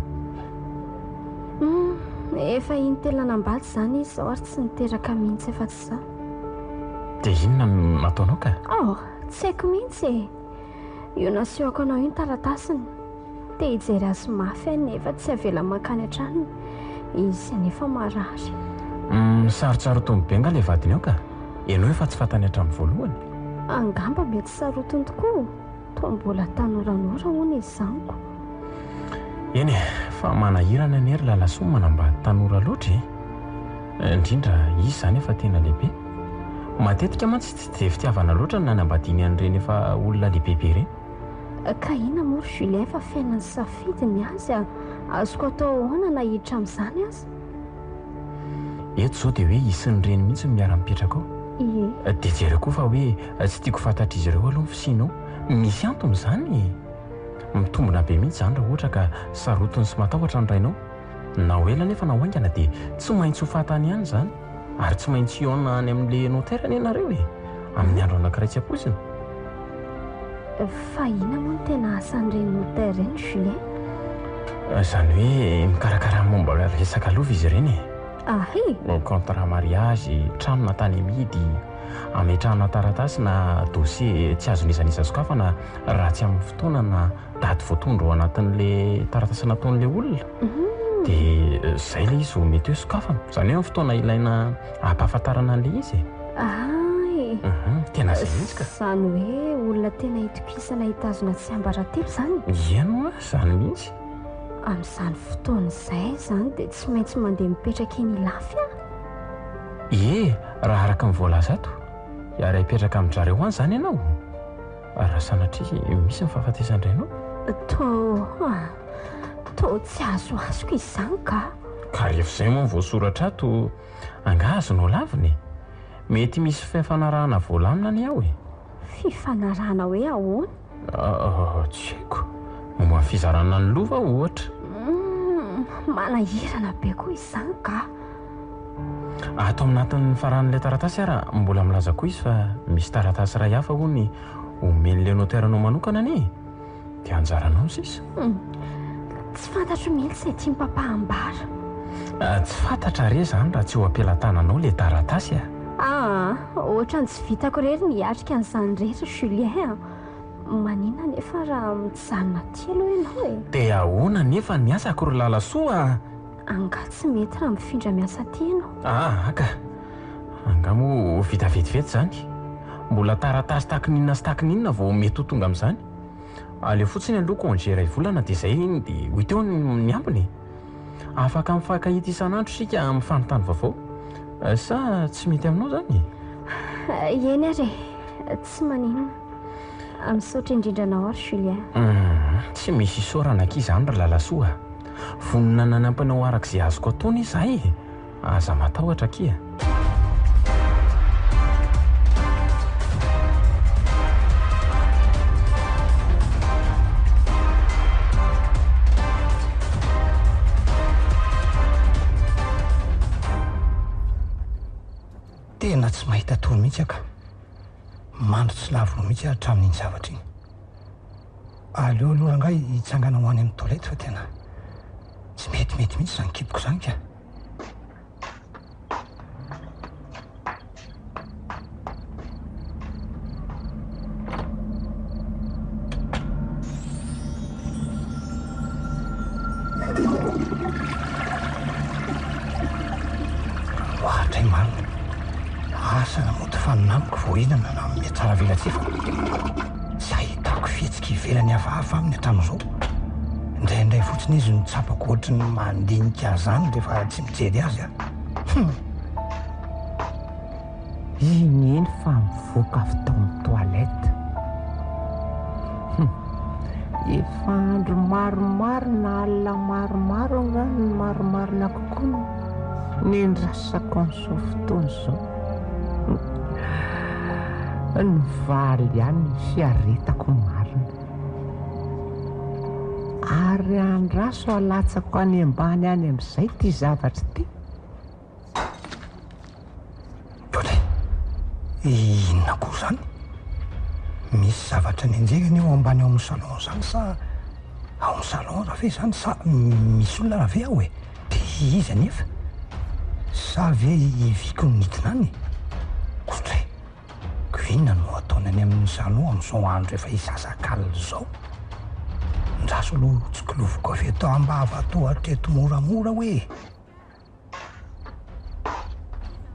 Efa iny tena nambady zany izy zao ary tsy niteraka mihitsy efa tsy za. Dia inona no nataonao ka? Tsy haiko mihitsy e. Io nasioko anao iny taratasiny. Dia hijery azy mafy nefa tsy avela makany an-tranony. Izy nefa marary. Sarotsaro tombobenga ilay vadiny ao ka? Ianao efa tsy fantany hatramin'ny voalohany. Angamba mety sarotiny tokoa. Toa mbola tanoranora hono izy zaniko. Eny e, fa manahirana anie ry lalasoa manambady tanora loatra e. Indrindra izy zany efa tena lehibe. Matetika mantsy tsy dia fitiavana loatra ny nanambadiany an'ireny efa olona lehibehibe ireny. Ka ina moa ry Julien fa fiainany safidiny azy azoko atao ahoana nahiditra amin'izany azy? Eto izao dia hoe isin'ny reny mihitsy no miara-mipetraka ao. Ie. Dia jery koa fa hoe tsy tiako fantatra izy ireo aloha ny fisianao. Misy antony izany. Mitombona be mihitsy izany raha ohatra ka sarotiny sy matahotra ny rainao. Na ho ela nefa na ho haingana dia tsy maintsy ho fantany ihany izany. Ary tsy maintsy hiaona any amin'ilay notaire ianareo e, amin'ny andro anankiray tsy ampoizina. Fa ina moa no tena asan'ireny notaire ireny Julien? Izany hoe mikarakara momba resaka lova izy ireny e. Contrat mariage, trano na tany amidy, ametrahana taratasy na dossier tsy azon'izaniza sokafa na ratsy amin'ny fotoana na daty voatondro ao anatin'ilay taratasy nataon'ilay olona. Dia izay ilay izy ho mety hoe sokafana. Izany hoe fotoana ilaina ampahafantarana an'ilay izy e. Tena izay mihitsy ka. Izany hoe olona tena hitokisana hitazona tsy ambaratelo izany. Iano izany mihitsy. Amin'izany fotoana izay zany dia tsy maintsy mandeha mipetraka eny ilafy aho. Ie, raha araka ny voalaza ato ary hipetraka amin'izareo any izany ianao. Raha sanatria misy ny fahafatesandray ianao. Toa tsy azoazoko izany ka. Ka rehefa izay moa voasoratra ato angazonao laviny. Mety misy fifanarahana voalamina ny ao e. Fifanarahana hoe ahoana? Tsy haiko. Momba ny fizarana ny lova ohatra. manahirana be koa izany ka. Ato aminatin'ny faran'ilay taratasy ara mbola milaza koa izy fa misy taratasy ray hafa hoy ny omen'ilay noteranao manokana anie dia anjaranao sisa. Tsy fantatro mihitsy izay tia mpampahambara. Tsy fantatra re zany raha tsy ho ampelantananao ilay taratasy ohatra ny tsy vitako rery ny atrika an'izany rehetra Julien. Maninona nefa raha mijanona ty aloha ianao e? Dia ahoana nefa ny asako ry lalasoa? Anga tsy mety raha mifindra miasa ty ianao. Aka anga moa vita vetivety zany. Mbola taratasy takininona sy takininona vao mety ho tonga amin'izany. Aleo fotsiny aloha congé iray volana dia izay iny dia ho teo ny ambiny. Afaka mifankahita isan'andro sika mifanontany vaovao. Sa tsy mety aminao zany? Eny ary tsy maninona. Misaotra indrindra anao ary Julien. Tsy misy isaorana aky izany ry lalasoa. Vonona nanampanao arak'izay azoko ataony izahay. Aza matahotra aky. Tena tsy mahita tory mihitsy aka. Mandro tsy lavino mihitsy hatramin'iny zavatra iny. Aleo aloha angay hitsangana ho any amin'ny toilette fa tena tsy mety mihitsy izany kiboko izany ka. Ohatra i marina. Asa namoty fanonamiko voahinana na amin'ny tsara velatsifa. Tsy ahitako fihetsika ivelany hafahafa amin'ny hatrano izao. Indraindray fotsiny izy nitsapako ohatry ny mandinika zany rehefa tsy mijery azy Iny eny fa mivoaka avy tao amin'ny toalette. Efa andro maromaro na alina maromaro angano ny maromarona kokoa ny ndrasako an'izao fotoana izao. Ny valy ihany ny fiaretako marina. Ary andraso alatsako any ambany any amin'izay ty zavatra ty. Dodray, inona koa zany? Misy zavatra nenjegany eo ambany ao amin'ny salon zany sa ao amin'ny salon raha ve zany sa misy olona raha ve ao e? Dia izy anefa? Sa ve iviko ny nidina any? Kodray, inona no ataony any amin'ny salon amin'izao andro efa isasak'alina izao? Ndraso aloha tsikilovoko avy atao ambava tohatra eto moramora hoe.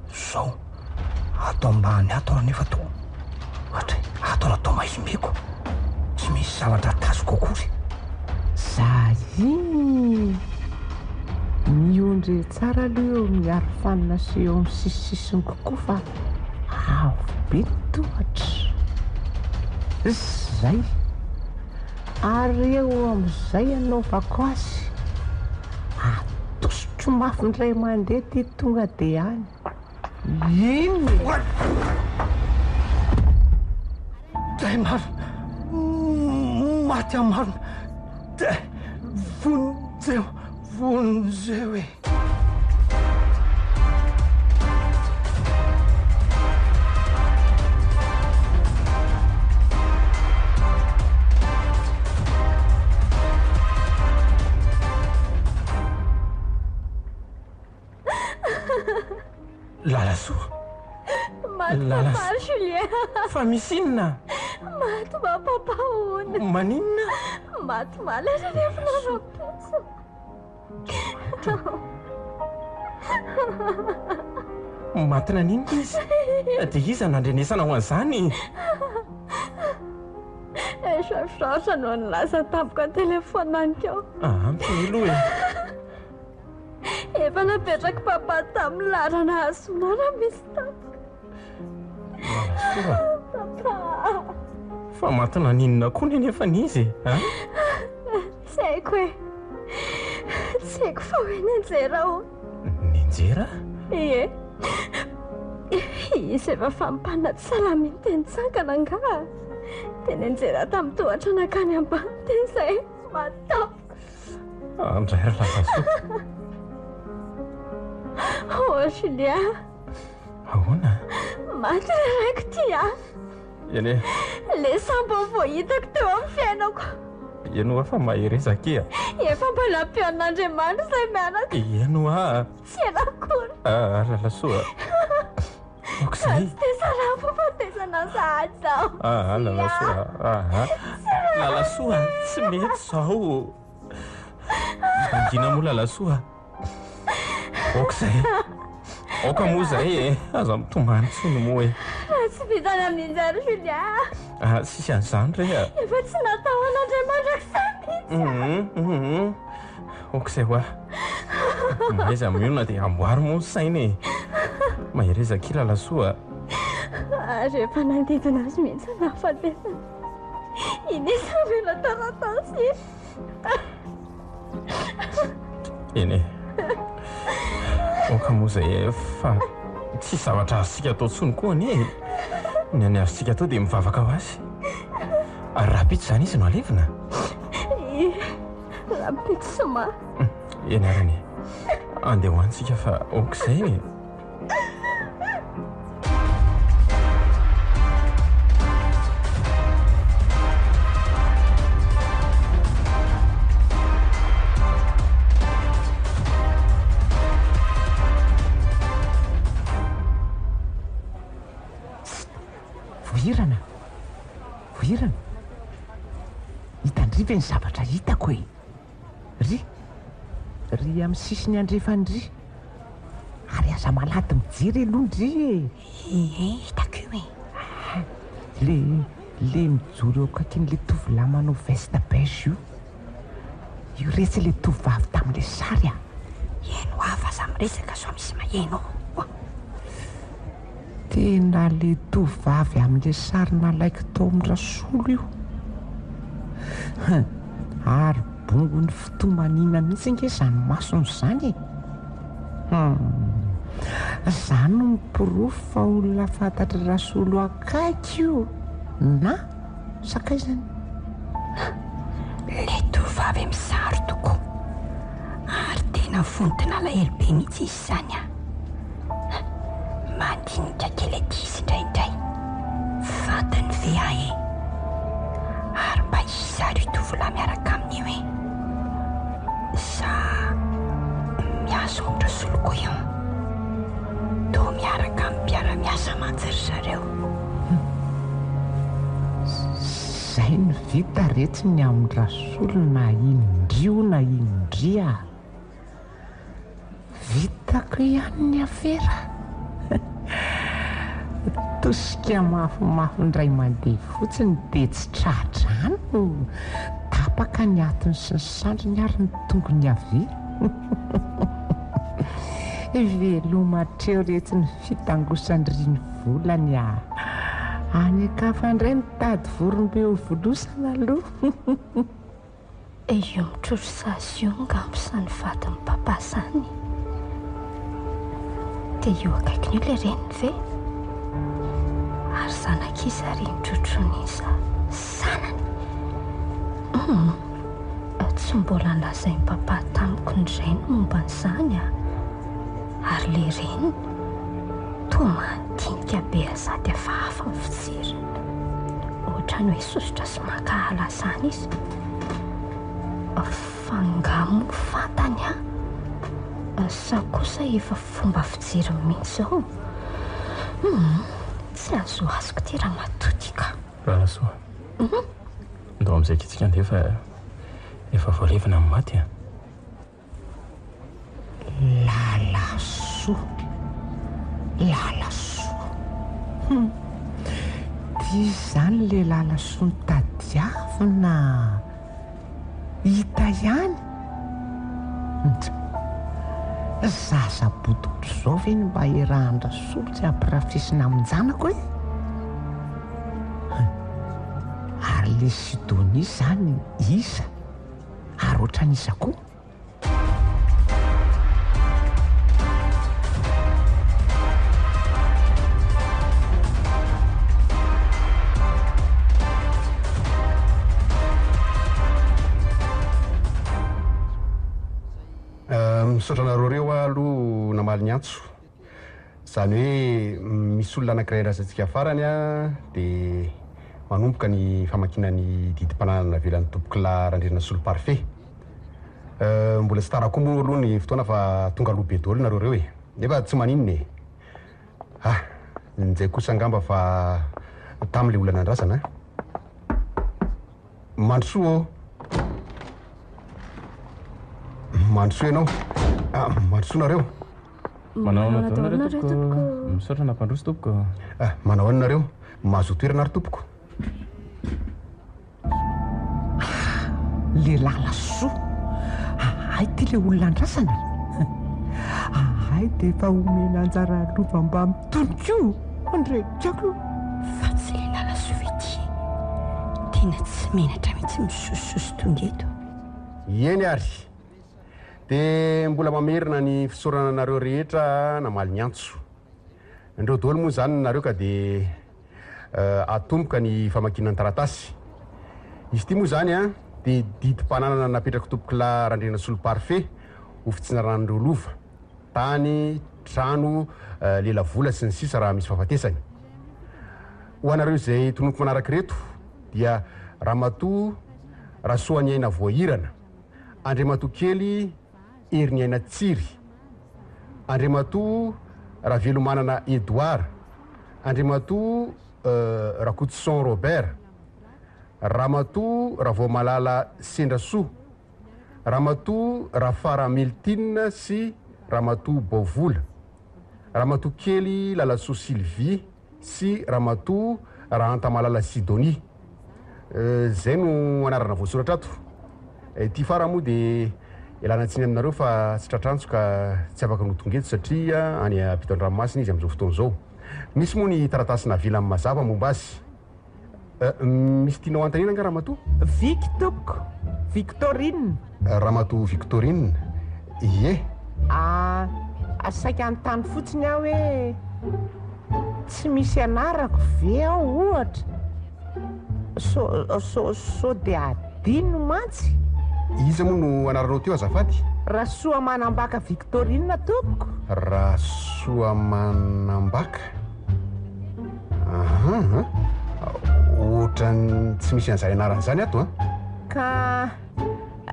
Zao atao ambany ato nefa to. Ohatra atao natao maizimbeko. Tsy misy zavatra tazoko akory. Iny miondre tsara aloha eo miaro fanina sy eo amin'ny sisisisiny kokoa fa avo be tohatra. Zay. Ary eo amin'izay anaovako azy. Atosotro mafy ndray mandeha ty tonga dia any. Iny Day marina. Maty amarina. Day vonjeo e. Lalasoa. Maty papa Julien. Fa misy inona? Maty ma papa hono. Maninona? Maty malera rehefa naraposo. Maty naninona izy? Dia iza nandrenesana ho an'izany? Sarosarotra no nilaza tampoka telefonaniko ao. Ampy aloha Efa napetraka papa tamin'ny lalana Hasonara misy tampoka. Papa. Fa maty naninona koa nefa n'izy? Tsy haiko e. Tsy haiko fa hoe nenjera ho. Nenjera? Ie. Izy efa fampanina tsy salaminy teny tsangana nga. Dia nenjera tamin'ny tohatra nakany ambany teny izay maty tampoka. andray ry lavasoa. Julia, ahoana maty raraiko ty eny e? le sambo voahitako teo amin'ny fiainako. Eno a fa mahery ezake a? Efa mbola mpeon'Andriamanitra izay mianaka. Eno a? Tsy anakory. Lalasoa. Okizay. Tsy tesa raha fafatesana sahady zao. Lalasoa. Lalasoa, tsy mety zao. Mangina moa Lalasoa. Okizay. Oka moa zay aza mitomany tsony moa e. Raha tsy vitany amin'injary Julia. Sisy an'izany re a. Efa tsy natao an'Andriamanitra kisay mihitsy. Okizay hoa. Mahaiza mionona dia amboary moa ny saina e. Mahery ezaka Lalasoa. Rehefa nandidina azy mihitsy nahafatesana. Inisa vela taratasy. Eny e. Oka moa zay fa tsy zavatra azontsika atao tsony koa ni e. Ny any azontsika atao dia mivavaka ho azy. Ary rapitsy izany izy no alevina. Rapitsy soma. Eny arany. Andeha ho antsika fa okizay e. Vohirana hitandriva ny zavatra hitako e. Ry amin'ny sisiny andrefandry ary aza malady mijery alondry hitako io e. Le mijoro eo akakin'le tovolahy manao veste beige io resy le tovavy tamin'le sary a. Eno afa za miresaka so misy maheno. Tena le tovavy amin'le sary nalaiko tao amin'ny rasolo io. Ary bongony fitomanina mihitsy nge izany masony izany e. Izany no mipirofo fa olona fantatry rasolo akaiky io na sakaizany. Le tovavy misaro tokoa ary tena vontina lahelo be mihitsy izy izany a. Mandinika kely aty izy indraindray fantany ve ahy e. Ary mba izary tovolahy miaraka amin'io e. Sa miasa ohatra soloko io to miaraka amin'ny mpiara-miasa mantsy ry zareo. Zay ny vita retsiny amin'ny rasolo na indrio na indria. Vitako ihany ny afera. Tosika mafimafy ndray mandeha fotsiny dia tsy tradrano tapaka ny atony sy ny sandriny ary ny tongony avy. Velomatreo retsy ny fitangosandriny volany a. Any akafa indray mitady vorombe ho volosana aloha. Io mitrotro sasy io ngambo sany vadiny papa zany. Dia io akaikiny io le reniny ve? Ary zanak'izy ary mitrotroniza zanany. Tsy mbola nolazainy papa tamiko ny reny momba n'izany a. Ary le reniny toa mandinika be azady hafahafa ny fijery. Ohatrany hoe sosotra sy makahala zany izy. Fangamo fantany a. Sa kosa efa fomba fijery mihitsy zao. Tsy azo azoko ty raha matotika. Lalasoa. Ndao amin'izay kitsika andefa efa voalevina amin'ny maty a. Lalasoa. Dia izany le Lalasoa nitadiavina hita ihany. Zaza botoboto zao ve ny mba herahan-drasolo tsy ampirafesina amin-janako e. Ary le Sidonia zany iza ary ohatran'iza koa. misaotra nareo reo aloha namaly ny antso zany hoe misy olona anankiray razantsika farany dia manomboka ny famakinany didimpananana velan'ny tompokila randrena solo parfait mbola tsy tara koa moa aloha ny fotoana fa tonga aloha be daholo nareo reo nefa tsy maninona nizay kosa angamba fa tamin'le olana andrasana mandrosoa mandrosoa ianao mandrosoa nareo manao anareo tompoko misaotra nampandroso tompoko manao any nareo mahazo toerana ary tompoko lehilahy lasoa ay ty le olona andrasana ay dia efa omena anjara lova mba mitonoko andraikako fa tsy lehilahy lasoa vety tena tsy menatra mihitsy misososo tonga eto eny ary dia mbola mamerina ny fisaorana nareo rehetra namaly ny antso indreo daholo moa zany nareo ka dia atomboka ny famakinany taratasy izy ty moa zany dia didimpananana napetraka tompokila randrena solo parfait ho fitsinarandreo lova tany trano lelavola sy ny sisa raha misy fahafatesany ho anareo izay tonoiko manaraka reto dia ramatoa rasoany aina voahirana andriamatoa kely heriny aina tsiry andriamatoa ravelomanana Edouard andriamatoa Rakotson Robert ramatoa Ravoamalala Sendrasoa ramatoa Rafara Meltine sy ramatoa Baovola ramatoa kely Lalasoa Sylvie sy ramatoa Rahantamalala Sidonie zay no anarana voasoratra ato ty fara moa dia ilana tsiny aminareo fa tsy tratranjo ka tsy afaka notongeto satria any ampitan-dranomasina izy amin'izao fotoana izao misy moa ny taratasina vila amin'ny mazava momba azy misy tianao antanina nga ramatoa Victoko Victorine ramatoa Victorine ie asaika anytany fotsiny aho hoe tsy misy anarako ve aho ohatra so dia adino mantsy iza moa no anaranao teo azafady Rasoa Manambaka Victorine tompoko Rasoa Manambaka ohatrany tsy misy an'izay anarana izany ato ka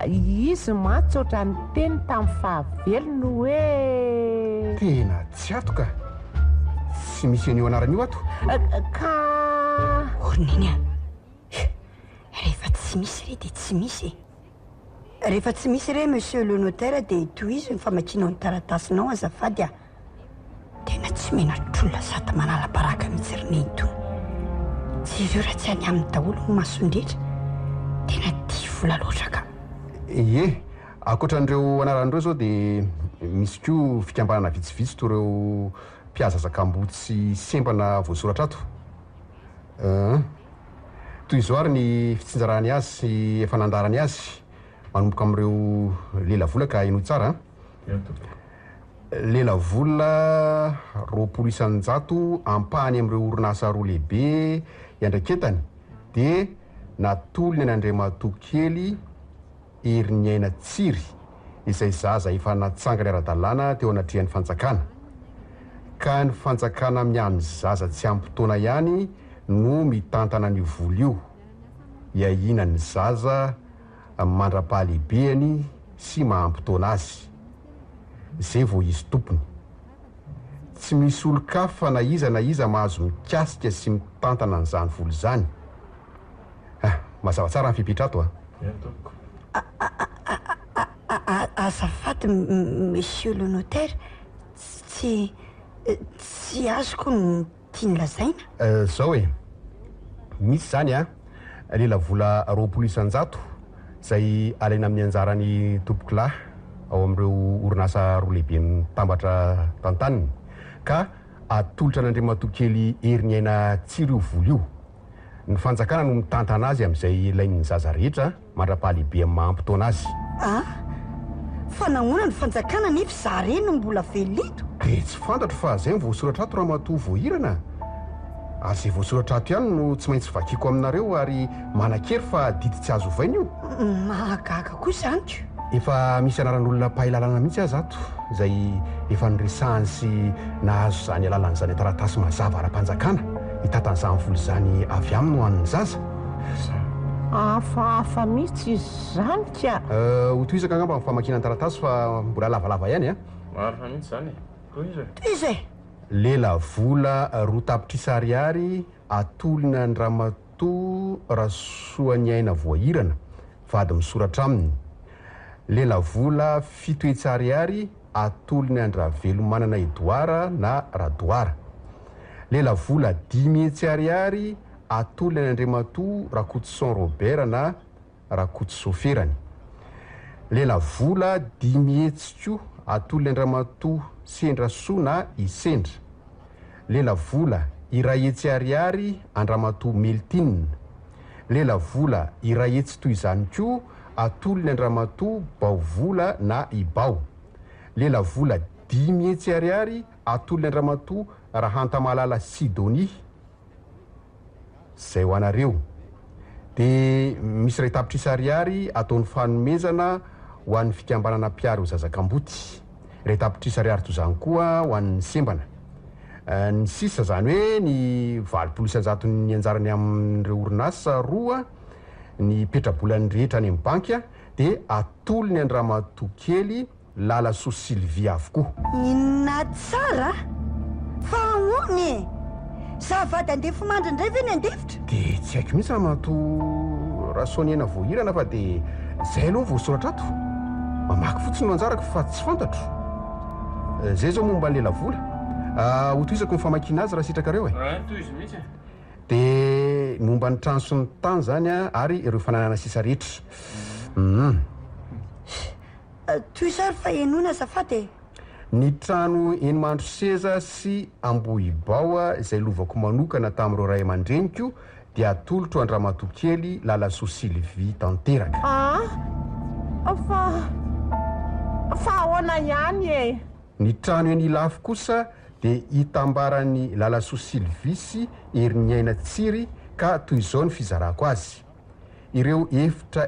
izy mantsy oatra ny teny tamin'ny fahavelony hoe tena tsy ato ka tsy misy an'io anarana io ato ka orininy rehefa tsy misy re dia tsy misy rehefa tsy misy re monsieur le notaire dia tohizo ny famakinao ny taratasinao azafady tena tsy menatr'olona sady manala-baraka mihitsy rine itony tsy ireo raha tsy any amin'ny daholo ny masondretra tena tia vola loatra ka ie akoatran'ireo anaran'ireo zao dia misy koa fikambanana vitsivitsy to ireo mpiaza zakambotsy sembana voasoratra ato toy izao ary ny fitsinjarany azy sy efa nandarany azy manomboka amin'ireo lelavola ka ino tsara lelavola 20 ampahany amin'ireo orinasa roa lehibe iandraiketany dia natolony ny andriamatoa kely heriny aina tsiry izay zaza efa natsangany ara-dalàna teo anatrihan'ny fanjakana ka ny fanjakana miany zaza tsy ampitoana ihany no mitantana ny vola io iahina ny zaza mandra-pahalehibeny sy mahampitoana azy zay vao izy tompony tsy misy olo-kafa fa na iza mahazo mikasika sy mitantana n'izany vola izany mazava tsara ny fipitra ato azafady monsieur le notaire tsy azoko ny tiany lazaina zao hoe misy zany lela vola 20 zay alaina amin'ny anjarany tompokilahy ao amin'ireo orinasa roa lehibe mitambatra tantaniny ka atolotra n'andriamatoa kely heriny aina tsiry io vola io ny fanjakana no mitantana azy amin'izay ilain'ny zaza rehetra mandra-pahalehibe amin'ny mahampitoana azy fa nahoana ny fanjakana nefa za reny no mbola velito dia tsy fantatro fa zay mivoasoratra ato ramatoa voahirana azay voasoratra ato ihany no tsy maintsy vakiako aminareo ary manan-kery fa didy tsy azo ovaina io mahagaga koa zanyko efa misy anaran'olona mpahay lalàna mihitsy azy ato izay efa niresahany sy nahazo zany alalan'izany taratasy mazava ara-panjakana hitantan'izany volo zany avy aminy ho an'ny zaza hafahafa mihitsy izy zany ka ho toizaka angamba ny famakinany taratasy fa mbola lavalava ihany a mahafa mihitsy zany izay lela vola roa tapitrisa ariary atolona ny ramatoa rasoany aina voahirana vady misoratra aminy lela vola fitoetsy ariary atolony andravelo manana Edoara na Radoara lela vola 10 hetsy ariary atolony Andriamatoa Rakotson Robert na Rakotso Ferany lela vola 10 hetsy koa atolony Andriamatoa Sendrasoa na Isendra lela vola iray hetsy ariary Andriamatoa Meltine lela vola iray hetsy toy izany koa atolony Andriamatoa Baovola na Ibao lela vola 10 hetsy ariary atolony Andriamatoa Rahanta-Malala Sidonie zay ho anareo dia misy ray tapitrisa ariary ataon'ny fanomezana ho an'ny fikambanana mpiary ho Zazakamboty ray tapitrisa ariary toy izany koa ho an'ny sembana ny sisa zany hoe ny 800 ny anjarany amin'ireo orinasa roa ny petrabolany rehetra any amin'ny banky dia atolony Andriamatoa kely Lala So Sylvie avokoa inona tsara fa ahoany zavady andefo mandry indray ve ny andefitra dia tsy haiko mihitsy Ramatoa Rasoany aina voahirana fa dia zay aloha voasoratra ato mamaky fotsiny no anjarako fa tsy fantatro zay zao momba ny lela vola ho toizako ny famakiana azy raha sitrakareo toy izy mihitsy dia momba ny trano sy ny tany zany ary ireo fananana sisa rehetra toy sary fa enona azafady ny trano Enimandro Seza sy Ambohibao izay lovako manokana tamin'ireo ray aman-dreniko dia atolotro Andriamatoa kely Lala So Sylvie tanteraka fa ahoana ihany e ny trano eny ilafo kosa dia hitambarany Lala So Sylvie sy Heriniaina Tsiry ka toy izao ny fizarako azy ireo efatra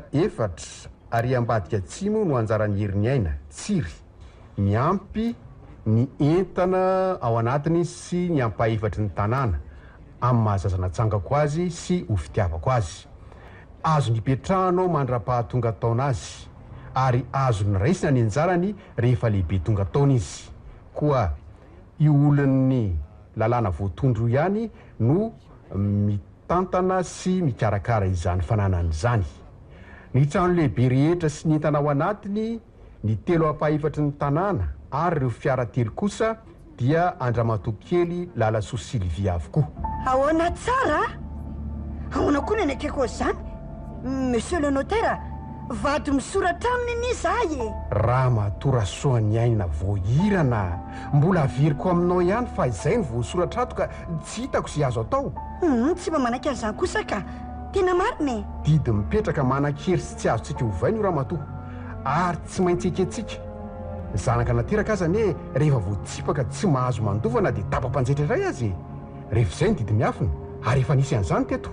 ary ambadika atsimo no anjaran'ny Heriniaina Tsiry miampy ny entana ao anatiny sy ny ampahefatry ny tanàna amin'ny mahazazana tsangako azy sy ho fitiavako azy azo nipetrahana mandra-pahatonga taona azy ary azo ny raisina ny anjarany rehefa lehibe tonga taona izy koa io olon'ny lalàna voatondro ihany no mitantana sy mikarakara izany fananany izany ny trano lehibe rehetra sy ny entana ao anatiny ny telo ampahefatry ny tanàna ary ireo fiara telo kosa dia Andriamatoa kely Lala So Sylvie avokoa ahoana tsara ahoana koa ny anakeko zany monsieur le notaire vady misoratra aminy ny zahy Ramatoa Rasoany aina voahirana mbola averiko aminao ihany fa izay ny voasoratra ato ka tsy hitako sy azo atao tsy mba manaky an'izany kosa ka tena mariny didy mipetraka manan-kery sy tsy azontsika hovainy io Ramatoa ary tsy maintsy eketsika zanaka nateraka azany hoe rehefa voatsipaka tsy mahazo mandovana dia tapa-panjetra iray azy rehefa izay ny didy miafina ary efa nisy an'izany teto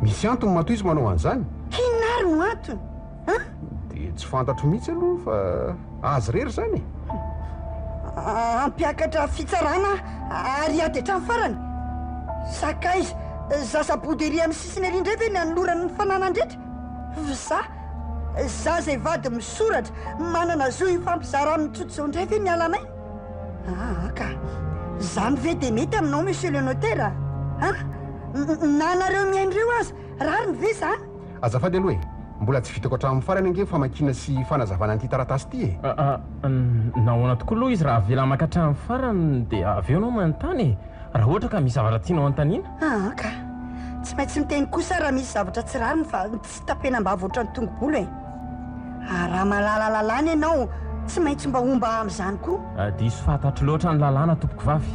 misy antony matoa izy manao an'izany kinary no antony dia tsy fantatro mihitsy aloha fa azy rery zany ampiakatra fitsarana ary ady hatrany farany sakaizy zasabody amin'ny sisiny ery indray ve ny anolorany ny fananandretra za zay vady misoratra manana zo ifampizara amin'ny tsotsao indray ve mialanay ka zany ve dia mety aminao monsieur le notaire na nareo miain'ireo azy rariny ve zany azafady aloha e mbola tsy vitako hatramin'ny farany ange famakiana sy fanazavana an'ity taratasy ity e nahoana tokoa aloha izy raha avela makatramin'ny farany dia avy eo anao manontany raha ohatra ka misy zavatra tianao antaniana ka tsy maintsy miteny kosa raha misy zavatra tsy rariny fa tsy tapena mba avoatra ny tongobolo e raha malala lalàna ianao tsy maintsy mba omba amin'izany koa diso fahatratro loatra ny lalàna tompoko vavy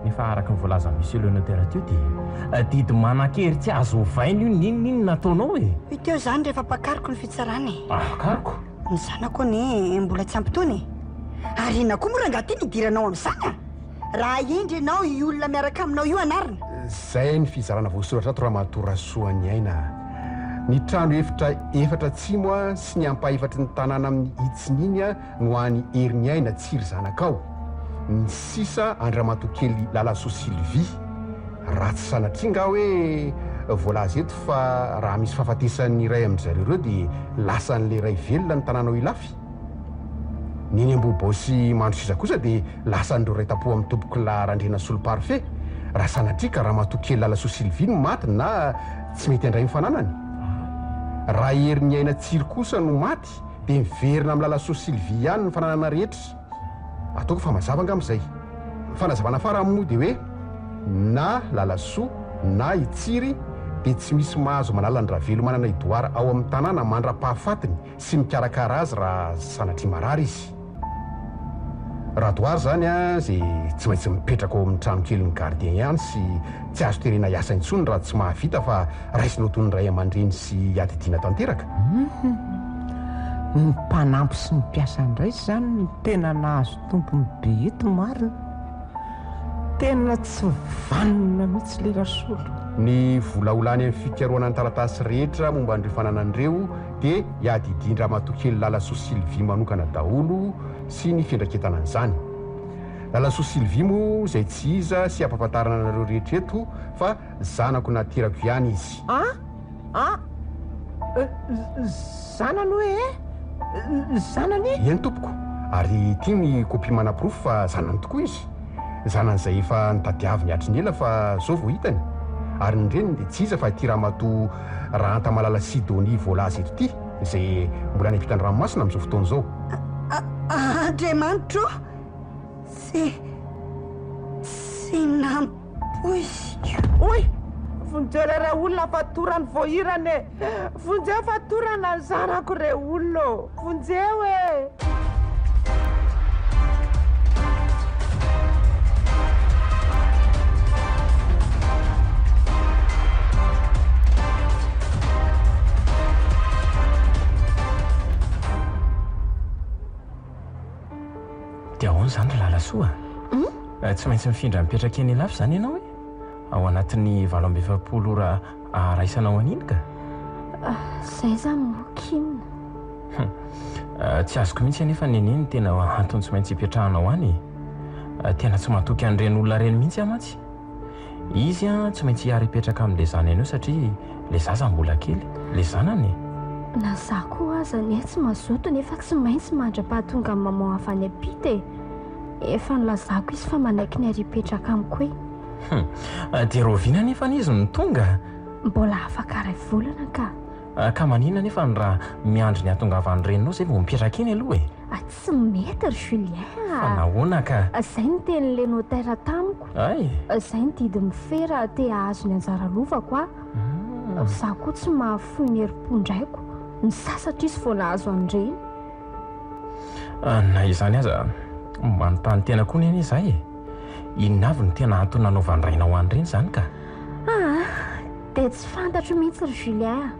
nefa araka ny voalaza monsieur le notaire teo dia didy manan-kery tsy azo ovainy io ninonino nataonao e teo zany rehefa mpakariko ny fitsarany kariko ny zanako ny mbola tsy ampitony ary ina koa moa rangaty nidiranao amin'izany raha endry ianao i olona miaraka aminao io anarina zay ny fizarana voasoratra ato Ramatoa Rasoany aina ny trano efatra tsimo a sy ny ampahefatry ny tanàna amin'ny itsininy a no any herin'ny aina tsiry zanakao. Ny sisa andramatoakely lalaso Sylvie. Raha tsy sanatringa hoe voalaza eto fa raha misy fahafatesan'ny iray amin'izareo ireo dia lasa n'le ray velona ny tanàna ho ilafy. Niny ambobosy mandro sisa kosa dia lasa n'ireo ray tapo amin'ny tompoko larandrena solo-parfait. Raha sanatrika raha matoakely lalaso Sylvie no maty na tsy mety andray mifananany. Raha herin'ny aina tsiry kosa no maty dia miverina amin'ny lalaso Sylvie ihany ny fananana rehetra. Ataoko fa mazava angamb'izay. Fanazavana farany moa dia hoe na lalaso na itsiry dia tsy misy mahazo manala ny ravelo manana idoara ao amin'ny tanàna mandra-pahafatiny sy mikarakara azy raha sanatria marary izy. Raha doary zany a zay tsy maintsy mipetraka ao amin'ny trano kely ny gardien ihany sy tsy azo terena hiasa intsony raha tsy mahavita fa raisinao toy ny ray aman-dreny sy adidiana tanteraka. Ny mpanampy sy ny mpiasa indray zany ny tena nahazo tompony be eto marina. Tena tsy vanona mihitsy le rasolo. Ny vola olany amin'ny fikaroana ny taratasy rehetra momba an'ireo fananan'ireo dia hiadidindra matoakely lalaso Sylvie manokana daholo sy ny fiandraketanany izany. Lalaso Sylvie moa izay tsy iza sy ampahafantarana anareo rehetra eto fa zanako naterako ihany izy. Zanany hoe zanany? Eny tompoko, ary tia ny kopia manaporofo fa zanany tokoa izy. Zanan'izay efa nitadiavy niatry ny ela fa zao vao hitany. Ary ny reniny dia tsy iza fa ity ramatoa raha antamalala Sidonie voalaza eto ity izay mbola ny ampitany ranomasina amin'izao fotoana izao. Andriamanitro, sy nampoizy. Oy! Vonjeo re olona fatorany voahirany e! Vonjeo fatorana ny zanako re olona! Vonjeo e! Dia ahoana izany ry lalasoa? Tsy maintsy mifindra mipetraka eny lafy izany ianao e? Ao anatin'ny 27 ora raisanao aniny ka? Izay izany mokinina. Tsy azoko mihitsy anefa neneny tena antony tsy maintsy hipetrahanao any. Tena tsy mahatoky an'ireny olona ireny mihitsy amatsy. Izy tsy maintsy hiary hipetraka amin'ilay zanany eo satria ilay zaza mbola kely, ilay zanany. Na za koa azany tsy mazoto nefa tsy maintsy mandra-pahatonga amin'ny maman hafa any ampita e. Efa nilazako izy fa manaiky ny ary hipetraka amiko e. Dia roviana nefa n'izy no tonga? Mbola afaka ray volana ka. Ka maninona nefa raha miandry ny atongavany reninao izay vao mipetraka eny aloha e? Tsy mety ry Julien. Fa nahoana ka? Izay ny tenin'ilay notera tamiko. Izay ny didy mifera te hahazo ny anjara lovako a. Za koa tsy mahafoy ny herim-pondraiko. Ny sasatra izy vao nahazo an'ireny. Na izany aza manontany tena koa neny izay e. Inona avy no tena antony nanaovandrainao an'ireny izany ka? Dia tsy fantatro mihitsy ry Julien.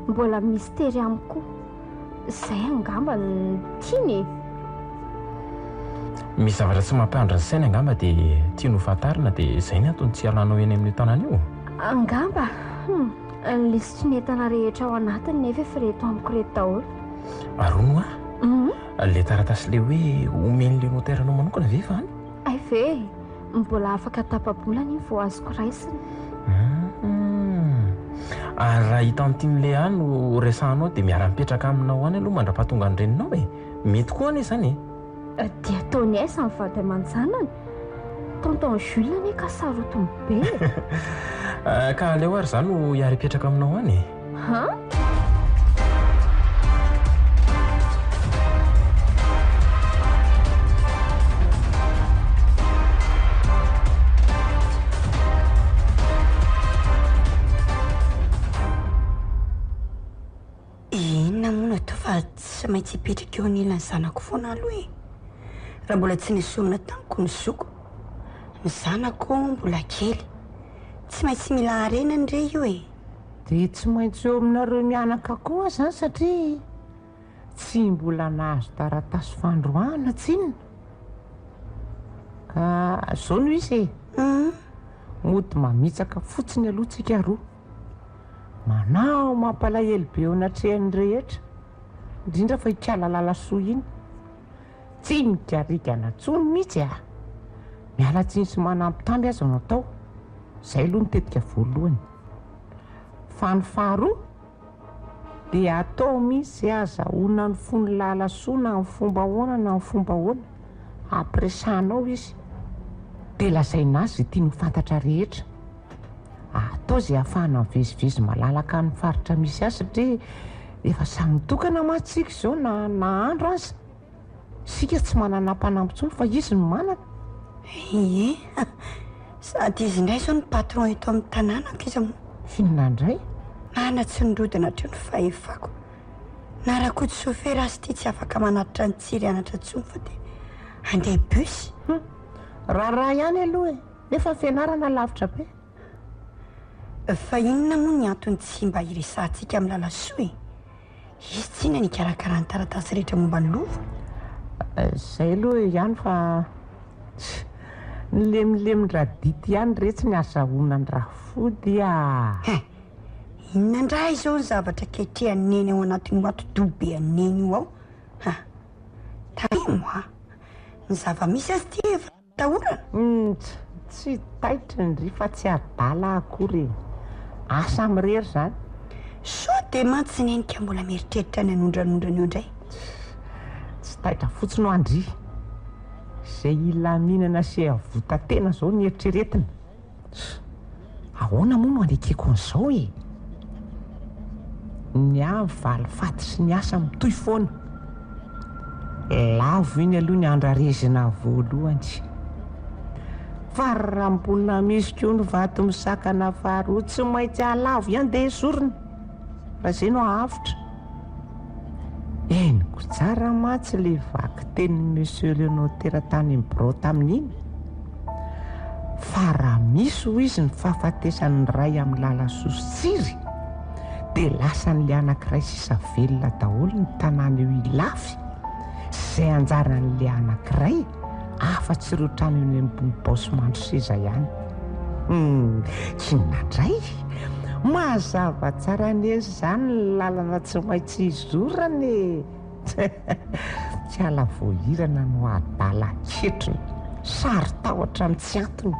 Mbola mistery amiko. Izay angamba ny tiany. Misy zavatra tsy mampandry ny saina angamba dia tiany ho fantarina dia izay ny antony tsy alanao eny amin'ny tanàna io. Angamba ny lisitronentana rehetra ao anatiny nefa efa reto amiko reto daholo. Arono le taratasy le hoe omen'ilay noteranao manokana ve va any? Ay ve, mbola afaka tapabolana iny vao azoko raisina. Ary raha hita amin'tian'ilay any no resahanao dia miara-mipetraka aminao any aloha mandra-pahatonga ny reninao e. Mety koa anie izany e? Dia ataony aiza ny vady aman-janany. Tonton Jules anie ka sarotiny be. Ka aleo ary izany no hiary hipetraka aminao any e? Inona moa no atao fa tsy maintsy hipetraka eo anilany zanako foana aloha e. Raha mbola tsy nisorona tamiko ny zoko. Ny zanako mbola kely. Tsy maintsy mila harenany re io e. Dia tsy maintsy eo aminareo mianaka koa izany satria tsy mbola nahazo taratasy fandroana tsinona. Ka izao no izy e. Mody mamitsaka fotsiny aloha tsika roa. manao mampalahelo be eo anatrehany rehetra indrindra fa ikala lalasoa iny tsy migarigana tsony mihitsy miala tsiny sy manampy aza no atao izay aloha nitetika voalohany fa ny faharoa dia atao misy izay azahoana ny fony lalasoa na ny fomba ahoana na ny fomba ahoana ampiresanao izy dia lazaina azy tia no fantatra rehetra atao izay ahafahana mivezivezy malalaka ny faritra misy azy satria efa samy mitokana matsika izao na andro azy sika tsy manana mpanampy intsony fa izy no manana sady izy indray izao ny patron eto amin'ny tanànako izy finona indray mana tsy nirodina treo ny fahefako na raha koa tsy sofera azy ity tsy afaka manatitra ny tsiry anatra tsony fa dia andeha busy raha ihany aloha nefa fianarana lavitra be fa inona moa ny antony tsy mba iresantsika amin'ny lalasoa izy tsy na nikarakara ny taratasy rehetra momba ny lova izay aloha ihany fa ny lemilemi-dra dity ihany retsy ny azahoana ny raha fody inona indray izao ny zavatra ketrehaneny ao anatin'ny atodobe aneny io ao tamoa ny zava-misy azy ty efa tahorana tsy taitra ndry fa tsy adala akory asa mirery zany so dia mantsy nenika mbola mieritreritra ny anondranondrana eo indray tsy taitra fotsiny ho andry izay ilaminana sy avotatena izao ny eritreretina ahoana moa no anekeko an'izao ny avalifaty sy ny asa mitoy foana lavo iny aloha ny andrarezina voalohany fa raha mbola misy koa ny vato misakana faharoa tsy maintsy alavo ihany dia esorina raha izay no ahavotra eniko tsara matsy le vaky tenin'ny monsieur Léonard teratany mibro tamin'iny fa raha misy ho izy ny fahafatesany ray amin'ny lalasoa tsiry dia lasa ny le anankiray sisa velona daholo ny tanàna eo ilafy izay anjaran'le anankiray afa-tsy ireo trano eny ambony baosomandro seza ihany tsy nandray mazava tsara nezy izany ny lalana tsy maintsy izorany tsy ala voahirana no adala ketrony sary tahotra amin'ny tsy antony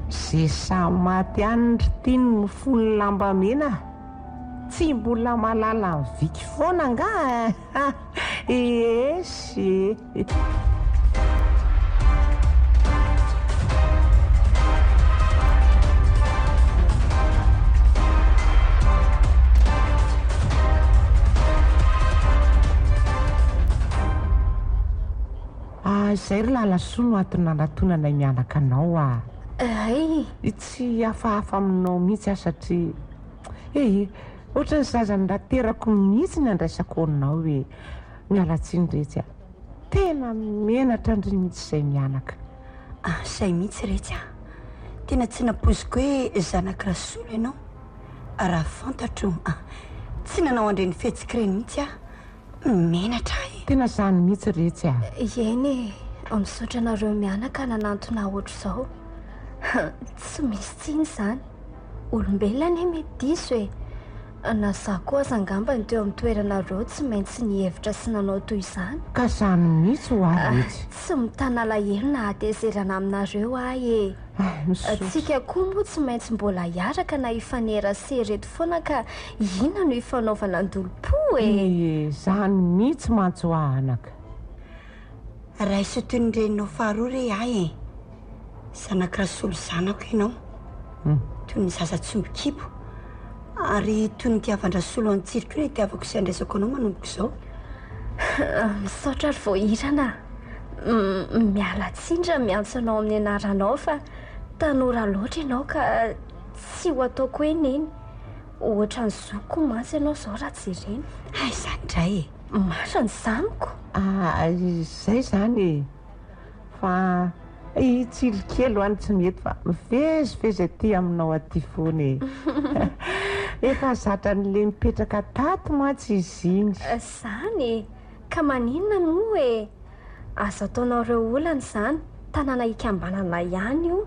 zay samy maty any ry tiany mifony lamba mena tsy mbola malala ny viky foana nga esy izay ry lalasoa no antony nanatonanay mianaka anao tsy hafahafa aminao mihitsy satria ohatra ny zazany rahaterako mihitsy ny andraisako aminao hoe mialatsiny retsy tena menatra ndry mihitsy izay mianaka izay mihitsy retsy tena tsy napoziko hoe zanaka rasolo ianao raha fantatro tsy nanao andreny fihetsika reny mihitsy menatra tena izany mihitsy retsy eny misaotra anareo mianaka nanantona ohatr' izao tsy misy tsiny izany olombelona mety diso na za koa aza angambany teo amin'ny toeranareo tsy maintsy nihevitra sy nanao toy izany ka izany mihitsy ho avetsy tsy mitana lahelo na hatezerana aminareo tsika koa moa tsy maintsy mbola hiaraka na hifanerasery eto foana ka inona no hifanaovana andolo-po izany mihitsy mantsy ho anaka raha iso toy ny reninao faharoa re zanaka rasolo zanako ianao toy ny zaza tsy mikipo ary toy ny tiavan-drasolo antsiriko io ny tiavako sy andraisako anao manomboko izao misaotra ry voahirana miala tsindra miantso anao amin'ny anaranao fa tanora loatra ianao ka tsy ho ataoko hoe neny ohatra ny zoko mantsy ianao izao raha tsy ireny izany indray masa ny zaniko izay izany fa itsirikely ho any tsy mety fa mivezivezy aty aminao aty foany efa zatra n'le mipetraka tato mantsy izy iny izany ka maninona moa azo ataonareo olana izany tanàna hikambanana ihany io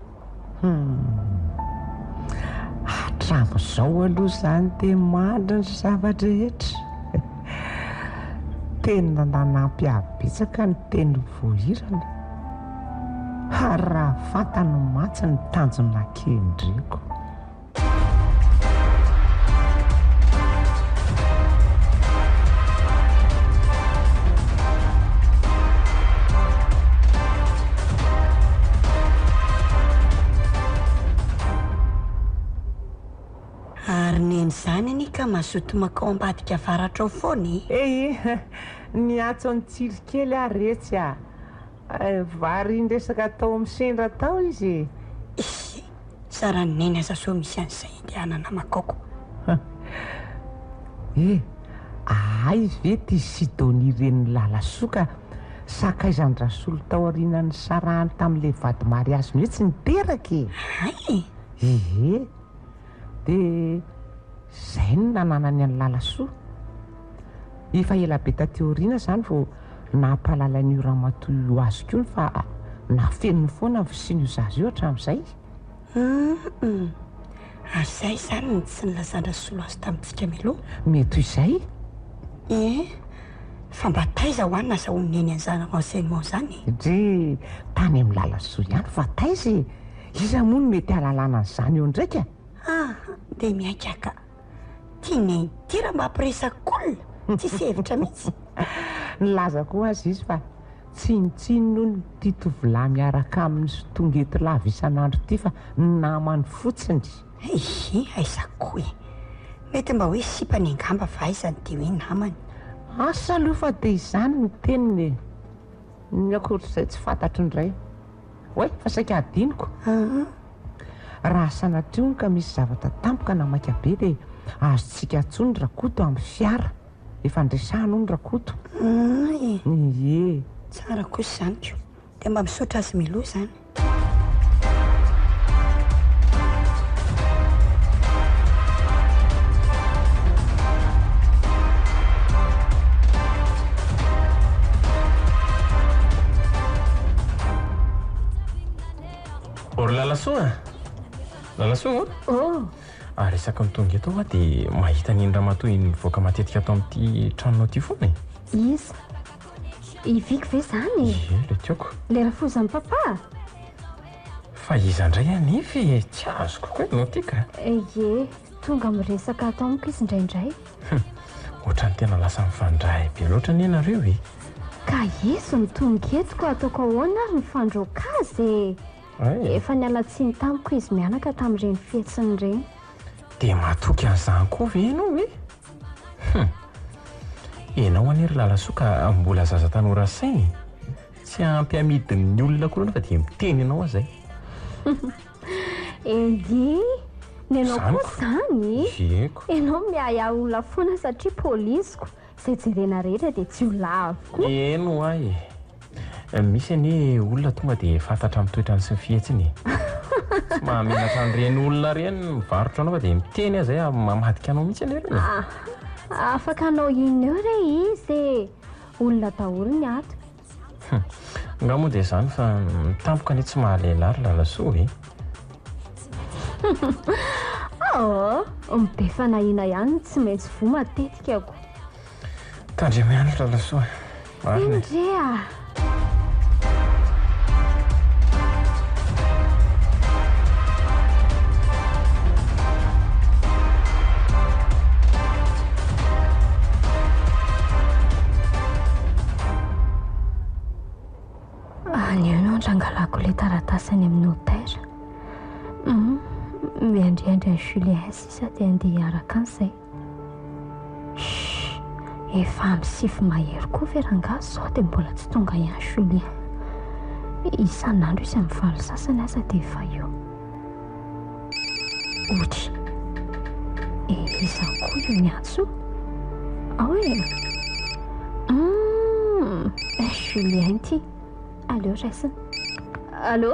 samyizao aloha izany te mandra ny zavatra rehetra tena nanampy abetsaka ny teny voahirana ary raha fantany matsy ny tanjona kendreko. Zany ny ka mazotomakao ambadika varatra ao foany niatso ny tsiro kely aretsy vary ndresaka tao amin'ny sendra tao izy sara neny aza so misy an'izay indianana makoko ay ve ty Sidonia reny lalasoka sakaizany rasolo tao arinany sarahany tamin'le vady mariazy mihitsy niteraka de zay no nananany any lalasoa efa ela be tateoriana zany vo nampalalany io ramatoa io azo kony fa nafenony foana visiny io zazy io hatramin'izay azay zany ny tsy nilazana solo azy tamintsika meloha mety izay fa mba taiza hoanina zahoneny an'izany renseignement zany dre tany amin'ny lalasoa ihany fa taizy iza moa no mety halalana an'izany eo ndraika de miaikaka tiany tira mba ampiresakolona tsy sy hevitra mihitsy nilaza koa azy izy fa tsinitsiny noho ny ty tovolahy miaraka amin'ny sotongety lava isan'andro ty fa namany fotsiny aizakoe mety mba hoe sipany angamba va izany de hoe namany asa aloha fa de izany ny teniny ny akoatr'izay tsy fantatro indray oe fa saika adiniko raha sanatrio ny ka misy zavatra tampoka namaika be de azotsika atsony rakoto amin'ny fiara efa ndresahano ny rakoto tsara kosa zany ko de mba misaotra azy miloha zany ory lalasoa resaka mitonga eto a dia mahita ny ramatoa nivoaka matetika atao amin'ity tranonao ty foana izy iviko ve zany le tiako lera fozany papa fa iza indray anify tsy azoko koa ianao tika tonga miresaka atao amiko izy indraindray ohatrany tena lasa mifandray be loatra ny ianareo ka iso mitonga etiko ataoko ahoana ary mifandroaka azy efa nialatsiny tamiko izy mianaka tamin'ireny fietsiny ireny dia matoky an'izany koa ve ianao enao anery lalasoka mbola zaza tanora sainy tsy ampy amidiny olona koa fa dia miteny ianao azay ny anao koa zany ianao miaya olona foana satria polisiko izay jerena rehetra dia tsy olona avokoa eno ay misy anie olona tonga dia fantatra mitoetrany sy ny fihetsiny tsy mahamenatra an'ireny olona reny mivarotra anao fa dia miteny azay mamadika anao mihitsy any reny afaka anao ineo re izy olona daholo ny ato nga moa dia izany fa mitampoka anie tsy mahalehilahy ry lalasoa mibe fanahina ihany tsy maintsy vo matetikako tandremo ihany ry lalasoa indrea anionao ndrangalako le taratasany amin'ny hotera miandriandry ny Julien sisa dia andeha hiaraka an'izay efa amin'ny sify mahery koa veranga zao dia mbola tsy tonga ihany Julien isan'andro izy amin'ny valo sasany aza dia efa eo ohatra iza koa io miantso Julien ty allo raisiny allo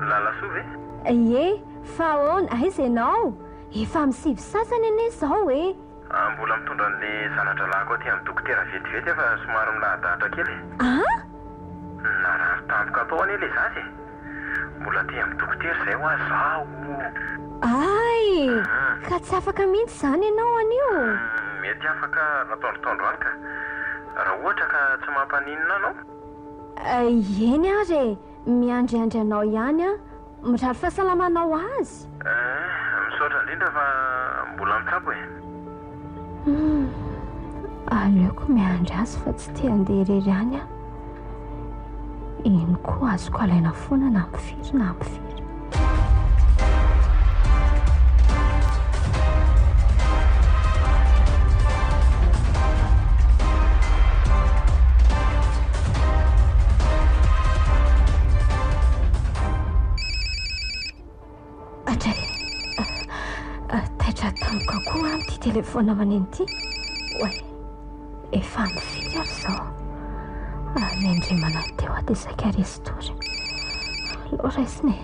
lalasoa ve fa ahoana aiza ianao efa amin'ny sivy sasany anie zao mbola mitondra an'le zanatra lako aty amin'ny dokotera vetivety fa somary milahadahatra kely narary tampoka atao anie le zazy mbola ty amin'ny dokotera izay ho azy zaho. Ay, ka tsy afaka mihitsy izany ianao anio. Mety afaka nataondrotondro any ka raha ohatra ka tsy mampaninona anao. Eny ary miandriandry anao ihany a, mirary fahasalamanao azy. Misaotra indrindra fa mbola mitsabo e. Aleoko miandry azy fa tsy tia andeha irery any a. Iny koa azoko alaina foana na mifiry na mifiry. Taitra tampoka koa amin'ity telefona maneno ity. Oe, efa mifiry ary izao. Miandrimana teo aty saika restory. Allo raisiny.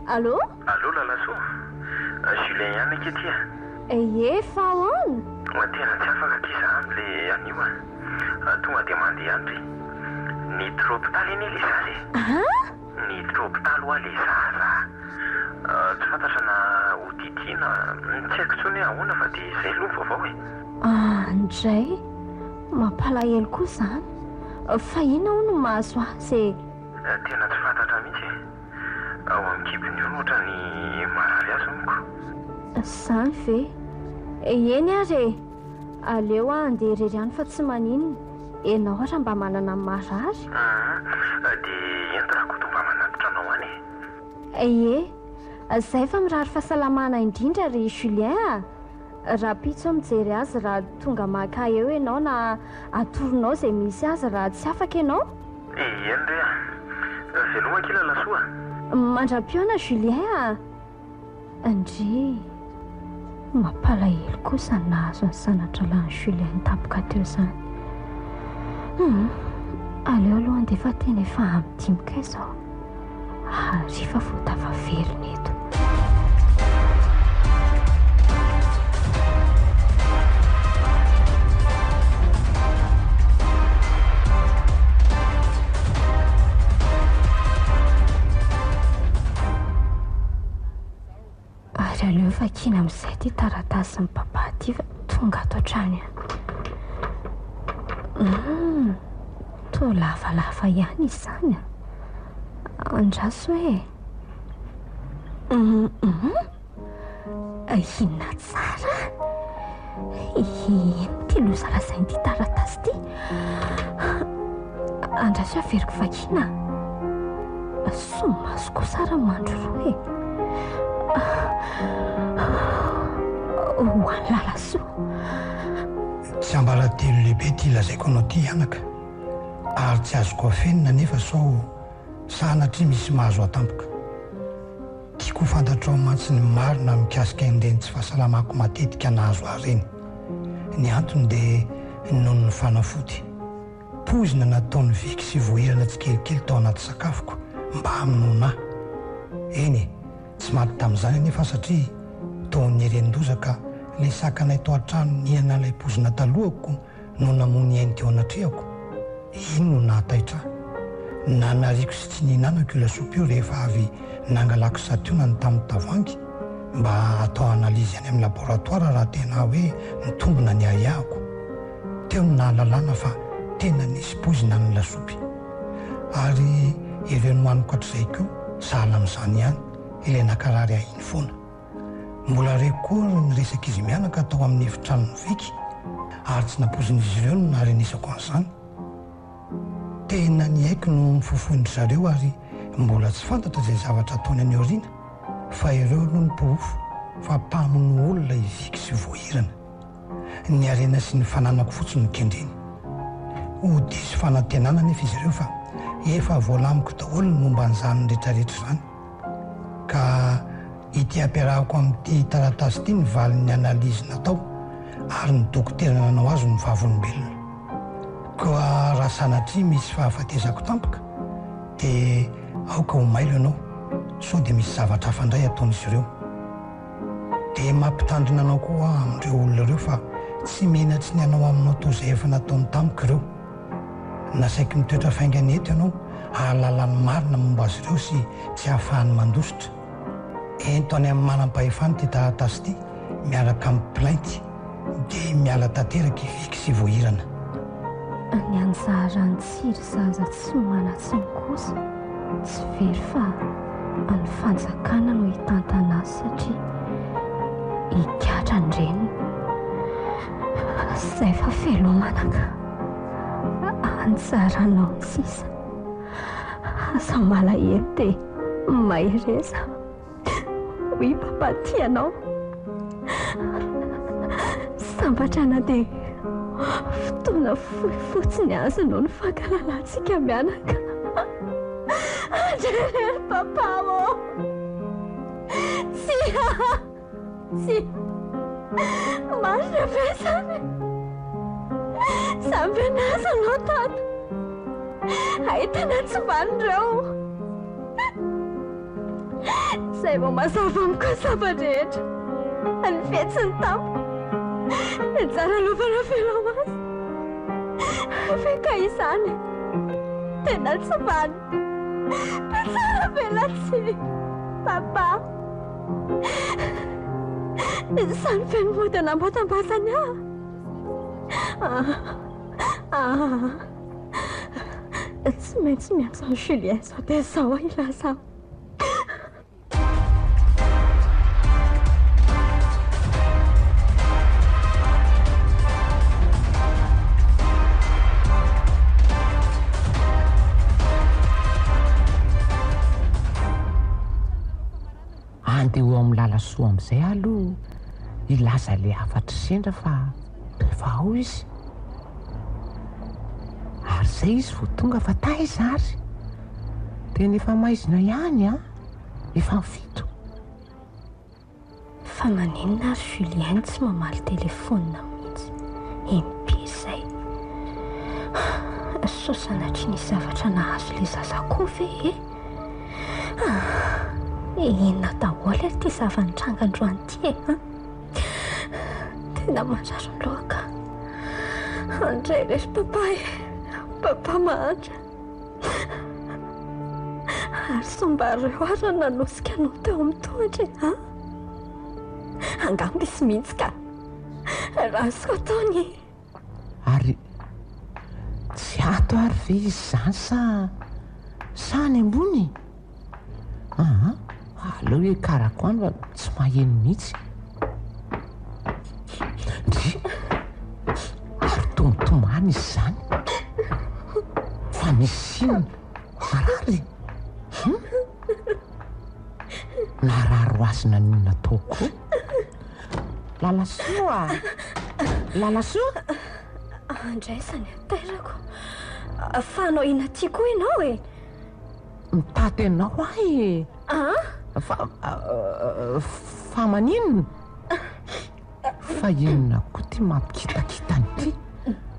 Allo? Allo lalasoa. Julien ihany aketia. Efa ahoana? Tena tsy afaka kiza amin'ilay anio a. Tonga dia mandeha andry. Niditra hôpitaly iny ilay zaza e. Niditra hôpitaly ho ilay zaza. Tsy fantatra na hodidiana, tsy haiko tsony ahoana fa dia izay aloha vaovao e. Indray mampalahelo koa izany. Fa inona no mahazo azy? Tena tsy fantatra mihitsy e. Ao amin'ny kibony eo ohatra ny marary azy monko. Izany ve? Eny ary aleo andeha irery ihany fa tsy maninona. Ianao ohatra mba manana marary? Dia ento raha koto mba manatitra anao any e. Izay fa mirary fahasalamana indrindra ry Julien. Raha pitso mijery azy raha tonga maka eo ianao na atoronao izay misy azy raha tsy afaka ianao? Eny re a. Veloma kila lasoa. Mandram-piona Julien. Andry mampalahelo kosa nahazo ny sanatra lahy Julien tapoka teo izany. Aleo aloha dia efa tena efa amidimika izao. Harifa vao tafaverina eto. Ary aleo fa kina amin'izay ty taratasy ny papa ty fa tonga ato an-trano ihany. To lavalava ihany izany a. Andraso hoe inona tsara ty loza lazainy ty taratasy ty. Andraso averiko vakina somaso koa sara mandro roa e. Ho any lalasoa. Tsy ambala telo lehibe ty lazaiko anao ty anaka ary tsy azoko afenina nefa sao sanatry misy mahazo atampoka. Tiako fantatrao mantsy ny marina mikasika ireny tsy fahasalamako matetika nahazo ahy reny. Ny antony dia noho ny fanafody pozina nataon'ny viky sy vohirana tsy kelikely tao anaty sakafoko mba hamonoana ahy. Eny tsy maty tamin'izany nefa satria taon'ny herendoza ka ilay sakanay tao an-trano niana ilay pozina talohako no namony ainy teo anatrehako. Iny no nahataitra nanariko sy tsy nihinanako io lasopy io rehefa avy nangalako sationa ny tamin'ny tavoangy mba atao analizy any amin'ny laboratoara raha tena hoe nitombona ny ahihahako. Teo ny nahalalana fa tena nisy pozina ny lasopy ary ireo no manoko hatr'izay koa sahala amin'izany ihany ilay nakarary ahiny foana. Mbola rekoa ny resaka izy mianaka tao amin'ny efitrano ny viky ary tsy napozin'izy ireo no naharenisako an'izany. Tena ny haiko no mifofoindry zareo ary mbola tsy fantatra izay zavatra ataony any aoriana fa ireo no ny porofo fa mpamono olona iviky sy voahirana. Ny arena sy ny fananako fotsiny no kendreny. Ho diso fanantenana nefa izy ireo fa efa voalamiko daholo ny momba an'izany rehetrarehetra izany. Ka ity ampiarahako amin'ity taratasy ity ny valin'ny analizy natao ary ny dokotera nanao azy ny vavolombelona. Koa raha sanatria misy fahafatesako tampoka dia aoka ho mailo ianao sao dia misy zavatra hafandray ataon'izy ireo. Dia mampitandrina anao koa amin'ireo olona ireo fa tsy menatry ny anao aminao toy izay efa nataony tampoka ireo. Nasaiko mitoetra faingany eto ianao ahalalany marina momba azy ireo sy tsy hahafahany mandositra. Ento any amin'ny manam-pahefany ty taratasy ity miaraka amin'ny plainty dia miala tanteraka iviky sy voahirana. Ny anjarany tsiry zaza tsy manatsy ny kosa tsy very fa any fanjakana no hitantana azy satria hikatra andreniny izay fa felomanaka anjaranao ny sisa asa malahelo dia mahereza hoy papatianao sambatrana dia fotoana fohy fotsiny azy no ny fankalalantsika mianaka. Andreny papa ô tsy marina ve zany samby anazy anao tata ahitana tsimbanireo izay vao mazava amiko zava-drehetra ny fetsiny tampo njara lovana felomazy feka izany tena tsimbany tsara vela tsy papa izany fenimodana ambotambazany tsy maintsy miantsany Julien zao dia zao ilazao. Andeha eo amin'ny lalasoa amin'izay aloha ilaza le afatra sendra fa efa ao izy ary izay izy vo tonga fa taiza ary dia nefa maizina ihany efa mifito. Fa maninona ary Julien tsy mamaly telefonina mihitsy MP izay so sanatry ny zavatra nahazo le zazako ve inona daholo ary ty zavanitrangandroany ty tena manjaro ny loaka. Andray rery papa mahatra ary sombareo ary nanosika anao teo amin'ny tohatra angamba isy mihitsy ka raha soko ataony ary tsy ato ary ve izy zany sa any ambony aleo hoe karako any fa tsy maheno mihitsy ndry ary tombotomany izy zany fa misy inona marary nararo azy nanina taoko lalasoa andraisany aterako fa anao ina ty koa ianao mitady anao ahy fa maninona fa inona koa ty mampikitakitany ty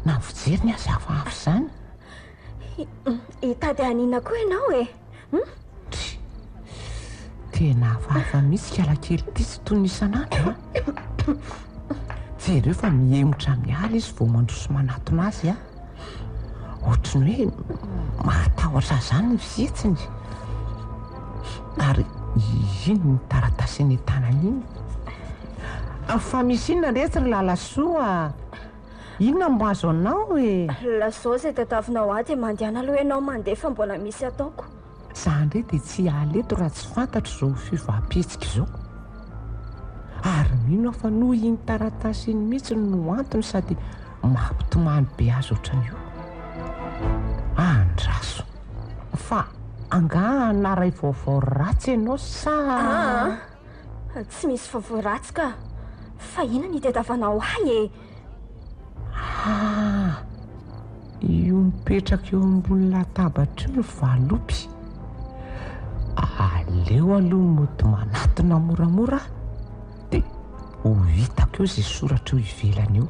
na fijery ny azy hafahafa zany hitady anina koa ianao tena hafahafa mihitsy kalakely ty sy toy ny isan'andro jereo fa mihemotra miala izy vao mandroso manatona azy ohatrany hoe mahatahotra zany ny fihetsiny ary ino ny taratasy ny tanany iny fa misy inona rehetra lalasoa inona mbo azo anao lazao izay tatavinao ahy dia mandehana aloha ianao mandeha fa mbola misy ataoko zany re dia tsy aleto raha tsy fantatro izao fivaapetsika izao ary mino fa noho iny taratasy iny mihitsy no antony sady mampitomany be azy ohatran'io andraso fa anga naray vaovao ratsy ianao sa tsy misy vaovao ratsy ka fa ina ny tetavanao ahy io mipetraka eo ambony latabatra io ny valopy aleo aloha mody manatona moramora dia ho hitako eo izay soratra eo ivelany eo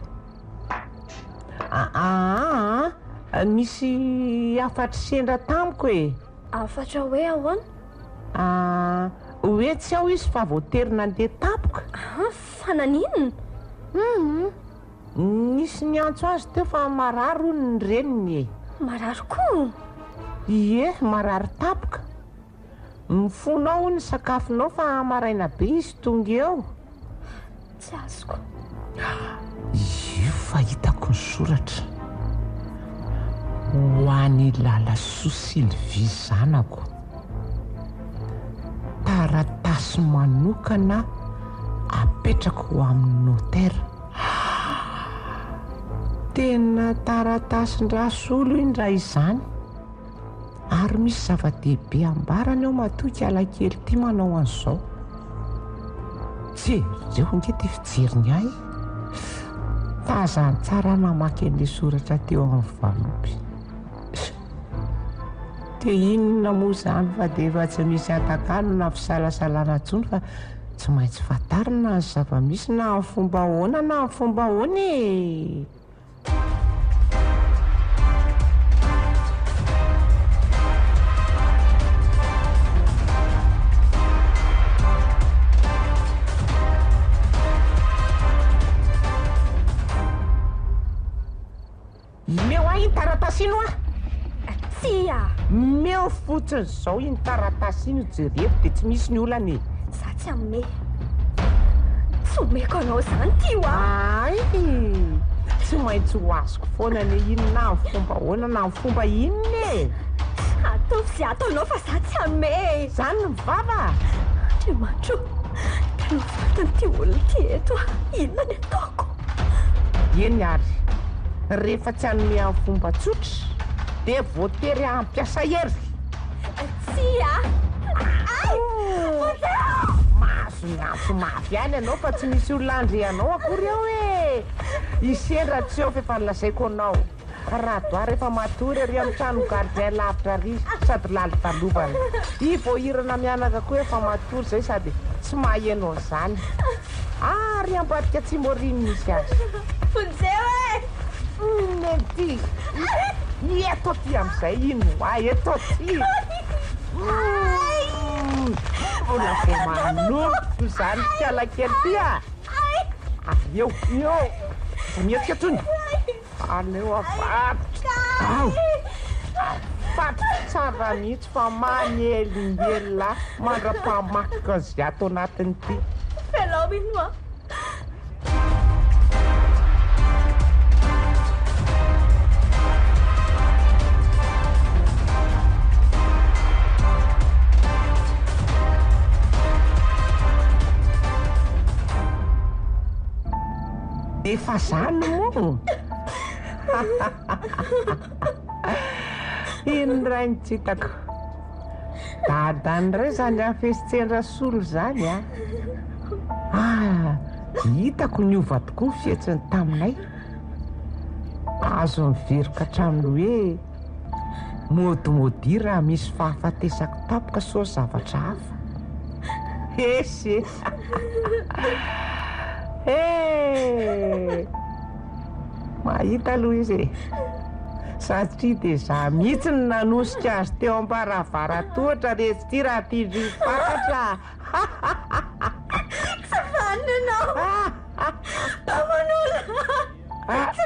misy afatra sendra tamiko afatra hoe ahoana hoe tsy ao izy fa voaterina andeha tampoka fa naninona nisy ny antso azy teo fa mararo ny reniny mararo koa Ie, marary tapoka. Mifonao ny sakafonao fa maraina be izy tonga eo. Tsy azoko. Io fahitako ny soratra. Ho an'ny Lalasoa Sylvie zanako. Taratasy manokana apetraka ho amin'ny notera. Tena taratasin-drasolo indray izany. Ary misy zava-dehibe ambarany ao matoky alakely ty manao an'izao. Jereo nge ty fijeriny ahy. Tazany tsara namaky an'ilay soratra teo amin'ny valopy. Te inona moa izany fa dia efa tsy misy atakano na fisalasalana intsony fa tsy maintsy fantarina ny zava-misy na ny fomba ahoana na ny fomba ahoana e. Meo ahy iny taratasino a? Tsia! Meo fotsiny izao iny taratasino jereko dia tsy misy ny olana e. Za tsy amme. Tsy omeko anao izany tio a. Ay, tsy maintsy ho azoko foana ny inona ny fomba ahoana na ny fomba inona e. Ataovy izay ataonao fa za tsy amme. Izany ny mivava. Andriamanitro, tena vatany ty olona ty eto a. Inona ny ataoko? Eny ary, rehefa tsy hanome amin'ny fomba tsotra dia voatery hampiasa hery. Tsia! Ay! Mahazo ny antso mafy ihany ianao fa tsy misy olona andreanao akory eo e. Isendra tsy eo fa efa nilazaiko anao. Raha doa rehefa matory ary amin'ny trano gardien lavitra ry sady lali talovana. I voahirana mianaka koa efa matory izay sady tsy mahaenao izany. Ary ambadika tsy moriny misy azy. Fonjeo e! Nety! Eto ty amin'izay ino ay eto ty! Mbola vao manompo izany fialakely ty a! Avy eo, mihetsika tsony! Aleo avatotra! Avatotra tsara mihitsy fa manelingelina mandra-pamakika izay ato anatiny ty. Felao mino a! Efa zany moa. Indray ny tsitako. Dadany ray zany afesitsendra solo zany a. Hitako niova tokoa fihetsiny taminay. Azo miveroka hatramin'ny hoe modimody raha misy fahafatesako tapoka so zavatra hafa. Esy. Mahita aloha izy e. Satria dia za mihitsy ny nanosika azy teo am-baravaratohatra rehetra ty raha tia fantatra. Tsy vanina anao! Paman'olona! Tsy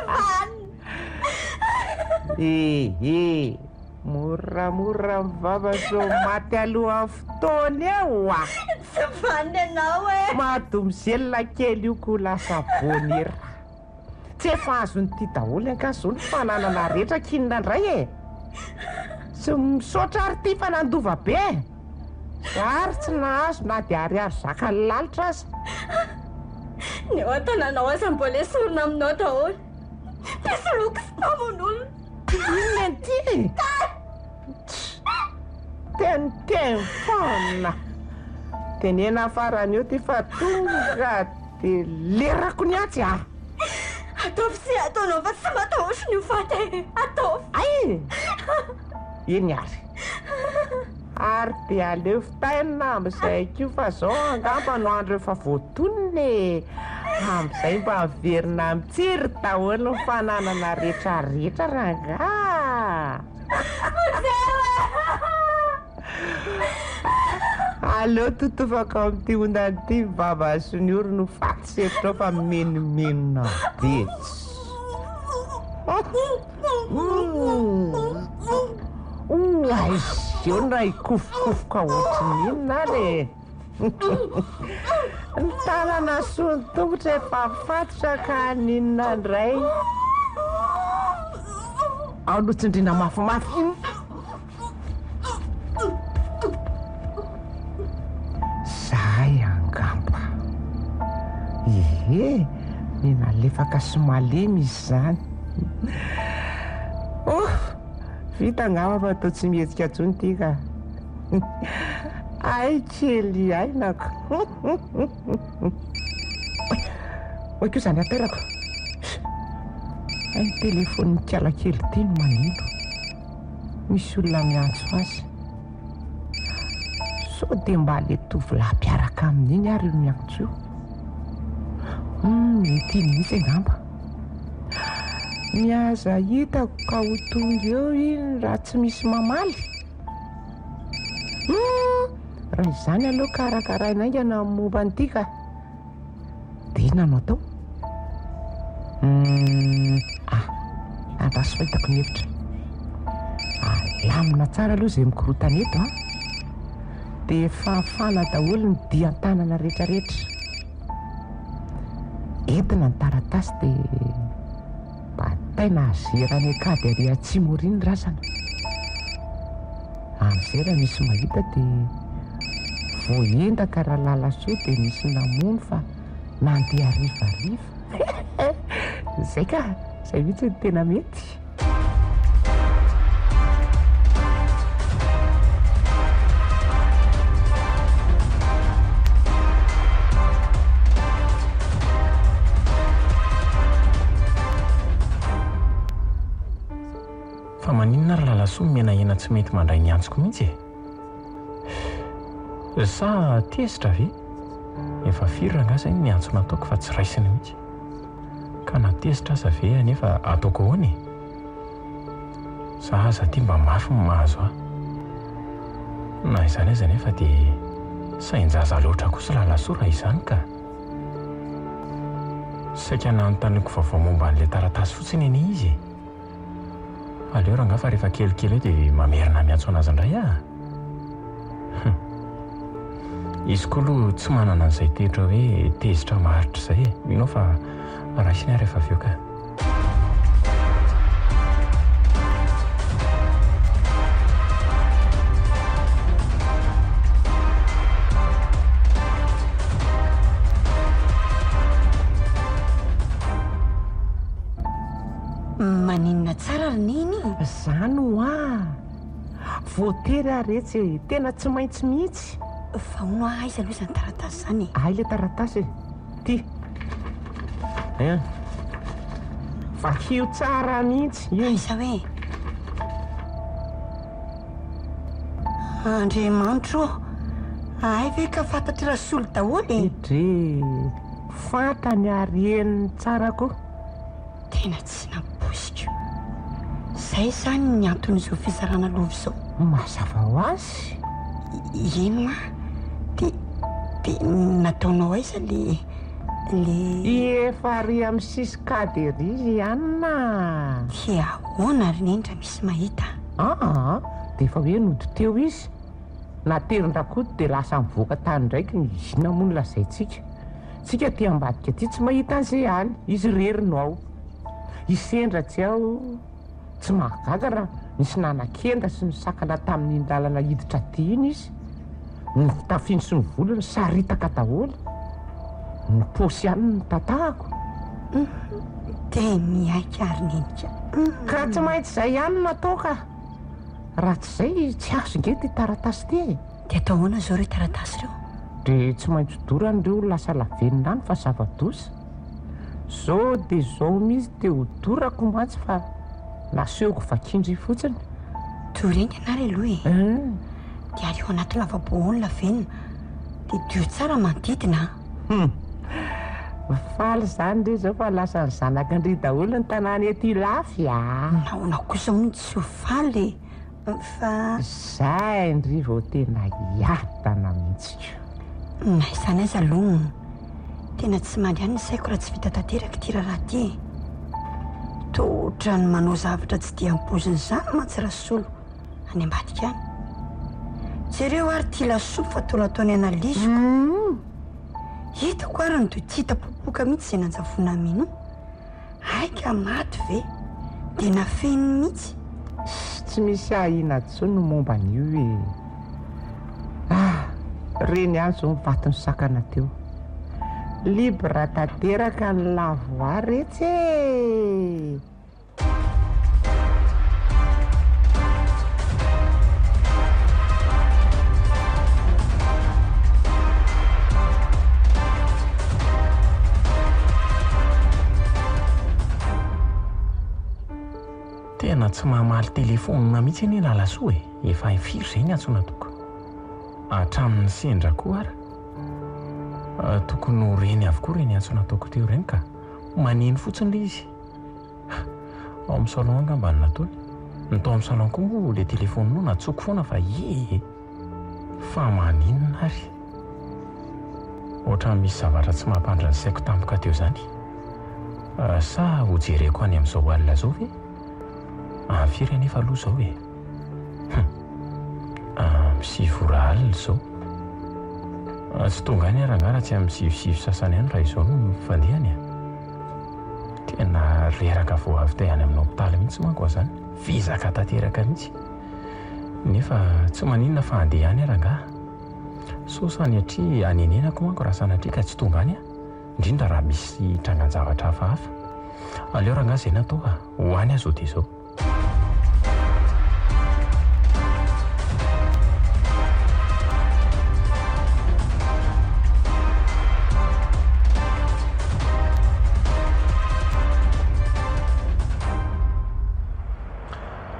vanina! Moramora mivava so maty alohan'ny fotoana eo a. Tsy vanina anao e! Mahadomizelona kely io ko lasa bonera. Tsy efa azony ty daholo ankazo ny fananana rehetra kinina indray e. Tsy misaotra ary ty fa nandova be. Ary tsy nahazo na dia ariary zaka ny lalitra aza. Ny eo ataonanao aza mbola esorina aminao daholo. Mpisoloky sy paman'olona. Inona ty? Teniteny foana. Tenena farany eo ty fa tonga dia lerako ny atsy a. Ataovy sy ataonao fa tsy matahotra ny ufata e. Ataovy. Ay! Eny ary. Ary dia aleo fitainina amin'izay ko fa zao angamba no andro efa voatonina e. Amin'izay mba miverina mitsiry daholo ny fananana rehetrarehetra ranga. Aleo totofako amin'ity ondany ity mivava sy ny oro no fatisevitra fa menomenona betsy. miaiziona ikofokofoka ohatrin'inona le ny tanana soa ny tongotra efa fatotra ka ninona ndray alotsindrina mafimafy zahay angamba minalefaka somalemy izy zany vita angamba fa atao tsy mihetsika ntsony ty ka ay kely ainako oy koa zany aterako ay ny telefony mikiala kely ty no manino misy olona miantso azy so dia mba le tovolahy-piaraka amin'iny ary io miantso io mety mihitsy angamba miaza hitako ka ho tonga eo iny raha tsy misy mamaly raha izany aloha karakarainaingana momba an'ity ka dia nanao tao andraso fahitako ny hevitra lamina tsara aloha izay mikorotana eto dia fahafana daholo ny dian-tanana rehetrarehetra entina ny taratasy dia bataina azerany akady ary atsimory ny razana amin'izay raha misy mahita dia voendaka raha lala soa dia misy namono fa nandeha arivariva zay ka zay mihitsy ny tena mety fa maninona ry lalasoa menahena tsy mety mandray ny antsoko mihitsy sa tezitra ve efa firy rangasa iny ny antso nataoko fa tsy raisiny mihitsy ka natezitra aza ve anefa ataoko ahoany za aza ty mba mafy ny mahazo aho na izany aza nefa dia sainjaza loatra kosa lalasoa raha izany ka saika nanontaniako vaovao momba an'ilay taratasy fotsiny eny izy aleo raha ngafa rehefa kelikely eo dia mamerina miantso anazy indray izy koa aloha tsy manana an'izay tetra hoe tezitra maharitra izay inao fa raha isiny rehefa avy eo ka maninona tsara rininy zany ho voatery aretsy tena tsy maintsy mihitsy fa ono aiza aloha izany taratasy zany ay le taratasy ty vakio tsara mihitsy iza hoe andriamanitro ay ve ka fantatry raha solo daholy dre fantany arieniny tsara koa tena tsy naposika zay zany ny anton'izao fizarana lova izao mazava ho azy ino dia nataonao aiza le efa ry amin'ny sisikady ery izy ihanina dia ahoana ry nendra misy mahita dia efa hoe nody teo izy naterindrakody dia lasa mivoaka tany ndraiky ny izina moa no lazaintsika tsika ty ambadika ty tsy mahita an'izay hany izy rerinao isendratsy aho tsy mahagaga raha nisy nanan-kenda sy ny sakana tamin'ny lalana hiditra ty iny izy ny fitafiny sy ny volony saritaka daholo ny posy ihany ny tatahako dia miaika ary nenika ka tsy maintsy izay ihany natao ka raha tsy izay tsy azo nge ty taratasy ty dia atao ahoana zao reo taratasy reo dia tsy maintsy dorany reo lasa lavenina any fa zava-dosa zao dia zao mihitsy dia ho dorako mantsy fa nasehoko vakindry fotsiny doreny anary aloha dia ary eo anaty lavabohony lavenina dia dio tsara manodidina faly zany re zao fa lasa ny zanaka andry daholo ny tanàny ety lafy naona kosa moa tsy ho faly fa zay ndry vao tena hiatana mihitsika na izany aiza aloha tena tsy mandry any ny saiko raha tsy vita tanteraka ty raha ty totra ny manao zavatra tsy dia mipoziny zany mantsy rasolo any ambadika any zareo ary tia lasoa fa tona ataony analizoko hitako ary ny dia tsy hita popoka mihitsy izay nanjavona mino aika maty ve dia nafeny mihitsy tsy misy ahina tsony momba an'io e reny any zao mivatiny sakana teo libra tanteraka ny lavoary etsy e tena tsy mamaly telefonina mihitsy eny lalasoa e efa ifiry zay ny antsona toko hatramin'ny sendra koa ary tokony ho reny avokoa reny antsona toko teo reny ka maneny fotsiny le izy ao amin'ny salon angambany nataony nytao amin'ny salon koa moa le telefoninao natsoko foana fa fa maninona ary ohatra misy zavatra tsy mampandra ny saiko tampoka teo zany sa ho jereko any amin'izao alina zao ve firy anefa aloha zao e misivora alina zao tsy tonga any arangara tsy amin'ny sivosivy sasany any raha izao no mifandehany tena reraka vao avy tay any amin'ny hopitaly mihitsy manko zany fizaka tanteraka mihitsy nefa tsy maninona fa andeha any arangara so sany atria anenenako manko raha sanatria ka tsy tonga any indrindra raha misy trangan-javatra hafahafa aleo rangaha zay natao ho any azo dia zao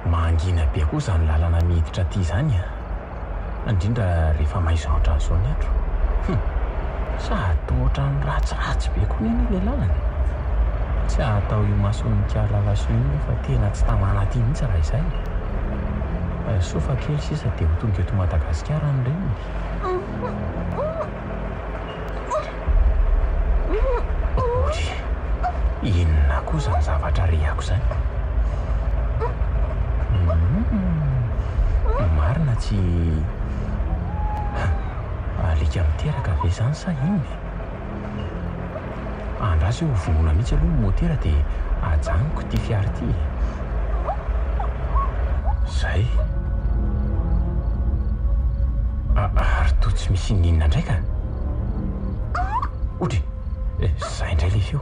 mangina be koa zany lalana miditra ty zany indrindra rehefa maizaotra an'izao ny andro sa atao ohatrany ratsiratsy be koa neny le lalana tsy atao io masoninkara lalaso io fa tena tsy tamana ty mihitsy raha izay sofa kely sisa dia ho tonga eto Madagasikara ny reny inona koa zany zavatra rehako zany marina tsy alika miteraka ve zany sa iny andrasy ho vonona mihitsy aloha ny motera dia ajanoko ty fiary ty zay ary to tsy misy ninona ndraika ohatra zay indray le feo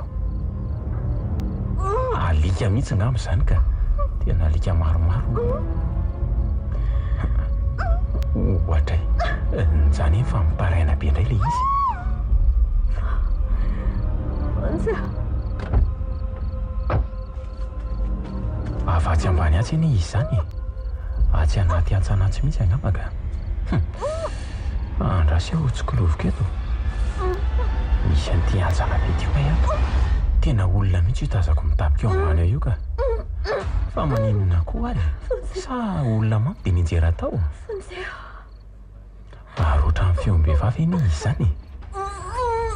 alika mihitsy ngamba zany ka tena alika maromaro ohatra nyjany eny fa mitaraina be indray le izy afatsy ambany atsy eny izy zany atsy anaty antsanatsy mihitsy angamba ka andrasy eo tsikiloviko eto misy an'ity antsana be ty koa ato tena olona mihitsy io tazako mitapika eo ambany eo io ka fa maninona koa ary sa olona manko dia ninjera tao ary ohatran'ny feom-behivavy eny izy zany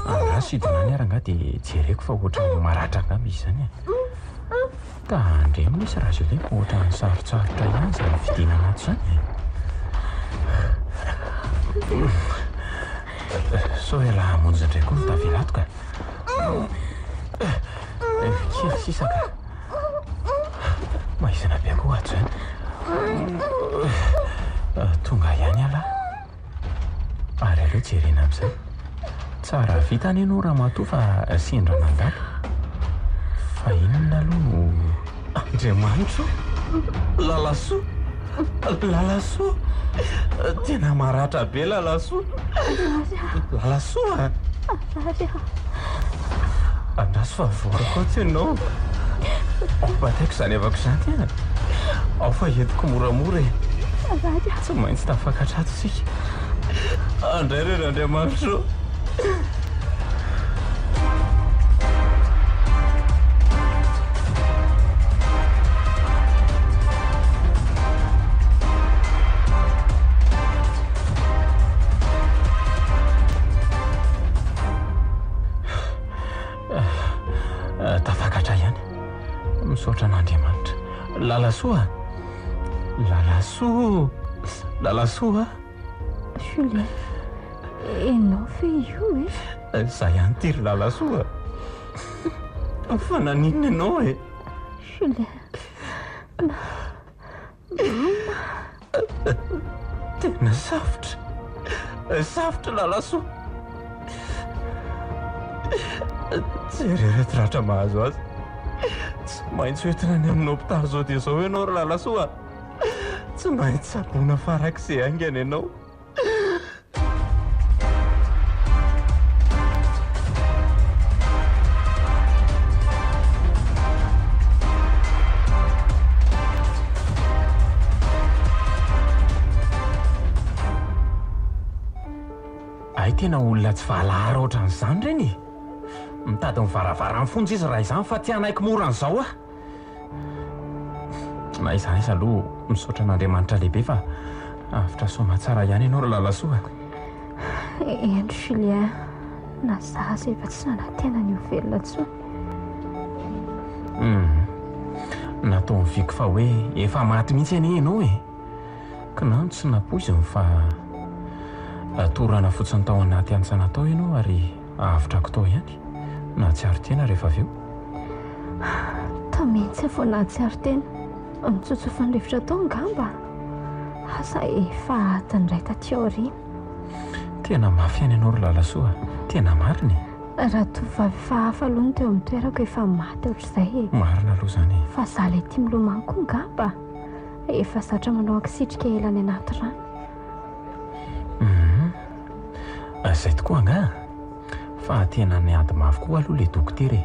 andrasy idina any aranga dia jereko fa ohatran'ny maratra angamba izy zany ka andremo misy raha zao leko ohatran'ny sarotsarotra ihany zany fidinana ato zany so ela hamonjy indray koa no tavelato ka kely sisaka maizina be koa ato zany tonga ihany ala ary aleo jerena amin'izay tsara vitany ianao raha matoa fa sendra nandalo fa inona aloha no andriamanitro lalasoa tena maratra be lalasoa andraso fa vorako tsy ianao bataiko zany avako zany tena ao fa entiko moramora tsy maintsy tafakatrato sika andray reny andriamanitro tafakatra ihany misaotra an'andriamanitra lalasoa Lalasoa Julien, ianao ve io Zay ihany tiry Lalasoa. Fa naninona ianao Julien, tena safotra Lalasoa. Jerereto ratra mahazo azy. Tsy maintsy hoentina any amin'ny hôpitaly zao dia zao ianao ry Lalasoa. Tsy maintsy saboana farak'izay aingana ianao. Ay tena olona tsy vahalahara ohatran'izany reny. Mitady mivaravara amin'ny fonjy izy raha izany fa tianaiky moran'izao na izany izy aloha misaotra an'Andriamanitra lehibe fa afitra soma tsara ihany ianao ry Lalasoa. Eny Julien, na zaza efa tsy nanantena ny velona intsony. Natao miviky fa hoe efa maty mihitsy anie ianao ka nano tsy napoiziny fa atorana fotsiny tao anaty antsana tao ianao ary avitrako tao ihany na tsy ary tena rehefa avy eo. Tao mihitsy vao na tsy ary tena mitsotsofan'ny rivotra tao angamba. Asa efa adiny iray taty aoriana. Tena mafy ihany ianao ry Lalasoa, tena marina. Raha tovovavy efa hafa aloha ny teo amin'ny toerako efa maty ohatr'izay. Marina aloha izany. Fa izaho ilay tia milomano koa angamba. Efa zatra manao akisitrika elany anaty rano. Izay tokoa anga. Fa tena niady mafy koa aloha ilay dokotera.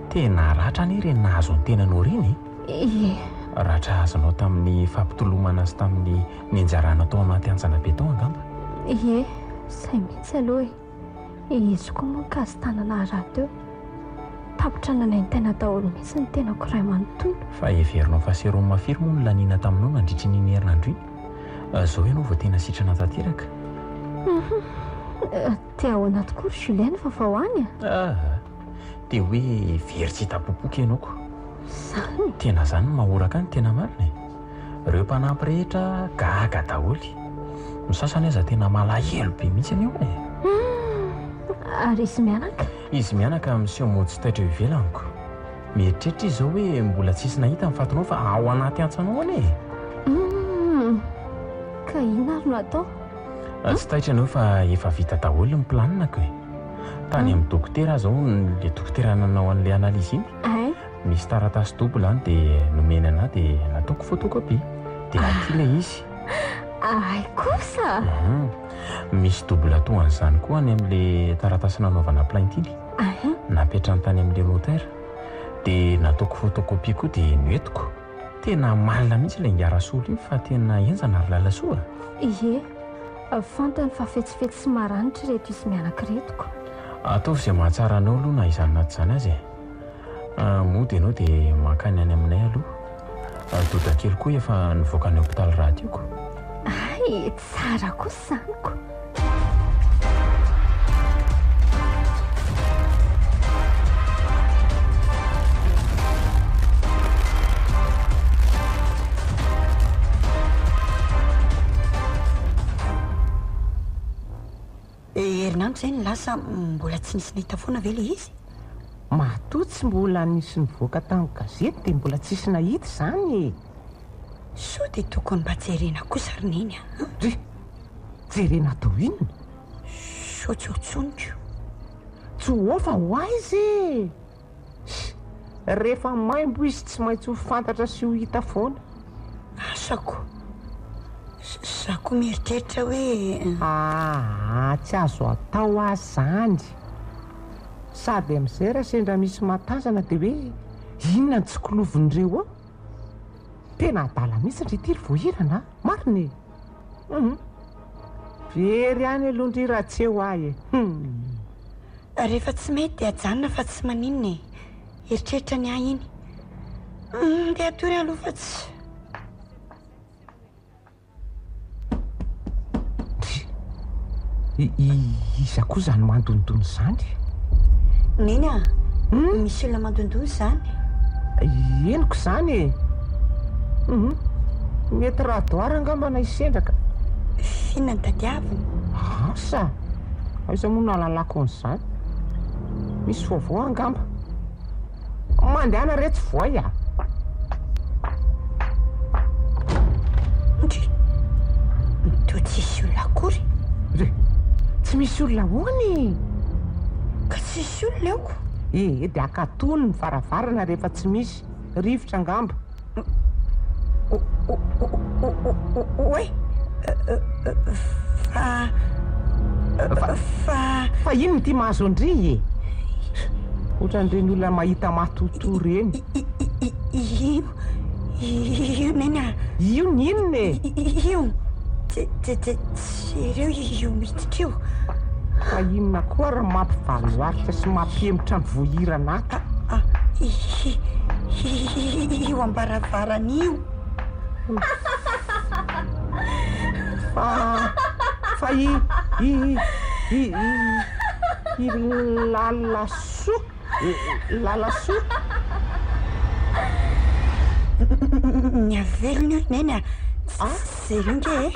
Tena ratra any ireny nahazo ny tenanao ireny. Ie. Ratra azonao tamin'ny fampitolomana sy tamin'ny ninjarana tao anaty antsana be tao angamba. Ie, izay mihitsy aloha izy koa moa ka azy tanana raha teo. Tapitra nanaintena daholo mihitsy ny tenako iray manontolo. Fa heverinao fa seron mafiry moa no laniana taminao nandritra n'iny herinandro iny. Zao ianao vao tena sitrana tanteraka. Tia ao anaty kory Julien fa vao any dia hoe very tsy hitapopoka ianaoko. Zany tena zany mahoraka ny tena marina. Ireo mpanampy rehetra gaga daholy. Ny sasany aza tena malahelo be mihitsy anio Ary izy mianaka miseho mody sy taitra ivelaniko. Mieritreritra izy zao hoe mbola tsisy nahita mifatinao fa ao anaty antsanao ane. Ka inona ary no atao? Tsy taitra anao fa efa vita daholo ny planinako tany amin'ny dokotera zao le dokotera nanao an'ilay analizy iny. Misy taratasy dobla any dia nomeny anahy dia nataoko photocopie dia aty ilay izy. Ay kosa misy dobla toa an'izany koa any amin'ilay taratasy nanaovana plainte iny. Napetrany tany amin'ilay notaire dia nataoko photocopie koa dia noentiko. Tena malina mihitsy ilay ngiarasolo iny fa tena enjana ry Lalasoa. Ie, fantany fa fetsifetsy sy maranitra reto izy mianaka retiko. Ataovy izay mahatsara anao aloha na izany na tsy izany azy mody ianao dia mankany any aminay aloha. Doda kely koa efa nivoaka ny hôpitaly radioko. Ay, tsara kosa izanyko. Herinandro izay ny lasa mbola tsy nisy nahita foana ve ilay izy? Matotsy mbola nisy nivoaka tamin'ny gazety dia mbola tsisy nahita izany. Sao dia tokony mba jerena kosa ry neny jerena atao inona? Sao tsy hotsoniko. Tsy hofa ho aizy rehefa maimbo izy tsy maintsy ho fantatra sy ho hita foana. Asako za koa mieritreritra hoe tsy azo atao azy zany. Sady amin'izay raha sendra misy matazana dia hoe inona ny tsikolovin'ireo tena adala mihitsy ndry ry voahirana marina very any aloha ndry raha tsy eo ahy rehefa tsy mety dia ajanona fa tsy maninona eritreritra ny ahy iny dia atory aloha fa tsy iza koa zany mandondony izany. Neny misy olona mandondony izany. Eniko izany mety radoara angambana isendraka fihinany tadiaviny asa aiza moa nalalako an'izany misy vaovao angamba mandehana rehetra voay a to tsisy olona akory tsy misy olona hoany ka tsisy olona eoko dia akatony ny varavarana rehefa tsy misy rivotra angamba oe fa ino ny tia mahazo andry e ohatran'ireny olona mahita matoto reny io nena io ny inone io tsy ireo io miditra io fa inona koa raha mampivaroaritra sy mampiemitra ny voahirana ata io ambaravarana io fa i lalasoa ny avelona io neny zereo nge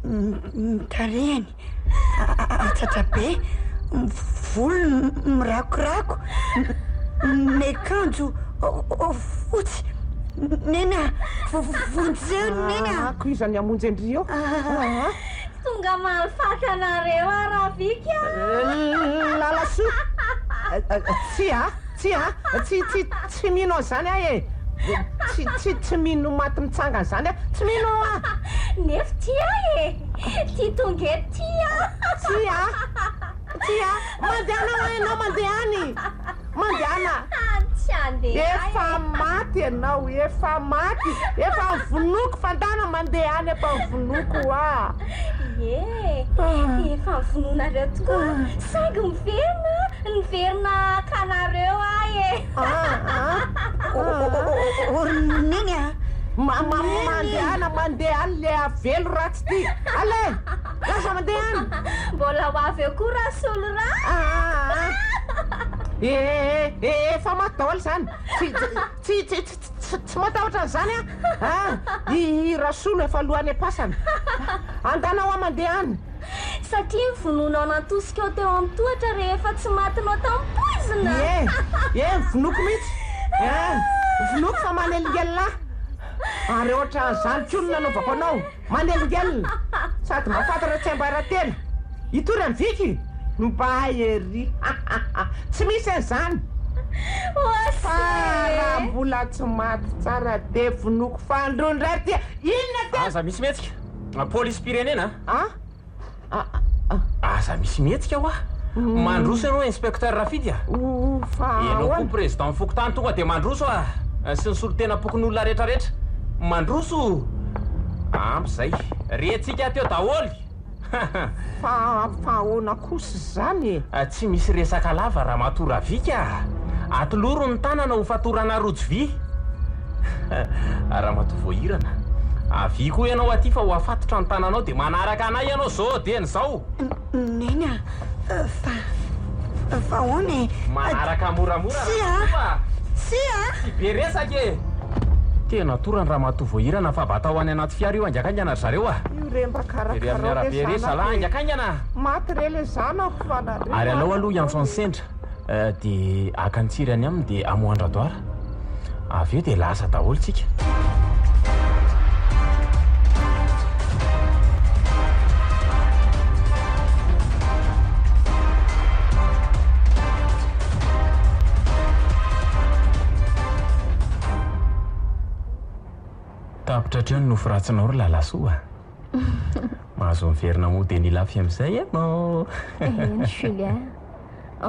mitarehany atsatra be volo mirakorako mekanjo fotsy nena vonjeo nena ako izany amonjy andrio tonga malfakanareo aravika lalasoa tsy mino zany a e tsy mino maty mitsangana zany a tsy mino a nefa tia e ty tonga e tia mandehana ho enao mandehana tsy andeha efa maty ianao efa maty efa mivonoko fantana mandeha any efa mivonoko a efa mivononareo tokoa saingy miverina kanareo aye neny a mandeha any le avelo ratsy ty ale lasa mandeha any mbola ho avy eo koa raha solo raha efa mataoly zany tsy matahotra an'izany a i rasolo efa lohany apasana andanao a mandeha any satria mivononao nantosika eo teo amin'ny tohatra rehefa tsy matinao tamin'ny poizina mivonoko mihitsy vinoko fa manelingelina ary ohatra an'izany kono nanaovako anao manelingelina sady mafantatra tsy ambaratena itory any viky mba ery tsy misy an'izany fa raha mbola tsy maty tsara de vinoko fandrondray ty inona ty aza misy mihetsika polisy pirenena aza misy mihetsika ho a mandroso ianao inspecteur rafidy a ianao koa président mifokotany tonga de mandroso a sy ny solotena pokon'olona rehetrarehetra mandroso ampy zay retsika teo daholy fa ahoana kosa zany e tsy misy resaka lava raha matora vika atoloro ny tanana ho fatorana rojo vy raha mato voahirana avy koa ianao aty fa ho afatotra ny tananao de manaraka anay ianao zao deny zao neny fa hoane manaraka moramora tsy tsy be resaka e tena torany raha mato voahirana fa batao any anaty fiara io angiakaingana zareo a io remba karakarabe re zala angiakaingana maty re le zanako fa ary anao aloha iantso sendra de akantsiry any aminy de amoandradoara avy eo de lasa daholo tsika tapitra no noforatsinao ry lalasoa mahazo miverina moa de nilafy am'izay anao Julien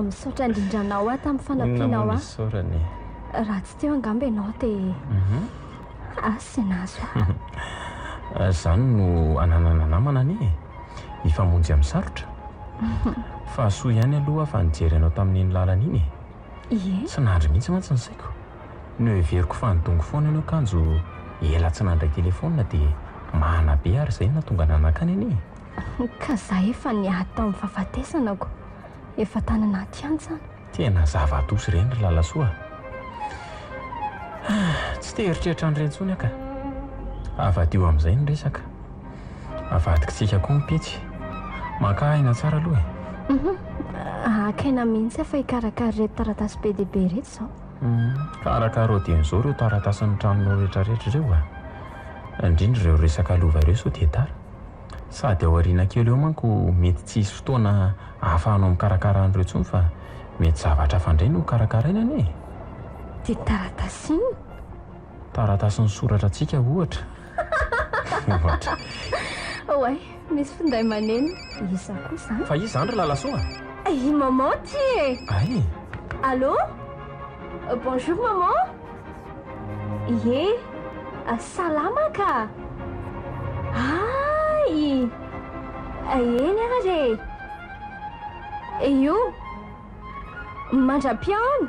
misaotra indrindranao a tamin'ny fanampianao a sorany raha tsy teo angamba ianao de asy anazo zany no ananana namana anie ifamonjy amin'ny sarotra fa soa ihany aloha fa nijery anao tamin'iny lalana iny tsy nandry mihitsy mantsy ny saiko no heveriko fa nidongo foana anao kanjo ela tsy nandray telefona de mahana be ary zay natonga nanakany anie ka za efa niady tamin'ny fahafatesanako efa tany anaty any zany tena zava-tosy ireny ry lalasoa tsy te heritreritra an'ireny tsony aka Avadio amin'izay ny resaka. Avadikitsika koa mipetsy. Maka aina tsara aloha akaina mihitsy afa hikarakara reto taratasy be dehibe reto izao. Karakara dian'izao ireo taratasin'ny tranonao rehetrarehetra ireo indrindra ireo resaka lova ireo sao dia tara. Sady ao ariana kely eo manko mety tsisy fotoana ahafahanao mikarakara an'ireo intsony fa mety zavatra fandray no karakaraina e. Dia taratasy iny? Taratasin'ny soratra antsika ohatra. Ohatra. Oay, misy finday maneno. Iza kosa? Fa iza andro lalasoa? Maman ty. Ay. Allô? Bonjour maman. Ye, salama ka? Ay. Eny ara re. Io. Mandra-piano.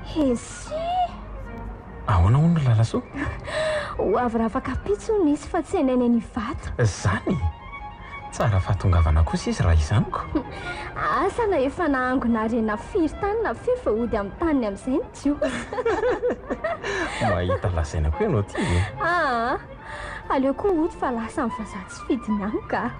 Hesy. Ahoana hono lalasoa? Ho avy raha afaka pitso nisy fa tsy eneny ny vato. Zany? Tsara fahatongavana kosa izy raha izaniko. Asana efa nahangona rena firy tany na firy fa hody amin'ny taniny amin'izay ny tio. Mahita lazaina koa ianao ty. Aleo koa hody fa lasa amin'ny vazaha tsy fidiny ihany ka.